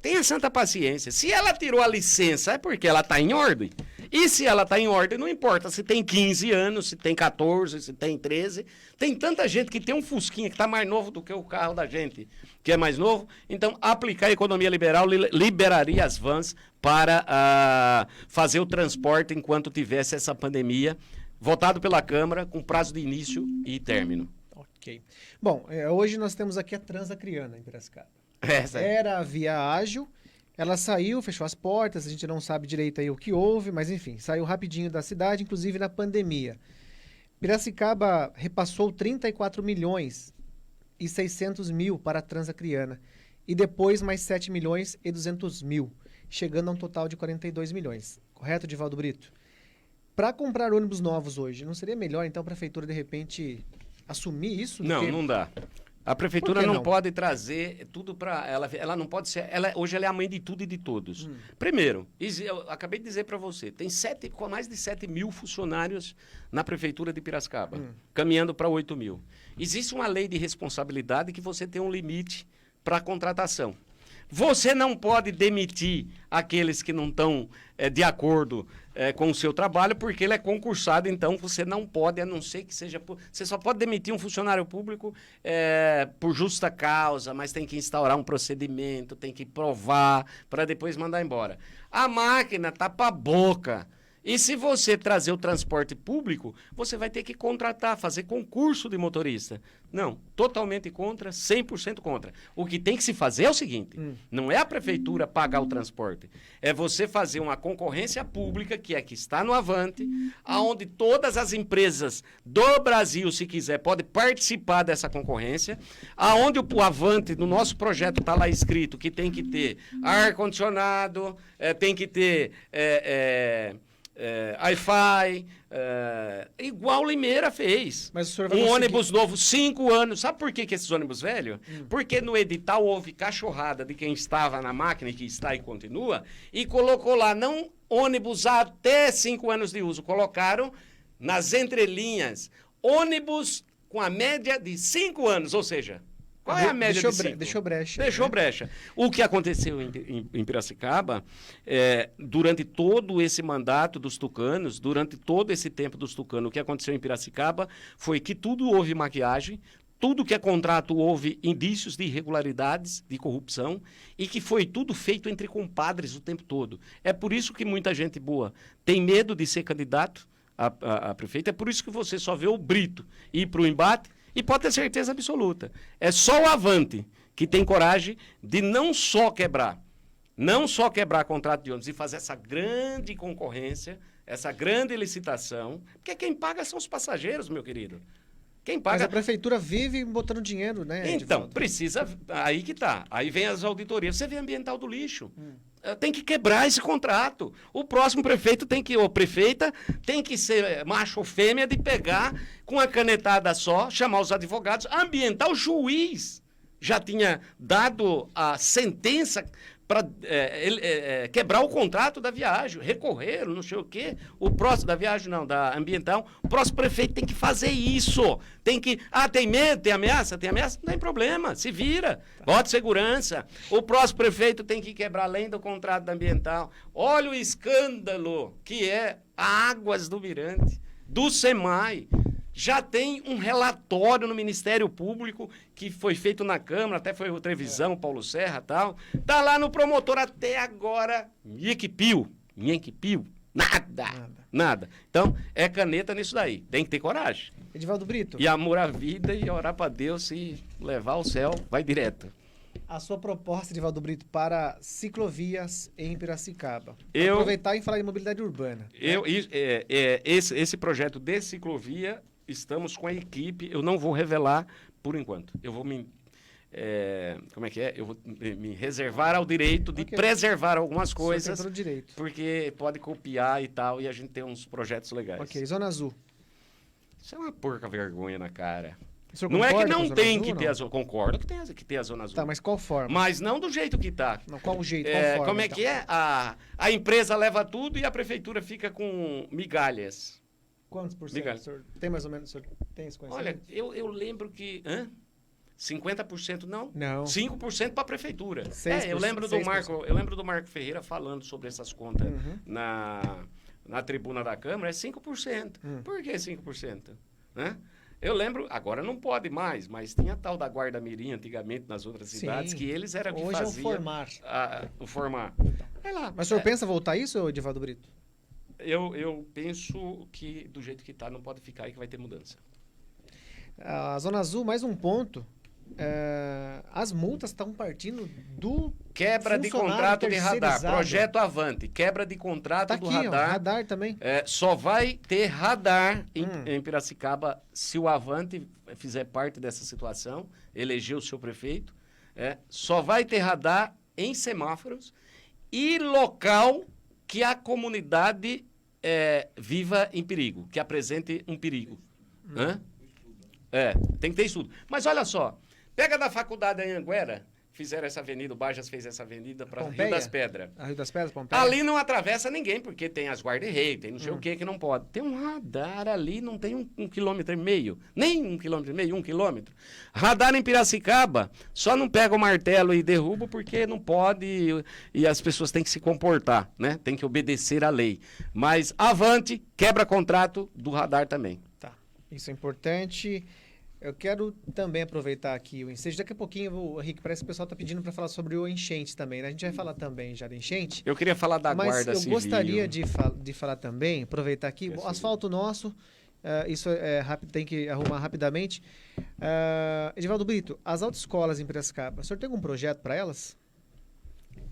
Tenha santa paciência. Se ela tirou a licença, é porque ela está em ordem. E se ela está em ordem, não importa se tem 15 anos, se tem 14, se tem 13. Tem tanta gente que tem um Fusquinha que está mais novo do que o carro da gente, que é mais novo. Então, aplicar a economia liberal liberaria as vans para fazer o transporte enquanto tivesse essa pandemia, votado pela Câmara, com prazo de início e término. Ok. Bom, hoje nós temos aqui a Transacriana em Piracicaba. Era a Via Ágil, ela saiu, fechou as portas, a gente não sabe direito aí o que houve, mas enfim, saiu rapidinho da cidade, inclusive na pandemia. Piracicaba repassou 34 milhões e 600 mil para a Transacriana e depois mais 7 milhões e 200 mil, chegando a um total de 42 milhões. Correto, Edivaldo Brito? Para comprar ônibus novos hoje, não seria melhor então a prefeitura de repente assumir isso? Não dá. A prefeitura não pode trazer tudo para ela. Ela não pode ser. Hoje ela é a mãe de tudo e de todos. Primeiro, eu acabei de dizer para você, tem mais de 7 mil funcionários na prefeitura de Piracicaba, caminhando para 8 mil. Existe uma lei de responsabilidade que você tem um limite para a contratação. Você não pode demitir aqueles que não estão de acordo com o seu trabalho, porque ele é concursado, então você não pode, a não ser que seja... Você só pode demitir um funcionário público por justa causa, mas tem que instaurar um procedimento, tem que provar para depois mandar embora. A máquina tapa a boca. E se você trazer o transporte público, você vai ter que contratar, fazer concurso de motorista. Não, totalmente contra, 100% contra. O que tem que se fazer é o seguinte, não é a prefeitura pagar o transporte, é você fazer uma concorrência pública, que está no Avante, onde todas as empresas do Brasil, se quiser, podem participar dessa concorrência, aonde o Avante, no nosso projeto, está lá escrito que tem que ter ar-condicionado, tem que ter... Wi-Fi, igual Limeira fez. Mas o senhor vai ônibus novo, 5 anos. Sabe por que esses ônibus velhos? Porque no edital houve cachorrada de quem estava na máquina e que está e continua, e colocou lá, não ônibus até 5 anos de uso, colocaram nas entrelinhas ônibus com a média de 5 anos, ou seja... Qual é a média de 5? Deixou brecha. Deixou brecha. O que aconteceu em Piracicaba, durante todo esse mandato dos tucanos, durante todo esse tempo dos tucanos, o que aconteceu em Piracicaba foi que tudo houve maquiagem, tudo que é contrato houve indícios de irregularidades, de corrupção, e que foi tudo feito entre compadres o tempo todo. É por isso que muita gente boa tem medo de ser candidato a prefeito, é por isso que você só vê o Brito ir para o embate. E pode ter certeza absoluta. É só o Avante que tem coragem de não só quebrar contrato de ônibus e fazer essa grande concorrência, essa grande licitação, porque quem paga são os passageiros, meu querido. Quem paga... Mas a prefeitura vive botando dinheiro, né? Então, precisa... Aí que tá. Aí vem as auditorias. Você vê ambiental do lixo. tem que quebrar esse contrato. O próximo prefeito ou prefeita tem que ser macho ou fêmea de pegar com a canetada só, chamar os advogados, ambientar o juiz. Já tinha dado a sentença para quebrar o contrato da viagem, recorrer, não sei o quê. O próximo, da viagem não, da ambiental, o próximo prefeito tem que fazer isso. Tem que, tem medo, tem ameaça, não tem problema, se vira, bota segurança. O próximo prefeito tem que quebrar além do contrato da ambiental. Olha o escândalo que é a Águas do Mirante, do SEMAI. Já tem um relatório no Ministério Público que foi feito na Câmara, até foi o Trevisão, Paulo Serra e tal. Tá lá no promotor até agora, nhequipiu, nada. Então, é caneta nisso daí. Tem que ter coragem. Edivaldo Brito. E amor à vida e orar para Deus, se levar ao céu, vai direto. A sua proposta, Edivaldo Brito, para ciclovias em Piracicaba. Aproveitar e falar em mobilidade urbana. Esse projeto de ciclovia, estamos com a equipe, eu não vou revelar por enquanto. Eu vou Eu vou me reservar ao direito de preservar algumas coisas, direito. Porque pode copiar e tal, e a gente tem uns projetos legais. Ok, Zona Azul. Isso é uma porca vergonha na cara. Não é que não tem que ter a Zona Azul. Concordo que tem que ter a Zona Azul. Tá, mas qual forma? Mas não do jeito que tá. Não, qual o jeito, qual forma? Como é que é? A empresa leva tudo e a prefeitura fica com migalhas. Quantos por cento? O senhor tem mais ou menos, o senhor tem esse conhecimento? Olha, eu lembro que... 50% não? Não. 5% para a prefeitura. 6%, eu lembro do Marco Ferreira falando sobre essas contas na tribuna da Câmara, é 5%. Por que 5%? Né? Eu lembro, agora não pode mais, mas tinha a tal da Guarda Mirim antigamente nas outras cidades, que eles eram que faziam... Hoje é o formar. Vai lá. Mas o senhor pensa voltar isso, Edivaldo Brito? Eu penso que do jeito que está não pode ficar e que vai ter mudança. A Zona Azul, mais um ponto. As multas estão partindo do quebra de contrato de radar, projeto Avante, quebra de contrato do radar. Radar também. Só vai ter radar em Piracicaba se o Avante fizer parte dessa situação, eleger o seu prefeito. Só vai ter radar em semáforos e local que a comunidade viva em perigo, que apresente um perigo. Tem que ter estudo. Mas olha só, pega da faculdade em Anguera, fizeram essa avenida, o Bajas fez essa avenida para Rio das Pedras. A Rio das Pedras, Pompeia? Ali não atravessa ninguém, porque tem as guarda-rei, tem não sei o que não pode. Tem um radar ali, não tem um quilômetro e meio, nem 1,5 quilômetro, 1 quilômetro. Radar em Piracicaba, só não pega o martelo e derruba porque não pode e as pessoas têm que se comportar, né? Tem que obedecer à lei. Mas avante, quebra contrato do radar também. Tá, isso é importante. Eu quero também aproveitar aqui o ensejo. Daqui a pouquinho, Henrique, parece que o pessoal está pedindo para falar sobre o enchente também, né? A gente vai falar também já da enchente. Eu queria falar da Guarda Civil. Mas eu gostaria de falar também, aproveitar aqui, o asfalto nosso, isso é rápido, tem que arrumar rapidamente. Edivaldo Brito, as autoescolas em Piracicaba, o senhor tem algum projeto para elas?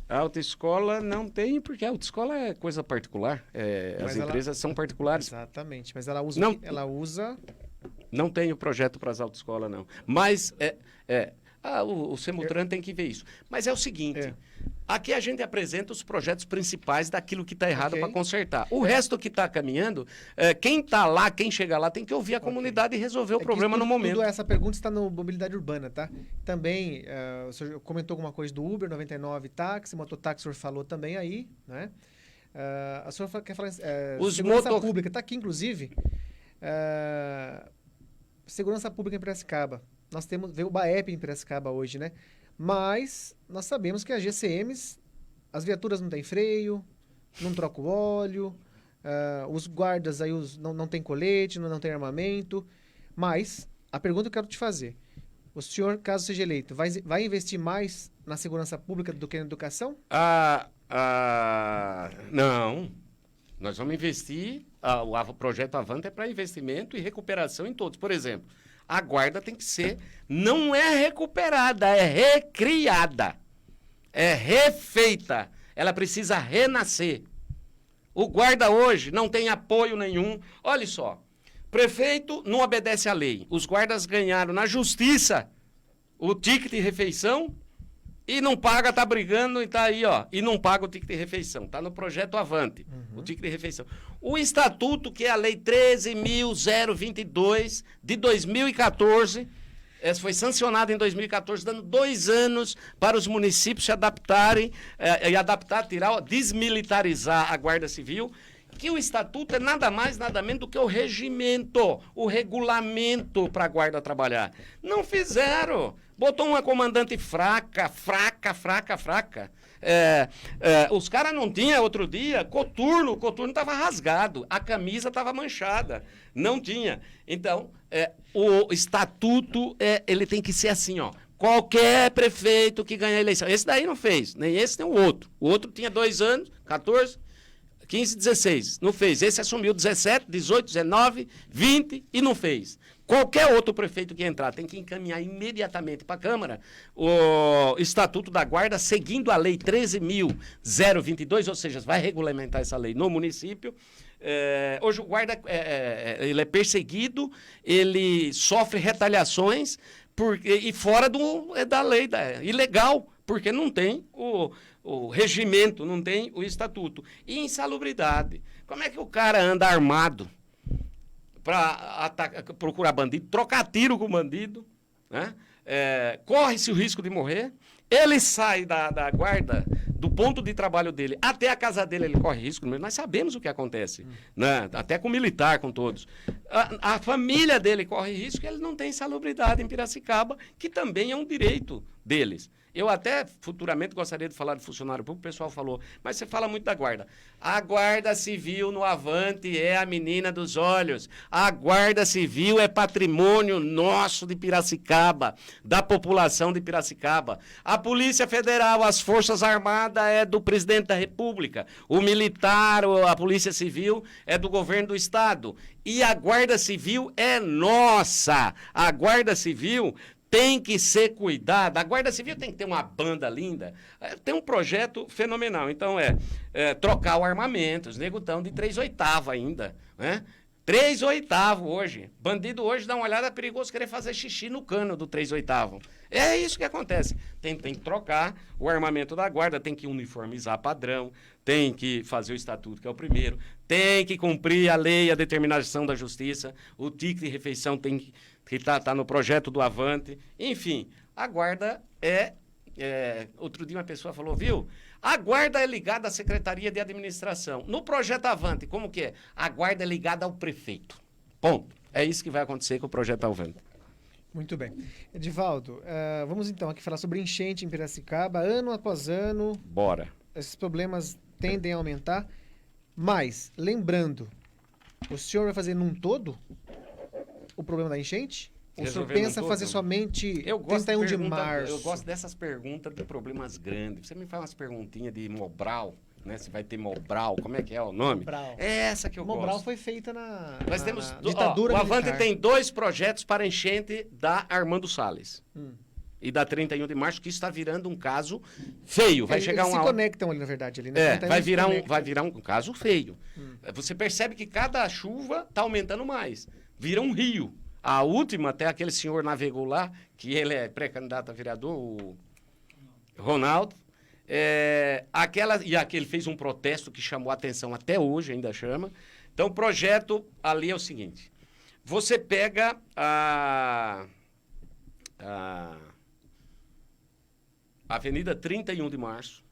A autoescola não tem, porque a autoescola é coisa particular. As empresas são particulares. Exatamente, mas ela usa... Não tenho projeto para as autoescolas, não. Mas o Semutran tem que ver isso. Mas é o seguinte, aqui a gente apresenta os projetos principais daquilo que está errado para consertar. O resto que está caminhando, quem está lá, quem chega lá, tem que ouvir a comunidade e resolver o problema no momento. Essa pergunta está no Mobilidade Urbana, tá? Também, o senhor comentou alguma coisa do Uber, 99 táxi, mototáxi, o senhor falou também aí, né? A senhora quer falar segurança pública, está aqui inclusive... Segurança pública em Piracicaba. Nós veio o BAEP em Piracicaba hoje, né? Mas nós sabemos que as GCMs, as viaturas não têm freio, não trocam óleo, os guardas aí não tem colete, não tem armamento. Mas a pergunta que eu quero te fazer, o senhor, caso seja eleito, vai investir mais na segurança pública do que na educação? Não. Nós vamos investir, o projeto Avante é para investimento e recuperação em todos. Por exemplo, a guarda tem que ser, não é recuperada, é recriada, é refeita. Ela precisa renascer. O guarda hoje não tem apoio nenhum. Olha só, prefeito não obedece à lei. Os guardas ganharam na justiça o ticket de refeição E não paga, tá brigando e tá aí, ó. E não paga o ticket de refeição. Tá no projeto Avante, o ticket de refeição. O estatuto, que é a lei 13.022 de 2014, essa foi sancionada em 2014, dando 2 anos para os municípios se adaptarem, desmilitarizar a Guarda Civil, que o estatuto é nada mais, nada menos do que o regimento, o regulamento para a Guarda trabalhar. Não fizeram. Botou uma comandante fraca. Os caras não tinham, outro dia, coturno estava rasgado, a camisa estava manchada, não tinha. Então, o estatuto, ele tem que ser assim, ó. Qualquer prefeito que ganhar a eleição. Esse daí não fez, nem esse nem o outro. O outro tinha 2 anos, 14, 15, 16, não fez. Esse assumiu 17, 18, 19, 20 e não fez. Qualquer outro prefeito que entrar tem que encaminhar imediatamente para a Câmara o Estatuto da Guarda, seguindo a Lei 13.022, ou seja, vai regulamentar essa lei no município. Hoje o guarda ele é perseguido, ele sofre retaliações e fora da lei, ilegal, porque não tem o regimento, não tem o estatuto. E insalubridade. Como é que o cara anda armado para procurar bandido, trocar tiro com o bandido, né? Corre-se o risco de morrer? Ele sai da guarda, do ponto de trabalho dele até a casa dele, ele corre risco, mas nós sabemos o que acontece, né? Até com o militar, com todos. A família dele corre risco, ele não tem salubridade em Piracicaba, que também é um direito deles. Eu até futuramente gostaria de falar de funcionário público, o pessoal falou, mas você fala muito da guarda. A Guarda Civil no Avante é a menina dos olhos. A Guarda Civil é patrimônio nosso de Piracicaba, da população de Piracicaba. A Polícia Federal, as Forças Armadas é do presidente da República. O militar, a Polícia Civil é do governo do Estado. E a Guarda Civil é nossa. A Guarda Civil tem que ser cuidada. A Guarda Civil tem que ter uma banda linda. Tem um projeto fenomenal. Então, trocar o armamento. Os negros estão de 3/8 ainda, né? 3/8 hoje. Bandido hoje, dá uma olhada, é perigoso querer fazer xixi no cano do 3/8. É isso que acontece. Tem que trocar o armamento da guarda, tem que uniformizar padrão, tem que fazer o estatuto, que é o primeiro, tem que cumprir a lei, a determinação da justiça, o ticket de refeição tem que tá no projeto do Avante. Enfim, a guarda outro dia uma pessoa falou, viu? A guarda é ligada à Secretaria de Administração. No projeto Avante, como que é? A guarda é ligada ao prefeito. Ponto. É isso que vai acontecer com o projeto Avante. Muito bem. Edivaldo, vamos então aqui falar sobre enchente em Piracicaba. Ano após ano, bora. Esses problemas tendem a aumentar. Mas, lembrando, o senhor vai fazer num todo o problema da enchente? Ou o senhor pensa fazer somente 31 de março? Eu gosto dessas perguntas de problemas grandes. Você me faz umas perguntinhas de Mobral, né? Se vai ter Mobral, como é que é o nome? Mobral. É essa que eu gosto. Mobral foi feita Nós temos ditadura militar. O Avante tem 2 projetos para enchente da Armando Salles. E da 31 de março, que está virando um caso feio. Vai chegar se conectam ali, na verdade. Ali, né? Vai virar um caso feio. Você percebe que cada chuva está aumentando mais. Vira um rio. A última, até aquele senhor navegou lá, que ele é pré-candidato a vereador, o Ronaldo. Ele fez um protesto que chamou a atenção até hoje, ainda chama. Então, o projeto ali é o seguinte. Você pega a Avenida 31 de Março,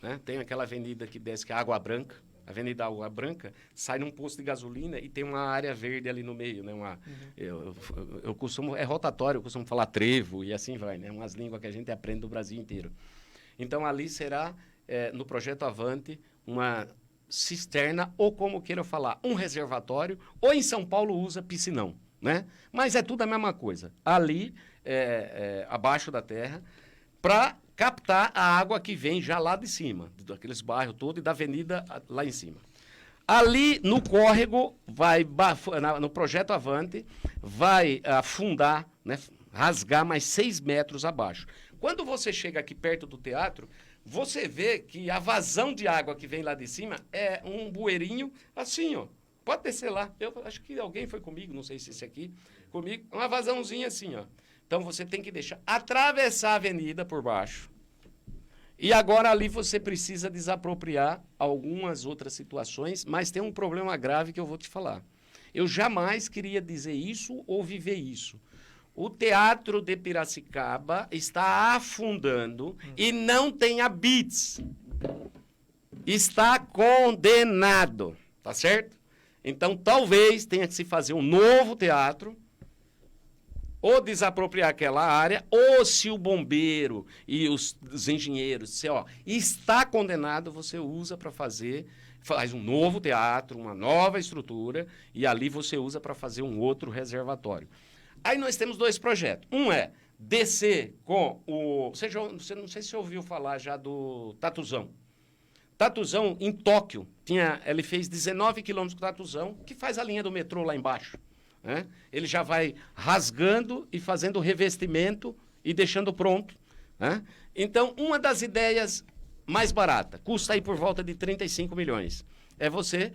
né? Tem aquela avenida que desce, que é Água Branca. Avenida Água Branca, sai num posto de gasolina e tem uma área verde ali no meio, né? Eu costumo, rotatório, eu costumo falar trevo e assim vai, né? Umas línguas que a gente aprende do Brasil inteiro. Então, ali será, no projeto Avante, uma cisterna, ou como queira falar, um reservatório, ou em São Paulo usa piscinão, né? Mas é tudo a mesma coisa. Ali, abaixo da terra, para captar a água que vem já lá de cima, daqueles bairros todos e da avenida lá em cima. Ali no córrego, no projeto Avante, vai afundar, né, rasgar mais 6 metros abaixo. Quando você chega aqui perto do teatro, você vê que a vazão de água que vem lá de cima é um bueirinho assim, ó. Pode descer lá. Eu acho que alguém foi comigo, não sei se esse aqui, comigo. Uma vazãozinha assim, ó. Então, você tem que atravessar a avenida por baixo, E agora ali você precisa desapropriar algumas outras situações, mas tem um problema grave que eu vou te falar. Eu jamais queria dizer isso ou viver isso. O Teatro de Piracicaba está afundando e não tem habites. Está condenado, tá certo? Então, talvez tenha que se fazer um novo teatro, ou desapropriar aquela área, ou se o bombeiro e os engenheiros disser, ó, está condenado, você usa para fazer, faz um novo teatro, uma nova estrutura, e ali você usa para fazer um outro reservatório. Aí nós temos 2 projetos. Um é descer com o... Você não sei se você ouviu falar já do Tatuzão. Tatuzão, em Tóquio, ele fez 19 quilômetros com Tatuzão, que faz a linha do metrô lá embaixo. Né? Ele já vai rasgando e fazendo o revestimento e deixando pronto. Né? Então, uma das ideias mais barata, custa aí por volta de 35 milhões. É você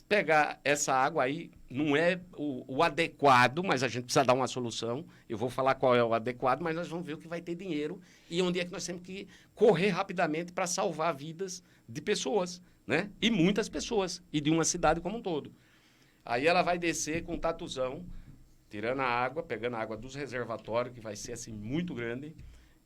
pegar essa água aí, não é o adequado, mas a gente precisa dar uma solução. Eu vou falar qual é o adequado, mas nós vamos ver o que vai ter dinheiro e onde é que nós temos que correr rapidamente para salvar vidas de pessoas, né? E muitas pessoas, e de uma cidade como um todo. Aí ela vai descer com um tatuzão, tirando a água, pegando a água dos reservatórios, que vai ser assim muito grande,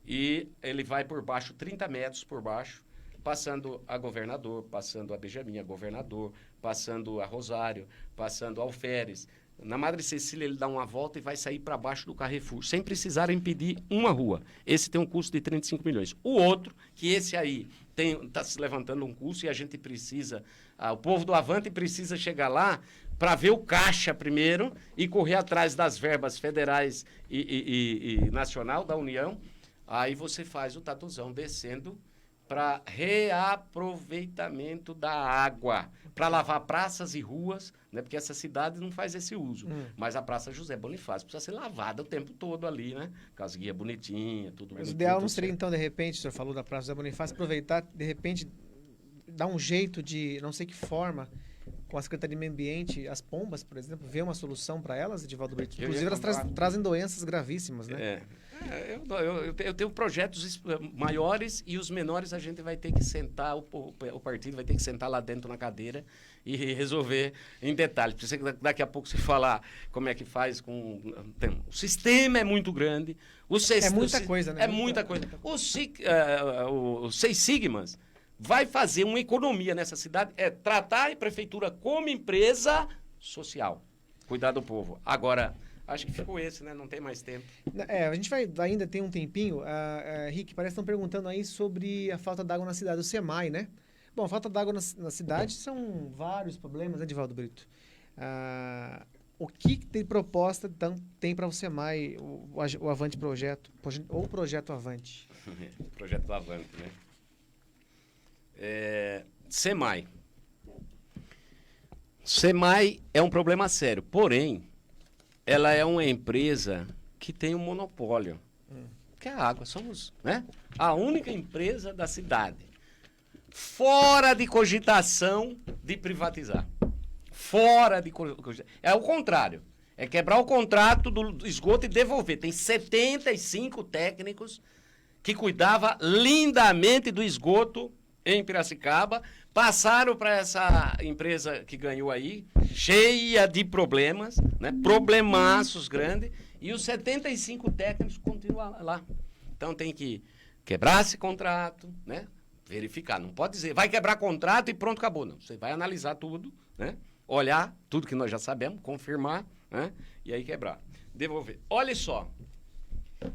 e ele vai por baixo, 30 metros por baixo, passando a Governador, passando a Benjamin, a Governador, passando a Rosário, passando a Alferes. Na Madre Cecília ele dá uma volta e vai sair para baixo do Carrefour, sem precisar impedir uma rua. Esse tem um custo de 35 milhões. O outro, que esse aí está se levantando um custo e a gente precisa, o povo do Avante precisa chegar lá para ver o caixa primeiro e correr atrás das verbas federais e nacional da União. Aí você faz o tatuzão descendo para reaproveitamento da água, para lavar praças e ruas, né? Porque essa cidade não faz esse uso. Mas a Praça José Bonifácio precisa ser lavada o tempo todo ali, né? Com as guias bonitinhas, tudo bonitinho. Mas o ideal não seria, então, de repente, o senhor falou da Praça José Bonifácio, aproveitar, de repente, dar um jeito de, não sei que forma, com a Secretaria de Meio Ambiente, as pombas, por exemplo, ver uma solução para elas, Edivaldo Brito? Inclusive, elas trazem doenças gravíssimas, né? Eu tenho projetos maiores e os menores a gente vai ter que sentar, o partido vai ter que sentar lá dentro na cadeira e resolver em detalhe. Precisa que daqui a pouco você falar como é que faz com... O sistema é muito grande. É muita coisa, né? É muita coisa. Os 6 sigmas vai fazer uma economia nessa cidade, tratar a prefeitura como empresa social. Cuidar do povo. Agora... Acho que ficou esse, né? Não tem mais tempo. A gente vai ainda tem um tempinho. Rick, parece que estão perguntando aí sobre a falta d'água na cidade, o SEMAI, né? Bom, a falta d'água na cidade são vários problemas, né, Edivaldo Brito? O que de proposta tem para o SEMAI, o Avante Projeto, ou o Projeto Avante? Projeto Avante, né? SEMAI. SEMAI é um problema sério, porém, ela é uma empresa que tem um monopólio, que é a água. Somos, né, a única empresa da cidade. Fora de cogitação de privatizar. Fora de cogitação. É o contrário. É quebrar o contrato do esgoto e devolver. Tem 75 técnicos que cuidavam lindamente do esgoto em Piracicaba, passaram para essa empresa que ganhou aí, cheia de problemas, né? Problemaços grandes, e os 75 técnicos continuam lá. Então tem que quebrar esse contrato, né? Verificar. Não pode dizer, vai quebrar contrato e pronto, acabou. Não, você vai analisar tudo, né? Olhar tudo que nós já sabemos, confirmar, né? E aí quebrar. Devolver. Olha só.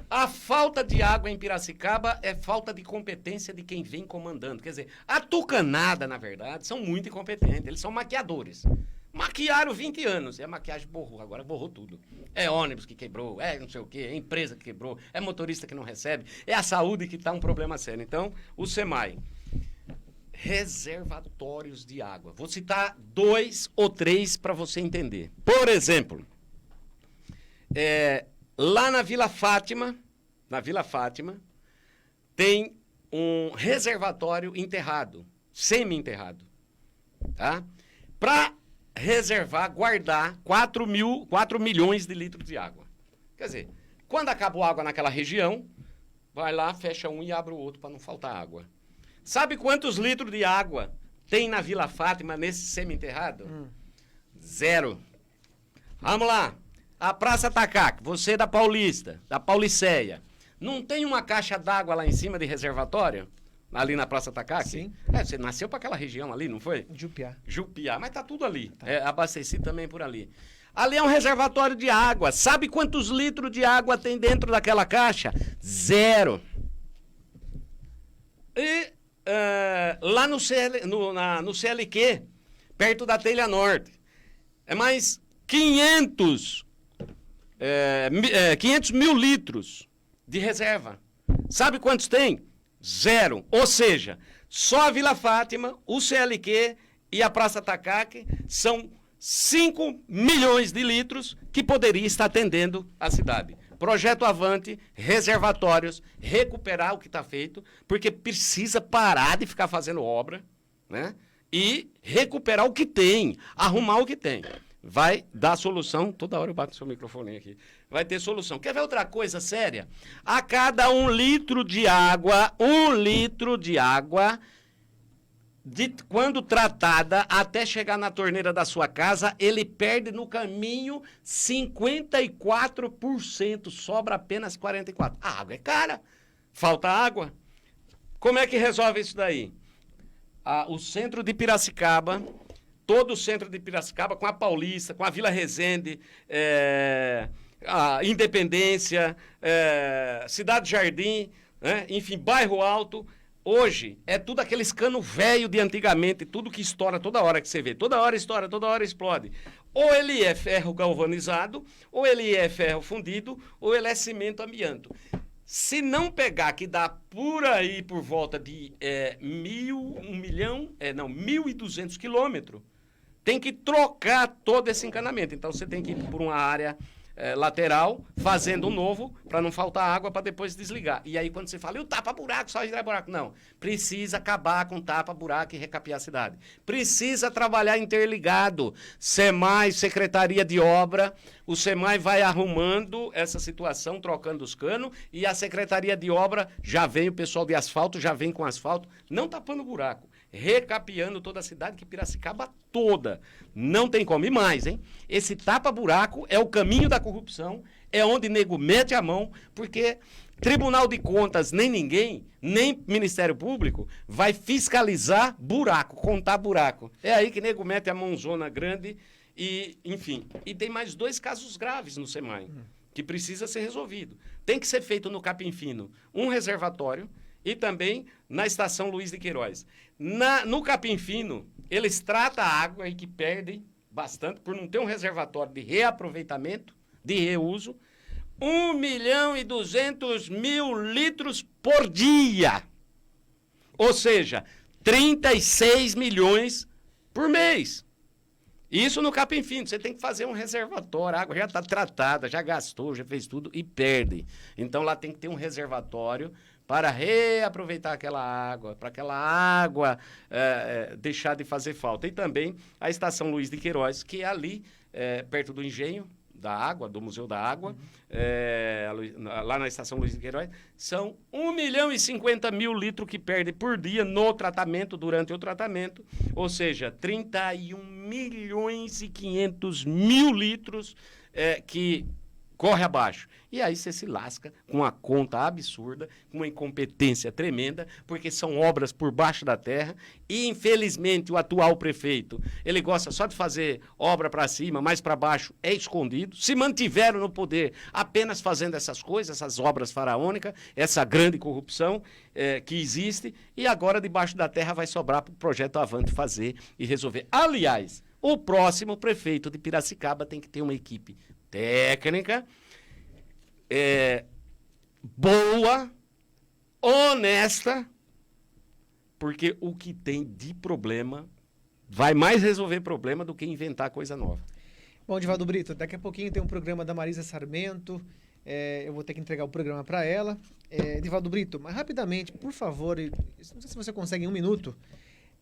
A falta de água em Piracicaba é falta de competência de quem vem comandando. Quer dizer, a tucanada, na verdade, são muito incompetentes. Eles são maquiadores. Maquiaram 20 anos e a maquiagem borrou. Agora borrou tudo. É ônibus que quebrou, é não sei o quê, é empresa que quebrou, é motorista que não recebe, é a saúde que está um problema sério. Então, o SEMAI. Reservatórios de água. Vou citar 2 ou 3 para você entender. Por exemplo, lá na Vila Fátima, tem um reservatório enterrado, semi-enterrado, tá? Para reservar, guardar 4 milhões de litros de água. Quer dizer, quando acabou a água naquela região, vai lá, fecha um e abre o outro para não faltar água. Sabe quantos litros de água tem na Vila Fátima nesse semi-enterrado? 0. Vamos lá. A Praça Tacaque, você da Paulista, da Pauliceia. Não tem uma caixa d'água lá em cima de reservatório? Ali na Praça Tacaque? Sim. Você nasceu para aquela região ali, não foi? Jupiá. Jupiá, mas tá tudo ali. Tá. Abastecido também por ali. Ali é um reservatório de água. Sabe quantos litros de água tem dentro daquela caixa? 0. E lá no CLQ, perto da Telha Norte, é mais 500 mil litros de reserva. Sabe quantos tem? 0. Ou seja, só a Vila Fátima, o CLQ e a Praça Tacaque são 5 milhões de litros que poderia estar atendendo a cidade. Projeto Avante, reservatórios, recuperar o que está feito, porque precisa parar de ficar fazendo obra, né? E recuperar o que tem, arrumar o que tem. Vai dar solução. Toda hora eu bato no seu microfone aqui. Vai ter solução. Quer ver outra coisa séria? A cada 1 litro de água, quando tratada, até chegar na torneira da sua casa, ele perde no caminho 54%, sobra apenas 44%. A água é cara, falta água. Como é que resolve isso daí? O centro de Piracicaba, todo o centro de Piracicaba, com a Paulista, com a Vila Resende, a Independência, Cidade Jardim, né? Enfim, Bairro Alto. Hoje, é tudo aqueles cano velho de antigamente, tudo que estoura toda hora que você vê. Toda hora estoura, toda hora explode. Ou ele é ferro galvanizado, ou ele é ferro fundido, ou ele é cimento amianto. Se não pegar, que dá por aí por volta de 1.200 quilômetros, tem que trocar todo esse encanamento. Então, você tem que ir por uma área lateral, fazendo um novo, para não faltar água, para depois desligar. E aí, quando você fala, e o tapa-buraco, só hidrar buraco? Não. Precisa acabar com tapa-buraco e recapear a cidade. Precisa trabalhar interligado. SEMAI, Secretaria de Obra, o SEMAI vai arrumando essa situação, trocando os canos, e a Secretaria de Obra já vem, o pessoal de asfalto já vem com asfalto, não tapando buraco, recapeando toda a cidade, que Piracicaba toda. Não tem como. E mais, hein? Esse tapa-buraco é o caminho da corrupção, é onde nego mete a mão, porque Tribunal de Contas, nem ninguém, nem Ministério Público, vai fiscalizar buraco, contar buraco. É aí que nego mete a mãozona grande e, enfim. E tem mais 2 casos graves no SEMAI, que precisa ser resolvido. Tem que ser feito no Capim Fino um reservatório, e também na Estação Luiz de Queiroz. No Capim Fino, eles tratam a água e que perdem bastante, por não ter um reservatório de reaproveitamento, de reuso, 1.200.000 litros por dia. Ou seja, 36 milhões por mês. Isso no Capim Fino. Você tem que fazer um reservatório. A água já está tratada, já gastou, já fez tudo e perde. Então, lá tem que ter um reservatório para reaproveitar aquela água, para aquela água deixar de fazer falta. E também a Estação Luiz de Queiroz, que é ali, perto do engenho da água, do Museu da Água, lá na Estação Luiz de Queiroz, são 1.050.000 litros que perde por dia no tratamento, durante o tratamento, ou seja, 31.500.000 litros que corre abaixo. E aí você se lasca com uma conta absurda, com uma incompetência tremenda, porque são obras por baixo da terra e, infelizmente, o atual prefeito, ele gosta só de fazer obra para cima, mas para baixo é escondido. Se mantiveram no poder apenas fazendo essas coisas, essas obras faraônicas, essa grande corrupção que existe, e agora debaixo da terra vai sobrar para o Projeto Avante fazer e resolver. Aliás, o próximo prefeito de Piracicaba tem que ter uma equipe técnica, boa, honesta, porque o que tem de problema vai mais resolver problema do que inventar coisa nova. Bom, Divaldo Brito, daqui a pouquinho tem um programa da Marisa Sarmento, eu vou ter que entregar o programa para ela. Divaldo Brito, mas rapidamente, por favor, não sei se você consegue em 1 minuto,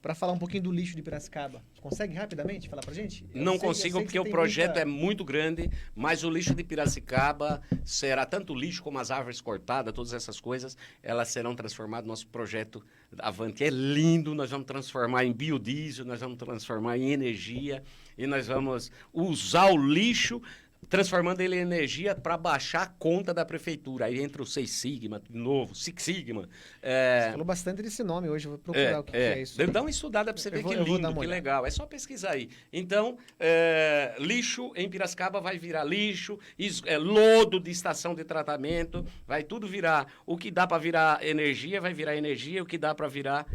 para falar um pouquinho do lixo de Piracicaba. Consegue rapidamente falar pra gente? Não consigo, porque o projeto é muito grande, mas o lixo de Piracicaba será tanto lixo como as árvores cortadas, todas essas coisas, elas serão transformadas. Nosso projeto Avante é lindo, nós vamos transformar em biodiesel, nós vamos transformar em energia e nós vamos usar o lixo transformando ele em energia para baixar a conta da prefeitura. Aí entra o Seis Sigma, de novo, Six Sigma. Você falou bastante desse nome hoje, eu vou procurar o que é isso. Dá uma estudada para você ver que lindo, que legal. É só pesquisar aí. Então, lixo em Piracicaba vai virar lixo, lodo de estação de tratamento, vai tudo virar. O que dá para virar energia, vai virar energia. O que dá para virar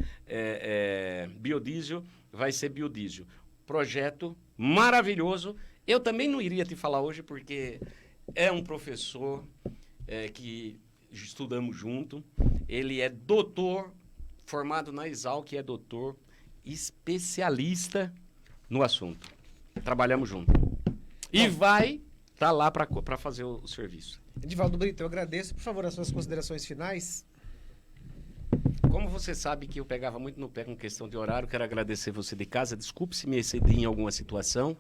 biodiesel, vai ser biodiesel. Projeto maravilhoso. Eu também não iria te falar hoje, porque é um professor que estudamos junto. Ele é doutor, formado na Exalc, é doutor, especialista no assunto. Trabalhamos junto. E vai estar lá para fazer o serviço. Edivaldo Brito, eu agradeço. Por favor, as suas considerações finais. Como você sabe que eu pegava muito no pé com questão de horário, quero agradecer você de casa. Desculpe se me excedi em alguma situação.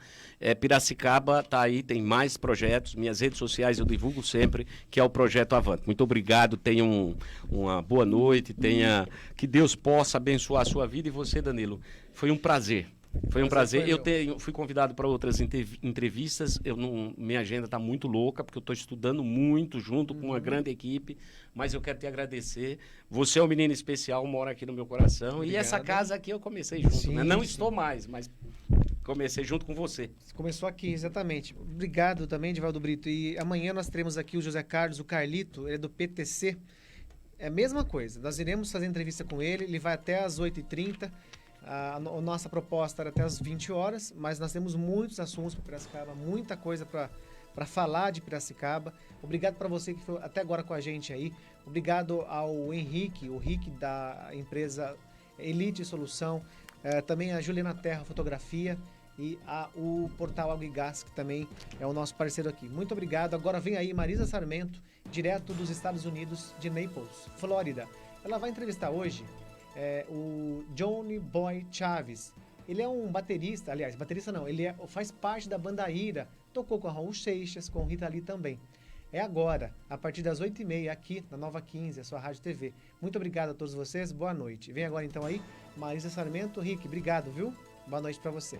Piracicaba está aí, tem mais projetos. Minhas redes sociais eu divulgo sempre, que é o Projeto Avante. Muito obrigado, tenha uma boa noite, que Deus possa abençoar a sua vida. E você, Danilo, foi um prazer. Foi um prazer. Fui convidado para outras entrevistas. Minha agenda está muito louca, porque eu estou estudando muito junto com uma grande equipe. Mas eu quero te agradecer. Você é um menino especial, mora aqui no meu coração. Obrigado. E essa casa aqui eu comecei junto. Sim, né? Não estou mais, mas comecei junto com você. Você começou aqui, exatamente. Obrigado também, Edivaldo Brito. E amanhã nós teremos aqui o José Carlos, o Carlito, ele é do PTC. É a mesma coisa. Nós iremos fazer entrevista com ele. Ele vai até às 8h30. A nossa proposta era até às 20 horas, mas nós temos muitos assuntos para Piracicaba, muita coisa para falar de Piracicaba. Obrigado para você que foi até agora com a gente aí. Obrigado ao Henrique, o Rick da empresa Elite Solução, também a Juliana Terra Fotografia e o Portal Água e Gás, que também é o nosso parceiro aqui. Muito obrigado. Agora vem aí Marisa Sarmento, direto dos Estados Unidos, de Naples, Flórida. Ela vai entrevistar hoje o Johnny Boy Chaves. Ele é um baterista, aliás, baterista não, ele faz parte da banda Ira, tocou com a Raul Seixas, com Rita Lee também. É agora, a partir das 8h30, aqui na Nova 15, a sua Rádio TV. Muito obrigado a todos vocês, boa noite. Vem agora então aí, Marisa Sarmento. Rick, obrigado, viu? Boa noite para você.